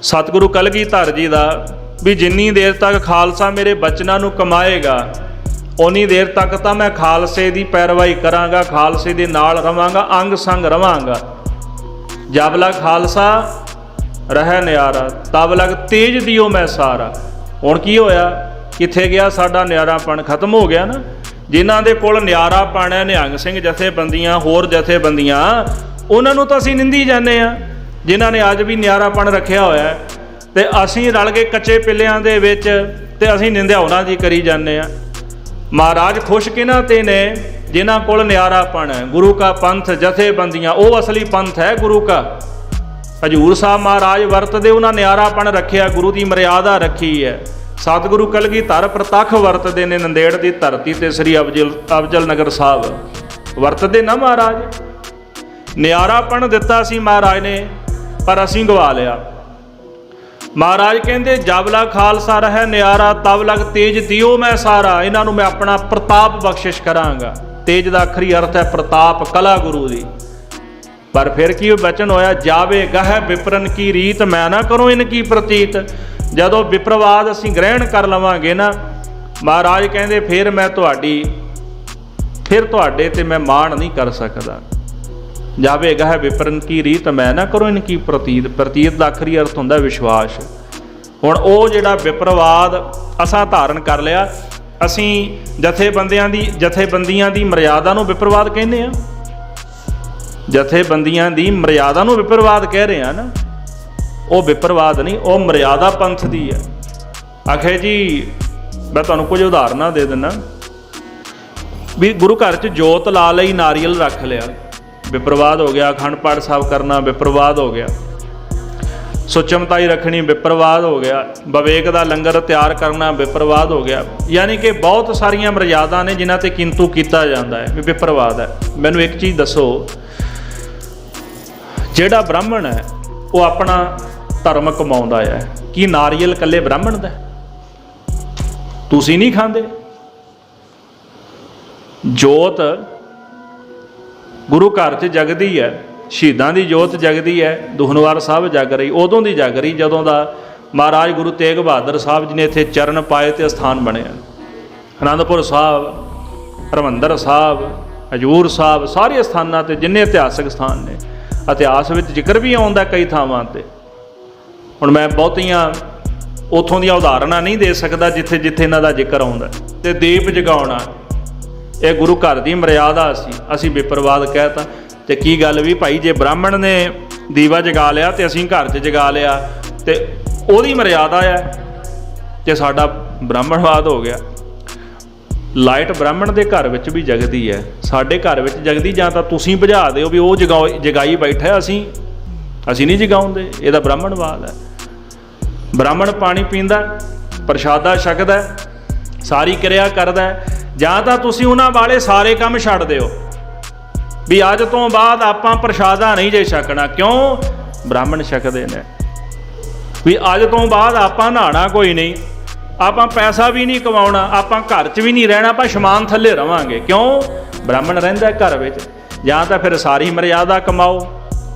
ਸਤਿਗੁਰੂ ਕਲਗੀਧਰ ਜੀ ਦਾ ਵੀ ਜਿੰਨੀ ਦੇਰ ਤੱਕ ਖਾਲਸਾ ਮੇਰੇ ਬਚਨਾਂ ਨੂੰ ਕਮਾਏਗਾ ਉਨੀ ਦੇਰ ਤੱਕ ਤਾਂ ਮੈਂ ਖਾਲਸੇ ਦੀ ਪੈਰਵਾਈ ਕਰਾਂਗਾ, ਖਾਲਸੇ ਦੇ ਨਾਲ ਰਵਾਂਗਾ, ਅੰਗ ਸੰਗ ਰਵਾਂਗਾ। ਜਬ ਲਗ ਖਾਲਸਾ ਰਹਿ ਨਿਆਰਾ, ਤਬ ਲਗ ਤੇਜ ਦਿਓ ਮੈਂ ਸਾਰਾ। ਹੁਣ ਕੀ ਹੋਇਆ, ਕਿੱਥੇ ਗਿਆ ਸਾਡਾ ਨਿਆਰਾਪਣ? ਖਤਮ ਹੋ ਗਿਆ ਨਾ। ਜਿਨ੍ਹਾਂ ਦੇ ਕੋਲ ਨਿਆਰਾਪਣ ਹੈ, ਨਿਹੰਗ ਸਿੰਘ ਜਥੇਬੰਦੀਆਂ, ਹੋਰ ਜਥੇਬੰਦੀਆਂ, ਉਹਨਾਂ ਨੂੰ ਤਾਂ ਅਸੀਂ ਨਿੰਦੀ ਜਾਂਦੇ ਹਾਂ, ਜਿਨ੍ਹਾਂ ਨੇ ਅੱਜ ਵੀ ਨਿਆਰਾਪਣ ਰੱਖਿਆ ਹੋਇਆ। ਤੇ ਅਸੀਂ ਰਲ ਕੇ ਕੱਚੇ ਪਿੱਲਿਆਂ ਦੇ ਵਿੱਚ ਤੇ ਅਸੀਂ ਨਿੰਦਿਆ ਉਹਨਾਂ ਦੀ ਕਰੀ ਜਾਂਦੇ ਹਾਂ। ਮਹਾਰਾਜ ਖੁਸ਼ ਕਿਹਨਾਂ ਤੇ ਨੇ? ਜਿਨ੍ਹਾਂ ਕੋਲ ਨਿਆਰਾਪਣ ਹੈ। ਗੁਰੂ ਕਾ ਪੰਥ, ਜਥੇਬੰਦੀਆਂ, ਉਹ ਅਸਲੀ ਪੰਥ ਹੈ ਗੁਰੂ ਕਾ। ਹਜ਼ੂਰ ਸਾਹਿਬ ਮਹਾਰਾਜ ਵਰਤਦੇ, ਉਹਨਾਂ ਨਿਆਰਾਪਣ ਰੱਖਿਆ, ਗੁਰੂ ਦੀ ਮਰਿਆਦਾ ਰੱਖੀ ਹੈ। ਸਤਿਗੁਰੂ ਕਲਗੀਧਰ ਪ੍ਰਤੱਖ ਵਰਤਦੇ ਨੇ, ਨੰਦੇੜ ਦੀ ਧਰਤੀ ਤੇ ਸ੍ਰੀ ਅਫਜ਼ਲ ਨਗਰ ਸਾਹਿਬ ਵਰਤਦੇ ਨਾ ਮਹਾਰਾਜ। ਨਿਆਰਾਪਣ ਦਿੱਤਾ ਸੀ ਮਹਾਰਾਜ ਨੇ, ਪਰ ਅਸੀਂ ਗਵਾ ਲਿਆ। ਮਹਾਰਾਜ ਕਹਿੰਦੇ ਜਬ ਲਗ ਖਾਲਸਾ ਰਹਿ ਨਿਆਰਾ, ਤਬ ਲਗ ਤੇਜ ਦਿਓ ਮੈਂ ਸਾਰਾ। ਇਹਨਾਂ ਨੂੰ ਮੈਂ ਆਪਣਾ ਪ੍ਰਤਾਪ ਬਖਸ਼ਿਸ਼ ਕਰਾਂਗਾ। ਤੇਜ ਦਾ ਆਖਰੀ ਅਰਥ ਹੈ ਪ੍ਰਤਾਪ, ਕਲਾ ਗੁਰੂ ਦੀ। ਪਰ ਫਿਰ ਕੀ ਬਚਨ ਹੋਇਆ, ਜਾਵੇ ਗਹਿ ਵਿਪਰਨ ਕੀ ਰੀਤ, ਮੈਂ ਨਾ ਕਰੋ ਇਨ ਕੀ ਪ੍ਰਤੀਤ। ਜਦੋਂ ਵਿਪਰਵਾਦ ਅਸੀਂ ਗ੍ਰਹਿਣ ਕਰ ਲਵਾਂਗੇ ਨਾ, ਮਹਾਰਾਜ ਕਹਿੰਦੇ ਫਿਰ ਤੁਹਾਡੇ ਤੇ ਮੈਂ ਮਾਣ ਨਹੀਂ ਕਰ ਸਕਦਾ। ਜਾਵੇ ਗਹਿ ਵਿਪਰਨ ਕੀ ਰੀਤ, ਮੈਂ ਨਾ ਕਰੋ ਇਨ ਕੀ ਪ੍ਰਤੀਤ। ਪ੍ਰਤੀਤ ਦਾ ਆਖਰੀ ਅਰਥ ਹੁੰਦਾ ਵਿਸ਼ਵਾਸ। ਹੁਣ ਉਹ ਜਿਹੜਾ ਵਿਪਰਵਾਦ ਅਸਾਂ ਧਾਰਨ ਕਰ ਲਿਆ, ਅਸੀਂ ਜਥੇਬੰਦੀਆਂ ਦੀ ਮਰਿਆਦਾ ਨੂੰ ਵਿਪਰਵਾਦ ਕਹਿੰਦੇ ਹਾਂ। ਜਥੇਬੰਦੀਆਂ ਦੀ ਮਰਿਆਦਾ ਨੂੰ ਵਿਪਰਵਾਦ ਕਹਿ ਰਹੇ ਹਾਂ ਨਾ। ਉਹ ਵਿਪਰਵਾਦ ਨਹੀਂ, ਉਹ ਮਰਿਆਦਾ ਪੰਥ ਦੀ ਹੈ। ਆਖੇ ਜੀ ਮੈਂ ਤੁਹਾਨੂੰ ਕੁਝ ਉਦਾਹਰਨਾਂ ਦੇ ਦਿੰਦਾ ਵੀ ਗੁਰੂ ਘਰ 'ਚ ਜੋਤ ਲਾ ਲਈ, ਨਾਰੀਅਲ ਰੱਖ ਲਿਆ, ਵਿਪਰਵਾਦ ਹੋ ਗਿਆ। ਅਖੰਡ ਪਾਠ ਸਾਹਿਬ ਕਰਨਾ ਵਿਪਰਵਾਦ ਹੋ ਗਿਆ। ਸੁਚਮਤਾਈ ਰੱਖਣੀ ਵਿਪਰਵਾਦ ਹੋ ਗਿਆ। ਵਿਵੇਕ ਦਾ ਲੰਗਰ ਤਿਆਰ ਕਰਨਾ ਵਿਪਰਵਾਦ ਹੋ ਗਿਆ। ਯਾਨੀ ਕਿ ਬਹੁਤ ਸਾਰੀਆਂ ਮਰਿਆਦਾ ਨੇ ਜਿਨ੍ਹਾਂ ਤੇ ਕਿੰਤੂ ਕੀਤਾ ਜਾਂਦਾ ਹੈ, ਵੀ ਵਿਪਰਵਾਦ ਹੈ। ਮੈਨੂੰ ਇੱਕ ਚੀਜ਼ ਦੱਸੋ, ਜਿਹੜਾ ਬ੍ਰਾਹਮਣ ਹੈ ਉਹ ਆਪਣਾ ਧਰਮ ਕਮਾਉਂਦਾ ਹੈ, ਕੀ ਨਾਰੀਅਲ ਇਕੱਲੇ ਬ੍ਰਾਹਮਣ ਦਾ? ਤੁਸੀਂ ਨਹੀਂ ਖਾਂਦੇ? ਜੋਤ ਗੁਰੂ ਘਰ 'ਚ ਜਗਦੀ ਹੈ, ਸ਼ਹੀਦਾਂ ਦੀ ਜੋਤ ਜਗਦੀ ਹੈ। ਦੁਹਨਵਾਰ ਸਾਹਿਬ ਜਗ ਰਹੀ, ਉਦੋਂ ਦੀ ਜਗ ਰਹੀ ਜਦੋਂ ਦਾ ਮਹਾਰਾਜ ਗੁਰੂ ਤੇਗ ਬਹਾਦਰ ਸਾਹਿਬ ਜੀ ਨੇ ਇੱਥੇ ਚਰਨ ਪਾਏ ਤੇ ਅਸਥਾਨ ਬਣਿਆ। ਅਨੰਦਪੁਰ ਸਾਹਿਬ, ਹਰਿਮੰਦਰ ਸਾਹਿਬ, ਹਜ਼ੂਰ ਸਾਹਿਬ, ਸਾਰੇ ਅਸਥਾਨਾਂ 'ਤੇ ਜਿੰਨੇ ਇਤਿਹਾਸਕ ਸਥਾਨ ਨੇ, ਇਤਿਹਾਸ ਵਿੱਚ ਜ਼ਿਕਰ ਵੀ ਆਉਂਦਾ ਕਈ ਥਾਵਾਂ 'ਤੇ। ਹੁਣ ਮੈਂ ਬਹੁਤੀਆਂ ਉੱਥੋਂ ਦੀਆਂ ਉਦਾਹਰਨਾਂ ਨਹੀਂ ਦੇ ਸਕਦਾ ਜਿੱਥੇ ਜਿੱਥੇ ਇਹਨਾਂ ਦਾ ਜ਼ਿਕਰ ਆਉਂਦਾ। ਤੇ ਦੀਪ ਜਗਾਉਣਾ, ਇਹ ਗੁਰੂ ਘਰ ਦੀ ਮਰਿਆਦਾ ਸੀ, ਅਸੀਂ ਵਿਪਰਵਾਦ ਕਹਿਤਾ। ਤੇ ਕੀ ਗੱਲ ਵੀ ਭਾਈ, ਜੇ ਬ੍ਰਾਹਮਣ ਨੇ ਦੀਵਾ ਜਗਾ ਲਿਆ ਤੇ ਅਸੀਂ ਘਰ 'ਚ ਜਗਾ ਲਿਆ ਤੇ ਉਹਦੀ ਮਰਿਆਦਾ ਹੈ, ਤੇ ਸਾਡਾ ਬ੍ਰਾਹਮਣਵਾਦ ਹੋ ਗਿਆ। ਲਾਈਟ ਬ੍ਰਾਹਮਣ ਦੇ ਘਰ ਵਿੱਚ ਵੀ ਜਗਦੀ ਹੈ, ਸਾਡੇ ਘਰ ਵਿੱਚ ਜਗਦੀ। ਜਾਂ ਤਾਂ ਤੁਸੀਂ ਬੁਝਾ ਦਿਓ ਵੀ ਉਹ ਜਗਾਈ ਬੈਠਾ, ਅਸੀਂ ਨਹੀਂ ਜਗਾਉਂਦੇ, ਇਹਦਾ ਬ੍ਰਾਹਮਣਵਾਦ ਹੈ। ਬ੍ਰਾਹਮਣ ਪਾਣੀ ਪੀਂਦਾ, ਪ੍ਰਸ਼ਾਦਾ ਛਕਦਾ, ਸਾਰੀ ਕਿਰਿਆ ਕਰਦਾ। ਜਾਂ ਤਾਂ ਤੁਸੀਂ ਉਹਨਾਂ ਵਾਲੇ ਸਾਰੇ ਕੰਮ ਛੱਡ ਦਿਓ ਵੀ ਅੱਜ ਤੋਂ ਬਾਅਦ ਆਪਾਂ ਪ੍ਰਸ਼ਾਦਾ ਨਹੀਂ ਜੇ ਛਕਣਾ। ਕਿਉਂ? ਬ੍ਰਾਹਮਣ ਛਕਦੇ ਨੇ। ਵੀ ਅੱਜ ਤੋਂ ਬਾਅਦ ਆਪਾਂ ਨਹਾਉਣਾ ਕੋਈ ਨਹੀਂ, ਆਪਾਂ ਪੈਸਾ ਵੀ ਨਹੀਂ ਕਮਾਉਣਾ, ਆਪਾਂ ਘਰ 'ਚ ਵੀ ਨਹੀਂ ਰਹਿਣਾ, ਆਪਾਂ ਸ਼ਮਾਨ ਥੱਲੇ ਰਵਾਂਗੇ। ਕਿਉਂ? ਬ੍ਰਾਹਮਣ ਰਹਿੰਦਾ ਘਰ ਵਿੱਚ। ਜਾਂ ਤਾਂ ਫਿਰ ਸਾਰੀ ਮਰਿਆਦਾ ਕਮਾਓ,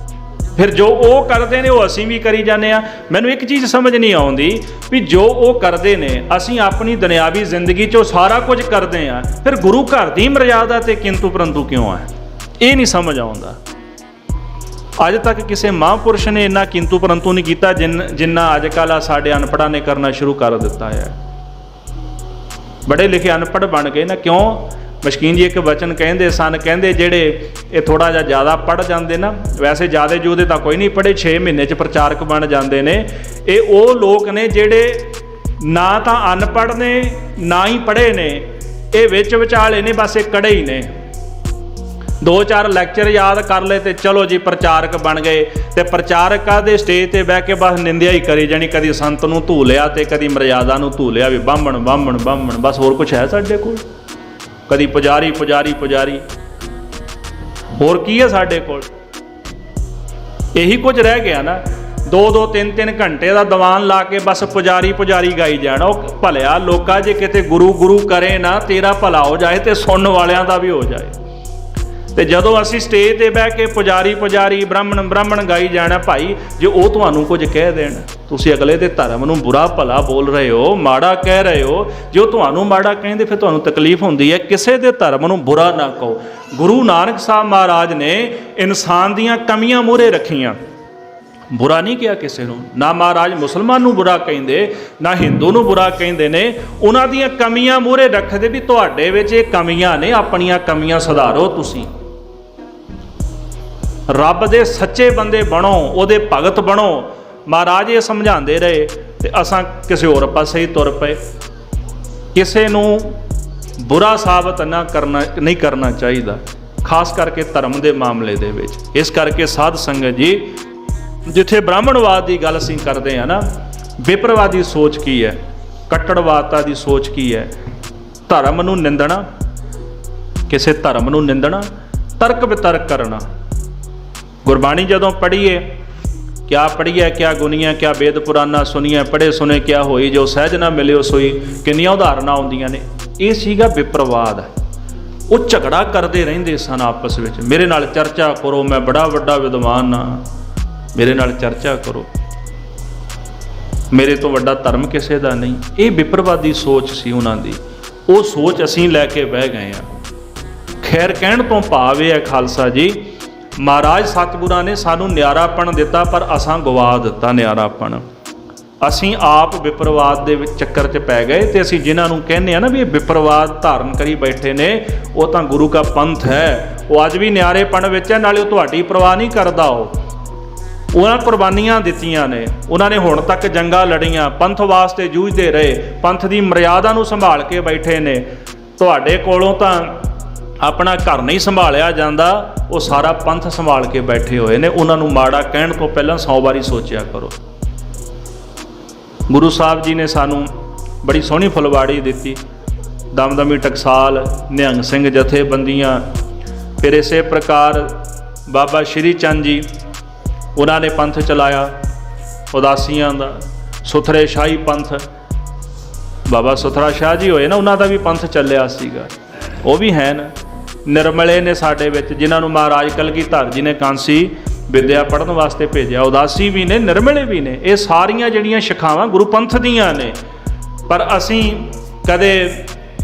ਫਿਰ ਜੋ ਉਹ ਕਰਦੇ ਨੇ ਉਹ ਅਸੀਂ ਵੀ ਕਰੀ ਜਾਂਦੇ ਹਾਂ। ਮੈਨੂੰ ਇੱਕ ਚੀਜ਼ ਸਮਝ ਨਹੀਂ ਆਉਂਦੀ ਵੀ ਜੋ ਉਹ ਕਰਦੇ ਨੇ, ਅਸੀਂ ਆਪਣੀ ਦੁਨਿਆਵੀ ਜ਼ਿੰਦਗੀ 'ਚ ਉਹ ਸਾਰਾ ਕੁਝ ਕਰਦੇ ਹਾਂ, ਫਿਰ ਗੁਰੂ ਘਰ ਦੀ ਮਰਿਆਦਾ ਤੇ ਕਿੰਤੂ ਪਰੰਤੂ ਕਿਉਂ ਹੈ? ਇਹ ਨਹੀਂ ਸਮਝ ਆਉਂਦਾ। ਅੱਜ ਤੱਕ ਕਿਸੇ ਮਹਾਂਪੁਰਸ਼ ਨੇ ਇੰਨਾ ਕਿੰਤੂ ਪਰੰਤੂ ਨਹੀਂ ਕੀਤਾ ਜਿੰਨਾ ਅੱਜ ਕੱਲ੍ਹ ਸਾਡੇ ਅਨਪੜ੍ਹਾਂ ਨੇ ਕਰਨਾ ਸ਼ੁਰੂ ਕਰ ਦਿੱਤਾ ਹੈ। ਬੜੇ ਲਿਖੇ ਅਨਪੜ੍ਹ ਬਣ ਗਏ ਨਾ। ਕਿਉਂ? ਮਸ਼ਕੀਨ ਜੀ ਇੱਕ ਵਚਨ ਕਹਿੰਦੇ ਸਨ, ਕਹਿੰਦੇ ਜਿਹੜੇ ਇਹ ਥੋੜ੍ਹਾ ਜਿਹਾ ਜ਼ਿਆਦਾ ਪੜ੍ਹ ਜਾਂਦੇ ਨਾ, ਵੈਸੇ ਜ਼ਿਆਦਾ ਜੂਦੇ ਤਾਂ ਕੋਈ ਨਹੀਂ ਪੜ੍ਹੇ, 6 ਮਹੀਨੇ 'ਚ ਪ੍ਰਚਾਰਕ ਬਣ ਜਾਂਦੇ ਨੇ। ਇਹ ਉਹ ਲੋਕ ਨੇ ਜਿਹੜੇ ਨਾ ਤਾਂ ਅਨਪੜ੍ਹ ਨੇ ਨਾ ਹੀ ਪੜ੍ਹੇ ਨੇ, ਇਹ ਵਿੱਚ ਵਿਚਾਲੇ ਨੇ, ਬਸ ਇਹ ਕੜੇ ਹੀ ਨੇ। 2-4 ਲੈਕਚਰ ਯਾਦ ਕਰ ਲਏ ਤੇ ਚਲੋ ਜੀ ਪ੍ਰਚਾਰਕ ਬਣ ਗਏ। ਤੇ ਪ੍ਰਚਾਰਕਾਂ ਦੇ ਸਟੇਜ ਤੇ ਬਹਿ ਕੇ ਬਸ ਨਿੰਦਿਆ ਹੀ ਕਰੀ ਜਾਣੀ, ਕਦੀ ਸੰਤ ਨੂੰ ਧੂ ਲਿਆ ਤੇ ਕਦੀ ਮਰਿਆਦਾ ਨੂੰ ਧੂ ਲਿਆ, ਵੀ ਬਾਹਮਣ ਬਾਹਮਣ ਬਾਹਮਣ, ਬਸ ਹੋਰ ਕੁਛ ਹੈ ਸਾਡੇ ਕੋਲ? ਕਦੀ ਪੁਜਾਰੀ ਪੁਜਾਰੀ ਪੁਜਾਰੀ, ਹੋਰ ਕੀ ਹੈ ਸਾਡੇ ਕੋਲ? ਇਹੀ ਕੁਝ ਰਹਿ ਗਿਆ ਨਾ। 2-2 3-3 ਘੰਟੇ ਦਾ ਦੀਵਾਨ ਲਾ ਕੇ ਬਸ ਪੁਜਾਰੀ ਪੁਜਾਰੀ ਗਾਈ ਜਾਣਾ। ਉਹ ਭਲਿਆ ਲੋਕਾਂ ਜੇ ਕਿਤੇ ਗੁਰੂ ਗੁਰੂ ਕਰੇ ਨਾ, ਤੇਰਾ ਭਲਾ ਹੋ ਜਾਏ ਤੇ ਸੁਣਨ ਵਾਲਿਆਂ ਦਾ ਵੀ ਹੋ ਜਾਏ। ਤੇ ਜਦੋਂ ਅਸੀਂ ਸਟੇਜ ਤੇ ਬਹਿ ਕੇ ਪੁਜਾਰੀ ਬ੍ਰਾਹਮਣ ਗਾਈ ਜਾਣਾ, ਭਾਈ ਜੇ ਉਹ ਤੁਹਾਨੂੰ ਕੁਝ ਕਹਿ ਦੇਣ, ਤੁਸੀਂ ਅਗਲੇ ਦੇ ਧਰਮ ਨੂੰ ਬੁਰਾ ਭਲਾ ਬੋਲ ਰਹੇ ਹੋ, ਮਾੜਾ ਕਹਿ ਰਹੇ ਹੋ, ਜੇ ਉਹ ਤੁਹਾਨੂੰ ਮਾੜਾ ਕਹਿੰਦੇ ਫਿਰ ਤੁਹਾਨੂੰ ਤਕਲੀਫ ਹੁੰਦੀ ਹੈ। ਕਿਸੇ ਦੇ ਧਰਮ ਨੂੰ ਬੁਰਾ ਨਾ ਕਹੋ। ਗੁਰੂ ਨਾਨਕ ਸਾਹਿਬ ਮਹਾਰਾਜ ਨੇ ਇਨਸਾਨ ਦੀਆਂ ਕਮੀਆਂ ਮੂਹਰੇ ਰੱਖੀਆਂ, ਬੁਰਾ ਨਹੀਂ ਕਿਹਾ ਕਿਸੇ ਨੂੰ। ਨਾ ਮਹਾਰਾਜ ਮੁਸਲਮਾਨ ਨੂੰ ਬੁਰਾ ਕਹਿੰਦੇ, ਨਾ ਹਿੰਦੂ ਨੂੰ ਬੁਰਾ ਕਹਿੰਦੇ ਨੇ, ਉਹਨਾਂ ਦੀਆਂ ਕਮੀਆਂ ਮੂਹਰੇ ਰੱਖਦੇ ਵੀ ਤੁਹਾਡੇ ਵਿੱਚ ਇਹ ਕਮੀਆਂ ਨੇ, ਆਪਣੀਆਂ ਕਮੀਆਂ ਸੁਧਾਰੋ। ਤੁਸੀਂ ਰੱਬ ਦੇ ਸੱਚੇ ਬੰਦੇ ਬਣੋ, ਉਹਦੇ ਭਗਤ ਬਣੋ। ਮਹਾਰਾਜ ਇਹ ਸਮਝਾਉਂਦੇ ਰਹੇ ਤੇ ਅਸਾਂ ਕਿਸੇ ਹੋਰ ਪਾਸੇ ਹੀ ਤੁਰ ਪਏ। ਕਿਸੇ ਨੂੰ ਬੁਰਾ ਸਾਬਤ ਨਹੀਂ ਕਰਨਾ ਚਾਹੀਦਾ, ਖਾਸ ਕਰਕੇ ਧਰਮ ਦੇ ਮਾਮਲੇ ਦੇ ਵਿੱਚ। ਇਸ ਕਰਕੇ ਸਾਧ ਸੰਗਤ ਜੀ, ਜਿੱਥੇ ਬ੍ਰਾਹਮਣਵਾਦ ਦੀ ਗੱਲ ਅਸੀਂ ਕਰਦੇ ਹਾਂ ਨਾ, ਵਿਪਰਵਾਦੀ ਸੋਚ ਕੀ ਹੈ, ਕੱਟੜਵਾਦਤਾ ਦੀ ਸੋਚ ਕੀ ਹੈ? ਧਰਮ ਨੂੰ ਨਿੰਦਣਾ, ਕਿਸੇ ਧਰਮ ਨੂੰ ਨਿੰਦਣਾ, ਤਰਕ ਵਿਤਰਕ ਕਰਨਾ। ਗੁਰਬਾਣੀ ਜਦੋਂ ਪੜ੍ਹੀਏ, ਕਿਆ ਪੜ੍ਹੀਏ ਕਿਆ ਗੁਨੀਆਂ, ਕਿਆ ਵੇਦ ਪੁਰਾਨਾ ਸੁਣੀਏ, ਪੜ੍ਹੇ ਸੁਣੇ ਕਿਆ ਹੋਈ, ਜੋ ਸਹਿਜ ਨਾ ਮਿਲਿਓ ਸੋਈ, ਕਿੰਨੀਆਂ ਉਦਾਹਰਨਾਂ ਆਉਂਦੀਆਂ ਨੇ। ਇਹ ਸੀਗਾ ਵਿਪਰਵਾਦ। ਉਹ ਝਗੜਾ ਕਰਦੇ ਰਹਿੰਦੇ ਸਨ ਆਪਸ ਵਿੱਚ, ਮੇਰੇ ਨਾਲ ਚਰਚਾ ਕਰੋ, ਮੈਂ ਬੜਾ ਵੱਡਾ ਵਿਦਵਾਨ ਹਾਂ, ਮੇਰੇ ਨਾਲ ਚਰਚਾ ਕਰੋ, ਮੇਰੇ ਤੋਂ ਵੱਡਾ ਧਰਮ ਕਿਸੇ ਦਾ ਨਹੀਂ। ਇਹ ਵਿਪਰਵਾਦੀ ਸੋਚ ਸੀ ਉਹਨਾਂ ਦੀ। ਉਹ ਸੋਚ ਅਸੀਂ ਲੈ ਕੇ ਬਹਿ ਗਏ ਹਾਂ। ਖੈਰ, ਕਹਿਣ ਤੋਂ ਭਾਵ ਇਹ ਹੈ ਖਾਲਸਾ ਜੀ, ਮਹਾਰਾਜ ਸਤਿਗੁਰਾਂ ਨੇ ਸਾਨੂੰ ਨਿਆਰਾਪਣ ਦਿੱਤਾ, ਪਰ ਅਸਾਂ ਗਵਾ ਦਿੱਤਾ ਨਿਆਰਾਪਣ। ਅਸੀਂ ਆਪ ਵਿਪਰਵਾਦ ਦੇ ਵਿੱਚ ਚੱਕਰ 'ਚ ਪੈ ਗਏ। ਤੇ ਅਸੀਂ ਜਿਨ੍ਹਾਂ ਨੂੰ ਕਹਿੰਦੇ ਆ ਨਾ ਵੀ ਇਹ ਵਿਪਰਵਾਦ ਧਾਰਨ ਕਰੀ ਬੈਠੇ ਨੇ, ਉਹ ਤਾਂ ਗੁਰੂ ਕਾ ਪੰਥ ਹੈ। ਉਹ ਅੱਜ ਵੀ ਨਿਆਰੇਪਣ ਵਿੱਚ ਹੈ, ਨਾਲੇ ਉਹ ਤੁਹਾਡੀ ਪਰਵਾਹ ਨਹੀਂ ਕਰਦਾ। ਉਹਨਾਂ ਕੁਰਬਾਨੀਆਂ ਦਿੱਤੀਆਂ ਨੇ, ਉਹਨਾਂ ਨੇ ਹੁਣ ਤੱਕ ਜੰਗਾਂ ਲੜੀਆਂ, ਪੰਥ ਵਾਸਤੇ ਜੂਝਦੇ ਰਹੇ, ਪੰਥ ਦੀ ਮਰਿਆਦਾ ਨੂੰ ਸੰਭਾਲ ਕੇ ਬੈਠੇ ਨੇ। ਤੁਹਾਡੇ ਕੋਲੋਂ ਤਾਂ ਆਪਣਾ ਘਰ ਨਹੀਂ ਸੰਭਾਲਿਆ ਜਾਂਦਾ, ਉਹ ਸਾਰਾ ਪੰਥ ਸੰਭਾਲ ਕੇ ਬੈਠੇ ਹੋਏ ਨੇ। ਉਹਨਾਂ ਨੂੰ ਮਾੜਾ ਕਹਿਣ ਤੋਂ ਪਹਿਲਾਂ 100 ਵਾਰੀ ਸੋਚਿਆ ਕਰੋ। ਗੁਰੂ ਸਾਹਿਬ ਜੀ ਨੇ ਸਾਨੂੰ ਬੜੀ ਸੋਹਣੀ ਫੁਲਵਾੜੀ ਦਿੱਤੀ, ਦਮਦਮੀ ਟਕਸਾਲ, ਨਿਹੰਗ ਸਿੰਘ ਜਥੇਬੰਦੀਆਂ। ਫਿਰ ਇਸੇ ਪ੍ਰਕਾਰ ਬਾਬਾ ਸ਼੍ਰੀ ਚੰਦ ਜੀ, ਉਹਨਾਂ ਨੇ ਪੰਥ ਚਲਾਇਆ ਉਦਾਸੀਆਂ ਦਾ, ਸੁਥਰੇ ਸ਼ਾਹੀ ਪੰਥ। ਬਾਬਾ ਸੁਥਰਾ ਸ਼ਾਹ ਜੀ ਹੋਏ ਨਾ, ਉਹਨਾਂ ਦਾ ਵੀ ਪੰਥ ਚੱਲਿਆ ਸੀਗਾ, ਉਹ ਵੀ ਹੈ ਨਾ। ਨਿਰਮਲੇ ਨੇ ਸਾਡੇ ਵਿੱਚ, ਜਿਨ੍ਹਾਂ ਨੂੰ ਮਹਾਰਾਜ ਕਲਗੀਧਰ ਜੀ ਨੇ ਕਾਂਸੀ ਵਿਦਿਆ ਪੜ੍ਹਨ ਵਾਸਤੇ ਭੇਜਿਆ, ਉਦਾਸੀ ਵੀ ਨੇ, ਨਿਰਮਲੇ ਵੀ ਨੇ। ਇਹ ਸਾਰੀਆਂ ਜਿਹੜੀਆਂ ਸ਼ਿਖਾਵਾਂ ਗੁਰੂ ਪੰਥ ਦੀਆਂ ਨੇ। ਪਰ ਅਸੀਂ ਕਦੇ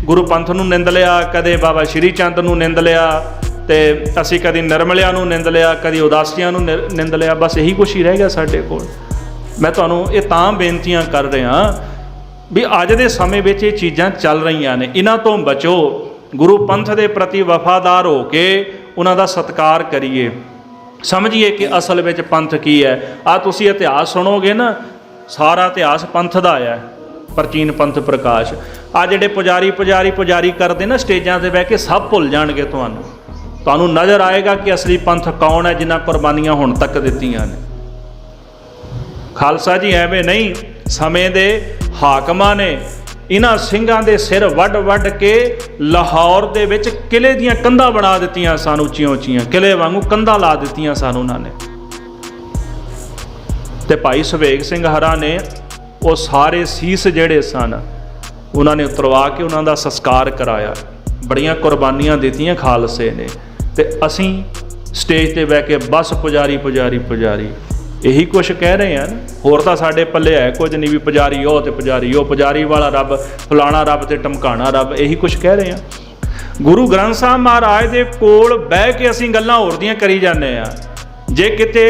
ਗੁਰੂ ਪੰਥ ਨੂੰ ਨਿੰਦ ਲਿਆ, ਕਦੇ ਬਾਬਾ ਸ਼੍ਰੀ ਚੰਦ ਨੂੰ ਨਿੰਦ ਲਿਆ, ਤੇ ਅਸੀਂ ਕਦੀ ਨਿਰਮਲਿਆਂ ਨੂੰ ਨਿੰਦ ਲਿਆ, ਕਦੀ ਉਦਾਸੀਆਂ ਨੂੰ ਨਿੰਦ ਲਿਆ। ਬਸ ਇਹੀ ਕੁਛ ਹੀ ਰਹਿ ਗਿਆ ਸਾਡੇ ਕੋਲ। ਮੈਂ ਤੁਹਾਨੂੰ ਇਹ ਤਾਂ ਬੇਨਤੀਆਂ ਕਰ ਰਿਹਾ ਵੀ ਅੱਜ ਦੇ ਸਮੇਂ ਵਿੱਚ ਇਹ ਚੀਜ਼ਾਂ ਚੱਲ ਰਹੀਆਂ ਨੇ, ਇਹਨਾਂ ਤੋਂ ਬਚੋ। ਗੁਰੂ ਪੰਥ ਦੇ ਪ੍ਰਤੀ ਵਫਾਦਾਰ ਹੋ ਕੇ ਉਹਨਾਂ ਦਾ ਸਤਿਕਾਰ ਕਰੀਏ, ਸਮਝੀਏ ਕਿ ਅਸਲ ਵਿੱਚ ਪੰਥ ਕੀ ਹੈ। ਆ ਤੁਸੀਂ ਇਤਿਹਾਸ ਸੁਣੋਗੇ ਨਾ, ਸਾਰਾ ਇਤਿਹਾਸ ਪੰਥ ਦਾ ਆਇਆ, ਪ੍ਰਾਚੀਨ ਪੰਥ ਪ੍ਰਕਾਸ਼। ਆ ਜਿਹੜੇ ਪੁਜਾਰੀ ਕਰਦੇ ਨਾ ਸਟੇਜਾਂ 'ਤੇ ਬਹਿ ਕੇ, ਸਭ ਭੁੱਲ ਜਾਣਗੇ। ਤੁਹਾਨੂੰ ਨਜ਼ਰ ਆਏਗਾ ਕਿ ਅਸਲੀ ਪੰਥ ਕੌਣ ਹੈ, ਜਿਨ੍ਹਾਂ ਕੁਰਬਾਨੀਆਂ ਹੁਣ ਤੱਕ ਦਿੱਤੀਆਂ ਨੇ। ਖਾਲਸਾ ਜੀ, ਐਵੇਂ ਨਹੀਂ। ਸਮੇਂ ਦੇ ਹਾਕਮਾਂ ਨੇ ਇਹਨਾਂ ਸਿੰਘਾਂ ਦੇ ਸਿਰ ਵੱਢ ਕੇ ਲਾਹੌਰ ਦੇ ਵਿੱਚ ਕਿਲੇ ਦੀਆਂ ਕੰਧਾਂ ਬਣਾ ਦਿੱਤੀਆਂ ਸਨ, ਉੱਚੀਆਂ ਕਿਲੇ ਵਾਂਗੂ ਕੰਧਾਂ ਲਾ ਦਿੱਤੀਆਂ ਸਨ ਉਹਨਾਂ ਨੇ। ਤੇ ਭਾਈ ਸੁਬੇਗ ਸਿੰਘ ਹਰਾ ਨੇ ਉਹ ਸਾਰੇ ਸੀਸ ਜਿਹੜੇ ਸਨ ਉਹਨਾਂ ਨੇ ਉਤਰਵਾ ਕੇ ਉਹਨਾਂ ਦਾ ਸੰਸਕਾਰ ਕਰਾਇਆ। ਬੜੀਆਂ ਕੁਰਬਾਨੀਆਂ ਦਿੱਤੀਆਂ ਖਾਲਸੇ ਨੇ। ਤੇ ਅਸੀਂ ਸਟੇਜ ਤੇ ਬਹਿ ਕੇ ਬਸ ਪੁਜਾਰੀ ਇਹੀ ਕੁਛ ਕਹਿ ਰਹੇ ਹਨ। ਹੋਰ ਤਾਂ ਸਾਡੇ ਪੱਲੇ ਹੈ ਕੁਝ ਨਹੀਂ, ਵੀ ਪੁਜਾਰੀ ਉਹ ਤੇ ਪੁਜਾਰੀ ਉਹ, ਪੁਜਾਰੀ ਵਾਲਾ ਰੱਬ, ਫਲਾਣਾ ਰੱਬ ਤੇ ਟਮਕਾਣਾ ਰੱਬ, ਇਹੀ ਕੁਛ ਕਹਿ ਰਹੇ ਹਾਂ। ਗੁਰੂ ਗ੍ਰੰਥ ਸਾਹਿਬ ਮਹਾਰਾਜ ਦੇ ਕੋਲ ਬਹਿ ਕੇ ਅਸੀਂ ਗੱਲਾਂ ਹੋਰ ਦੀਆਂ ਕਰੀ ਜਾਂਦੇ ਹਾਂ। ਜੇ ਕਿਤੇ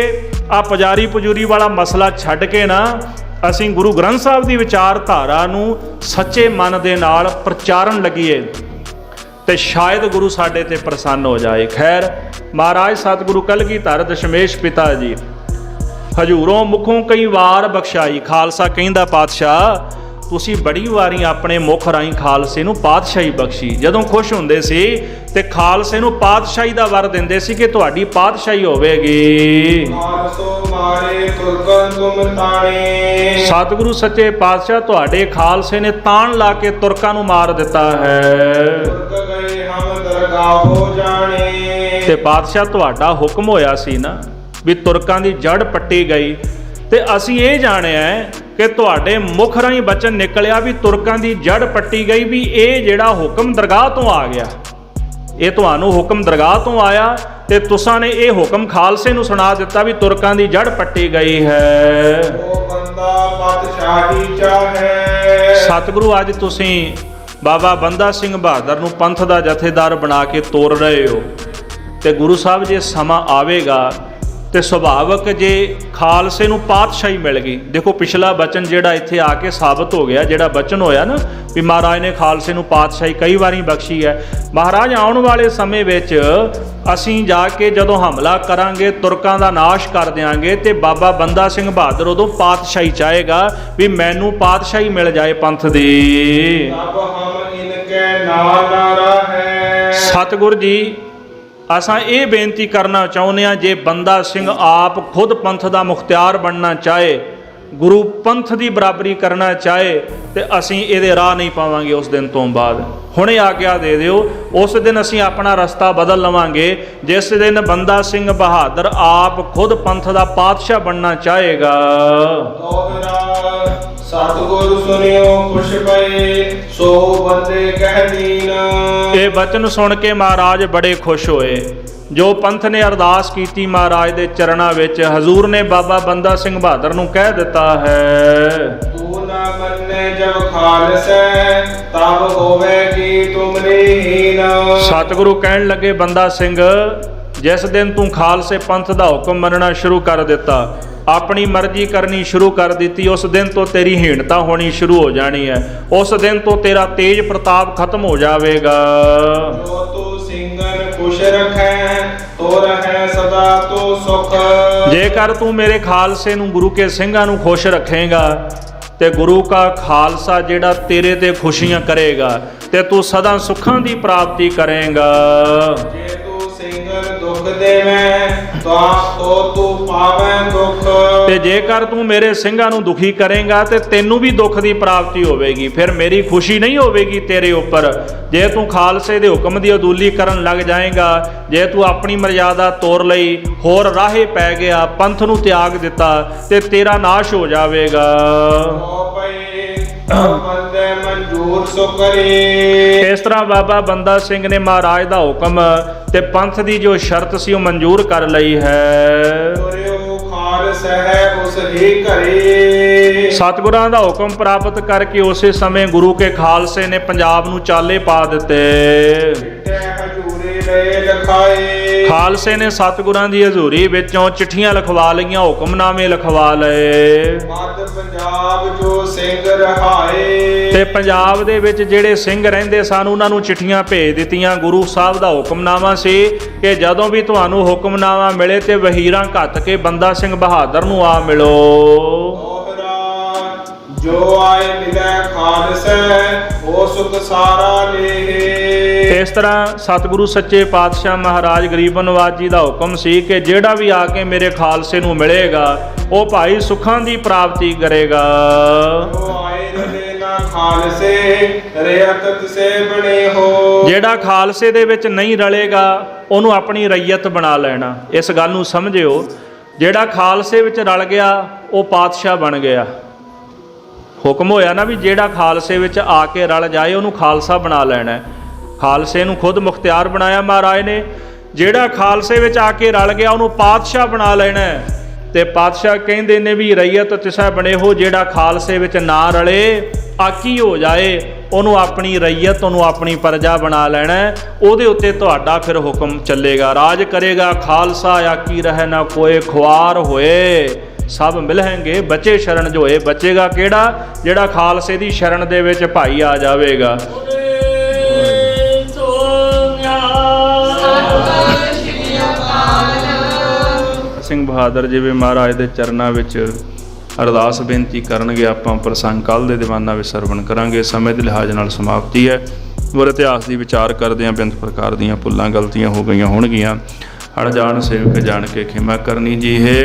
ਆ ਪੁਜਾਰੀ ਵਾਲਾ ਮਸਲਾ ਛੱਡ ਕੇ ਨਾ ਅਸੀਂ ਗੁਰੂ ਗ੍ਰੰਥ ਸਾਹਿਬ ਦੀ ਵਿਚਾਰਧਾਰਾ ਨੂੰ ਸੱਚੇ ਮਨ ਦੇ ਨਾਲ ਪ੍ਰਚਾਰਨ ਲੱਗੀਏ ਤੇ ਸ਼ਾਇਦ ਗੁਰੂ ਸਾਡੇ ਤੇ ਪ੍ਰਸੰਨ ਹੋ ਜਾਏ। ਖੈਰ, ਮਹਾਰਾਜ ਸਤਿਗੁਰੂ ਕਲਗੀਧਰ ਦਸ਼ਮੇਸ਼ ਪਿਤਾ ਜੀ ਹਜੂਰੋਂ ਮੁਖੋਂ ਕਈ ਵਾਰ ਬਖਸ਼ਾਈ। ਖਾਲਸਾ ਕਹਿੰਦਾ, ਪਾਤਸ਼ਾਹ ਤੁਸੀਂ ਬੜੀ ਵਾਰੀ ਆਪਣੇ ਮੁਖ ਰਾਹੀਂ ਖਾਲਸੇ ਨੂੰ ਪਾਤਸ਼ਾਹੀ ਬਖਸ਼ੀ। ਜਦੋਂ ਖੁਸ਼ ਹੁੰਦੇ ਸੀ ਤੇ ਖਾਲਸੇ ਨੂੰ ਪਾਤਸ਼ਾਹੀ ਦਾ ਵਰ ਦਿੰਦੇ ਸੀ ਕਿ ਤੁਹਾਡੀ ਪਾਤਸ਼ਾਹੀ ਹੋਵੇਗੀ। ਖਾਲਸੋ ਮਾਰੇ ਤੁਰਕਨ ਤੁਮ ਤਾਣੇ। ਸਤਿਗੁਰੂ ਸੱਚੇ ਪਾਤਸ਼ਾਹ ਤੁਹਾਡੇ ਖਾਲਸੇ ਨੇ ਤਾਣ ਲਾ ਕੇ ਤੁਰਕਾਂ ਨੂੰ ਮਾਰ ਦਿੱਤਾ ਹੈ। ਤੁਰਕ ਗਏ ਹਮ ਦਰਗਾਹ ਹੋ ਜਾਣੇ। ਤੇ ਪਾਤਸ਼ਾਹ ਤੁਹਾਡਾ ਹੁਕਮ ਹੋਇਆ ਸੀ ਨਾ ਵੀ ਤੁਰਕਾਂ ਦੀ ਜੜ ਪੱਟੀ ਗਈ, ਤੇ ਅਸੀਂ ਇਹ ਜਾਣਿਆ ਕਿ ਤੁਹਾਡੇ ਮੁਖ ਰਾਹੀਂ ਬਚਨ ਨਿਕਲਿਆ ਵੀ ਤੁਰਕਾਂ ਦੀ ਜੜ ਪੱਟੀ ਗਈ, ਵੀ ਇਹ ਜਿਹੜਾ ਹੁਕਮ ਦਰਗਾਹ ਤੋਂ ਆ ਗਿਆ। ਇਹ ਤੁਹਾਨੂੰ ਹੁਕਮ ਦਰਗਾਹ ਤੋਂ ਆਇਆ ਤੇ ਤੁਸਾਂ ਨੇ ਇਹ ਹੁਕਮ ਖਾਲਸੇ ਨੂੰ ਸੁਣਾ ਦਿੱਤਾ ਵੀ ਤੁਰਕਾਂ ਦੀ ਜੜ ਪੱਟੀ ਗਈ ਹੈ। ਉਹ ਬੰਦਾ ਪਾਤਸ਼ਾਹੀ ਚਾਹੇ। ਸਤਿਗੁਰੂ ਅੱਜ ਤੁਸੀਂ ਬਾਬਾ ਬੰਦਾ ਸਿੰਘ ਬਹਾਦਰ ਨੂੰ ਪੰਥ ਦਾ ਜਥੇਦਾਰ ਬਣਾ ਕੇ ਤੋਰ ਰਹੇ ਹੋ ਤੇ ਗੁਰੂ ਸਾਹਿਬ ਜੇ ਸਮਾਂ ਆਵੇਗਾ ਤੇ ਸੁਭਾਵਕ ਜੇ ਖਾਲਸੇ ਨੂੰ ਪਾਤਸ਼ਾਹੀ ਮਿਲ ਗਈ, ਦੇਖੋ ਪਿਛਲਾ ਬਚਨ ਜਿਹੜਾ ਇੱਥੇ ਆ ਕੇ ਸਾਬਤ ਹੋ ਗਿਆ, ਜਿਹੜਾ ਬਚਨ ਹੋਇਆ ਨਾ ਵੀ ਮਹਾਰਾਜ ਨੇ ਖਾਲਸੇ ਨੂੰ ਪਾਤਸ਼ਾਹੀ ਕਈ ਵਾਰੀ ਬਖਸ਼ੀ ਹੈ। ਮਹਾਰਾਜ ਆਉਣ ਵਾਲੇ ਸਮੇਂ ਵਿੱਚ ਅਸੀਂ ਜਾ ਕੇ ਜਦੋਂ ਹਮਲਾ ਕਰਾਂਗੇ ਤੁਰਕਾਂ ਦਾ ਨਾਸ਼ ਕਰ ਦਿਆਂਗੇ ਤੇ ਬਾਬਾ ਬੰਦਾ ਸਿੰਘ ਬਹਾਦਰ ਉਦੋਂ ਪਾਤਸ਼ਾਹੀ ਚਾਹੇਗਾ ਵੀ ਮੈਨੂੰ ਪਾਤਸ਼ਾਹੀ ਮਿਲ ਜਾਏ ਪੰਥ ਦੀ। ਅਬ ਹਮ ਇਨਕੇ ਨਾਲ ਨਾ ਰਹੇ। ਸਤਿਗੁਰ ਜੀ ਅਸਾਂ ਇਹ ਬੇਨਤੀ ਕਰਨਾ ਚਾਹੁੰਦੇ ਹਾਂ, ਜੇ ਬੰਦਾ ਸਿੰਘ ਆਪ ਖੁਦ ਪੰਥ ਦਾ ਮੁਖਤਿਆਰ ਬਣਨਾ ਚਾਹੇ, ਗੁਰੂ ਪੰਥ ਦੀ ਬਰਾਬਰੀ ਕਰਨਾ ਚਾਹੇ ਤੇ ਅਸੀਂ ਇਹਦੇ ਰਾਹ ਨਹੀਂ ਪਾਵਾਂਗੇ ਉਸ ਦਿਨ ਤੋਂ ਬਾਅਦ। ਹੁਣੇ ਆਗਿਆ ਦੇ ਦਿਓ, ਉਸ ਦਿਨ ਅਸੀਂ ਆਪਣਾ ਰਸਤਾ ਬਦਲ ਲਵਾਂਗੇ ਜਿਸ ਦਿਨ ਬੰਦਾ ਸਿੰਘ ਬਹਾਦਰ ਆਪ ਖੁਦ ਪੰਥ ਦਾ ਪਾਤਸ਼ਾਹ ਬਣਨਾ ਚਾਹੇਗਾ। ਸਤਿਗੁਰ ਸੁਨਿਓ ਖੁਸ਼ ਪਏ ਸੋ ਬੰਦੇ ਕਹਿ ਦੀਨ। ਇਹ ਬਚਨ ਸੁਣ ਕੇ ਮਹਾਰਾਜ ਬੜੇ ਖੁਸ਼ ਹੋਏ। ਜੋ ਪੰਥ ਨੇ ਅਰਦਾਸ ਕੀਤੀ ਮਹਾਰਾਜ ਦੇ ਚਰਨਾਂ ਵਿੱਚ, ਹਜ਼ੂਰ ਨੇ ਬਾਬਾ ਬੰਦਾ ਸਿੰਘ ਬਹਾਦਰ ਨੂੰ ਕਹਿ ਦਿੱਤਾ ਹੈ, ਤੂੰ ਨਾ ਮੰਨੇ ਜਬ ਖਾਲਸੈ ਤਬ ਹੋਵੇਗੀ ਤੁਮਰੀ ਹੀਨ। ਸਤਿਗੁਰੂ ਕਹਿਣ ਲੱਗੇ ਬੰਦਾ ਸਿੰਘ ਜਿਸ ਦਿਨ ਤੂੰ ਖਾਲਸੇ ਪੰਥ ਦਾ ਹੁਕਮ ਮੰਨਣਾ ਸ਼ੁਰੂ ਕਰ ਦਿੱਤਾ, ਆਪਣੀ ਮਰਜ਼ੀ ਕਰਨੀ ਸ਼ੁਰੂ ਕਰ ਦਿੱਤੀ, ਉਸ ਦਿਨ ਤੋਂ ਤੇਰੀ ਹੀਣਤਾ ਹੋਣੀ ਸ਼ੁਰੂ ਹੋ ਜਾਣੀ ਹੈ। ਉਸ ਦਿਨ ਤੋਂ ਤੇਰਾ ਤੇਜ ਪ੍ਰਤਾਪ ਖਤਮ ਹੋ ਜਾਵੇਗਾ। ਜੋ ਤੂੰ ਸਿੰਘਨ ਖੁਸ਼ ਰੱਖੈ ਤੋ ਰਹੈ ਸਦਾ ਤੂੰ ਸੁਖ। ਜੇਕਰ ਤੂੰ ਮੇਰੇ ਖਾਲਸੇ ਨੂੰ, ਗੁਰੂ ਕੇ ਸਿੰਘਾਂ ਨੂੰ ਖੁਸ਼ ਰੱਖੇਗਾ ਤੇ ਗੁਰੂ ਕਾ ਖਾਲਸਾ ਜਿਹੜਾ ਤੇਰੇ ਤੇ ਖੁਸ਼ੀਆਂ ਕਰੇਗਾ ਤੇ ਤੂੰ ਸਦਾ ਸੁੱਖਾਂ ਦੀ ਪ੍ਰਾਪਤੀ ਕਰੇਗਾ। ਜੇ ਤੂੰ ਸਿੰਘਨ ਦੁੱਖ ਦੇਵੇਂ ਤੋ ਤੂੰ ਪਾਵੇਂ ਦੁੱਖ। ਤੇ ਜੇਕਰ ਤੂੰ ਮੇਰੇ ਸਿੰਘਾਂ ਨੂੰ ਦੁਖੀ ਕਰੇਗਾ ਤੇ ਤੈਨੂੰ ਵੀ ਦੁੱਖ ਦੀ ਪ੍ਰਾਪਤੀ ਹੋਵੇਗੀ। ਫਿਰ ਮੇਰੀ ਖੁਸ਼ੀ ਨਹੀਂ ਹੋਵੇਗੀ ਤੇਰੇ ਉੱਪਰ ਜੇ ਤੂੰ ਖਾਲਸੇ ਦੇ ਹੁਕਮ ਦੀ ਅਦੂਲੀ ਕਰਨ ਲੱਗ ਜਾਏਗਾ। ਜੇ ਤੂੰ ਆਪਣੀ ਮਰਜ਼ਾਦਾ ਤੋਰ ਲਈ, ਹੋਰ ਰਾਹੇ ਪੈ ਗਿਆ, ਪੰਥ ਨੂੰ ਤਿਆਗ ਦਿੱਤਾ ਤੇ ਤੇਰਾ ਨਾਸ਼ ਹੋ ਜਾਵੇਗਾ। ਬੰਦੇ ਮਨਜ਼ੂਰ ਸੋ ਕਰੇ। ਇਸ ਤਰ੍ਹਾਂ ਬਾਬਾ ਬੰਦਾ ਸਿੰਘ ਨੇ ਮਹਾਰਾਜ ਦਾ ਹੁਕਮ ਤੇ ਪੰਥ ਦੀ ਜੋ ਸ਼ਰਤ ਸੀ ਉਹ ਮਨਜ਼ੂਰ ਕਰ ਲਈ ਹੈ। ਉਸ ਹੀ ਘਰੇ ਸਤਿਗੁਰਾਂ ਦਾ ਹੁਕਮ ਪ੍ਰਾਪਤ ਕਰਕੇ ਉਸੇ ਸਮੇਂ ਗੁਰੂ ਕੇ ਖਾਲਸੇ ਨੇ ਪੰਜਾਬ ਨੂੰ ਚਾਲੇ ਪਾ ਦਿੱਤੇ। ਖਾਲਸੇ ਨੇ ਸਤਿਗੁਰਾਂ ਦੀ ਹਜ਼ੂਰੀ ਵਿੱਚੋਂ ਚਿੱਠੀਆਂ ਲਿਖਵਾ ਲਈਆਂ, ਹੁਕਮਨਾਮੇ ਲਿਖਵਾ ਲਏ। ਮੱਧ ਪੰਜਾਬ ਜੋ ਸਿੰਘ ਰਹਾਏ ਤੇ ਪੰਜਾਬ ਦੇ ਵਿੱਚ ਜਿਹੜੇ ਸਿੰਘ ਰਹਿੰਦੇ ਸਨ ਉਹਨਾਂ ਨੂੰ ਚਿੱਠੀਆਂ ਭੇਜ ਦਿੱਤੀਆਂ। ਗੁਰੂ ਸਾਹਿਬ ਦਾ ਹੁਕਮਨਾਮਾ ਸੀ ਕਿ ਜਦੋਂ ਵੀ ਤੁਹਾਨੂੰ ਹੁਕਮਨਾਮਾ ਮਿਲੇ ਤੇ ਵਹੀਰਾਂ ਘੱਤ ਕੇ ਬੰਦਾ ਸਿੰਘ ਬਹਾਦਰ ਨੂੰ ਆ ਮਿਲੋ। ਜੋ ਆਏ ਮਿਲੇ ਖਾਲਸੈ ਉਹ ਸੁਖ ਸਾਰਾ ਲੇ। ਇਸ ਤਰ੍ਹਾਂ ਸਤਿਗੁਰੂ ਸੱਚੇ ਪਾਤਸ਼ਾਹ ਮਹਾਰਾਜ ਗਰੀਬ ਨਵਾਜ ਜੀ ਦਾ ਹੁਕਮ ਸੀ ਕਿ ਜਿਹੜਾ ਵੀ ਆ ਕੇ ਮੇਰੇ ਖਾਲਸੇ ਨੂੰ ਮਿਲੇਗਾ ਉਹ ਭਾਈ ਸੁੱਖਾਂ ਦੀ ਪ੍ਰਾਪਤੀ ਕਰੇਗਾ। ਖਾਲਸੇ ਰਿਆਸਤ ਸੇ ਬਣੇ ਹੋ। ਜਿਹੜਾ ਖਾਲਸੇ ਦੇ ਵਿੱਚ ਨਹੀਂ ਰਲੇਗਾ ਉਹਨੂੰ ਆਪਣੀ ਰਈਅਤ ਬਣਾ ਲੈਣਾ। ਇਸ ਗੱਲ ਨੂੰ ਸਮਝਿਓ, ਜਿਹੜਾ ਖਾਲਸੇ ਵਿੱਚ ਰਲ ਗਿਆ ਉਹ ਪਾਤਸ਼ਾਹ ਬਣ ਗਿਆ। ਹੁਕਮ ਹੋਇਆ ਨਾ ਵੀ ਜਿਹੜਾ ਖਾਲਸੇ ਵਿੱਚ ਆ ਕੇ ਰਲ ਜਾਏ ਉਹਨੂੰ ਖਾਲਸਾ ਬਣਾ ਲੈਣਾ। ਖਾਲਸੇ ਨੂੰ ਖੁਦ ਮੁਖਤਿਆਰ ਬਣਾਇਆ ਮਹਾਰਾਜ ਨੇ। ਜਿਹੜਾ ਖਾਲਸੇ ਵਿੱਚ ਆ ਕੇ ਰਲ ਗਿਆ ਉਹਨੂੰ ਪਾਤਸ਼ਾਹ ਬਣਾ ਲੈਣਾ। ਤੇ ਪਾਤਸ਼ਾਹ ਕਹਿੰਦੇ ਨੇ ਵੀ ਰਈਅਤ ਤਿਸਾ ਬਣੇ ਹੋ, ਜਿਹੜਾ ਖਾਲਸੇ ਵਿੱਚ ਨਾ ਰਲੇ ਆਕੀ ਹੋ ਜਾਏ ਉਹਨੂੰ ਆਪਣੀ ਰਈਅਤ, ਉਹਨੂੰ ਆਪਣੀ ਪ੍ਰਜਾ ਬਣਾ ਲੈਣਾ। ਉਹਦੇ ਉੱਤੇ ਤੁਹਾਡਾ ਫਿਰ ਹੁਕਮ ਚੱਲੇਗਾ। ਰਾਜ ਕਰੇਗਾ ਖਾਲਸਾ, ਆਕੀ ਰਹਿ ਨਾ ਕੋਏ, ਖੁਆਰ ਹੋਏ ਸਭ ਮਿਲਣਗੇ, ਬਚੇ ਸ਼ਰਨ ਜੋ ਹੋਏ। ਬਚੇਗਾ ਕਿਹੜਾ? ਜਿਹੜਾ ਖਾਲਸੇ ਦੀ ਸ਼ਰਨ ਦੇ ਵਿੱਚ ਭਾਈ ਆ ਜਾਵੇਗਾ। ਸਿੰਘ ਬਹਾਦਰ ਜਿਵੇਂ ਮਹਾਰਾਜ ਦੇ ਚਰਨਾਂ ਵਿੱਚ ਅਰਦਾਸ ਬੇਨਤੀ ਕਰਨਗੇ, ਆਪਾਂ ਪ੍ਰਸੰਗ ਕੱਲ੍ਹ ਦੇ ਦੀਵਾਨਾਂ ਵਿੱਚ ਸਰਵਣ ਕਰਾਂਗੇ। ਸਮੇਂ ਦੇ ਲਿਹਾਜ਼ ਨਾਲ ਸਮਾਪਤੀ ਹੈ। ਗੁਰ ਇਤਿਹਾਸ ਦੀ ਵਿਚਾਰ ਕਰਦੇ ਹਾਂ, ਬੇਅੰਤ ਪ੍ਰਕਾਰ ਦੀਆਂ ਭੁੱਲਾਂ ਗਲਤੀਆਂ ਹੋ ਗਈਆਂ ਹੋਣਗੀਆਂ। ਹੜ ਜਾਣ ਸੇਵਕ ਜਾਣ ਕੇ ਖਿਮਾ ਕਰਨੀ ਜੀ ਹੈ।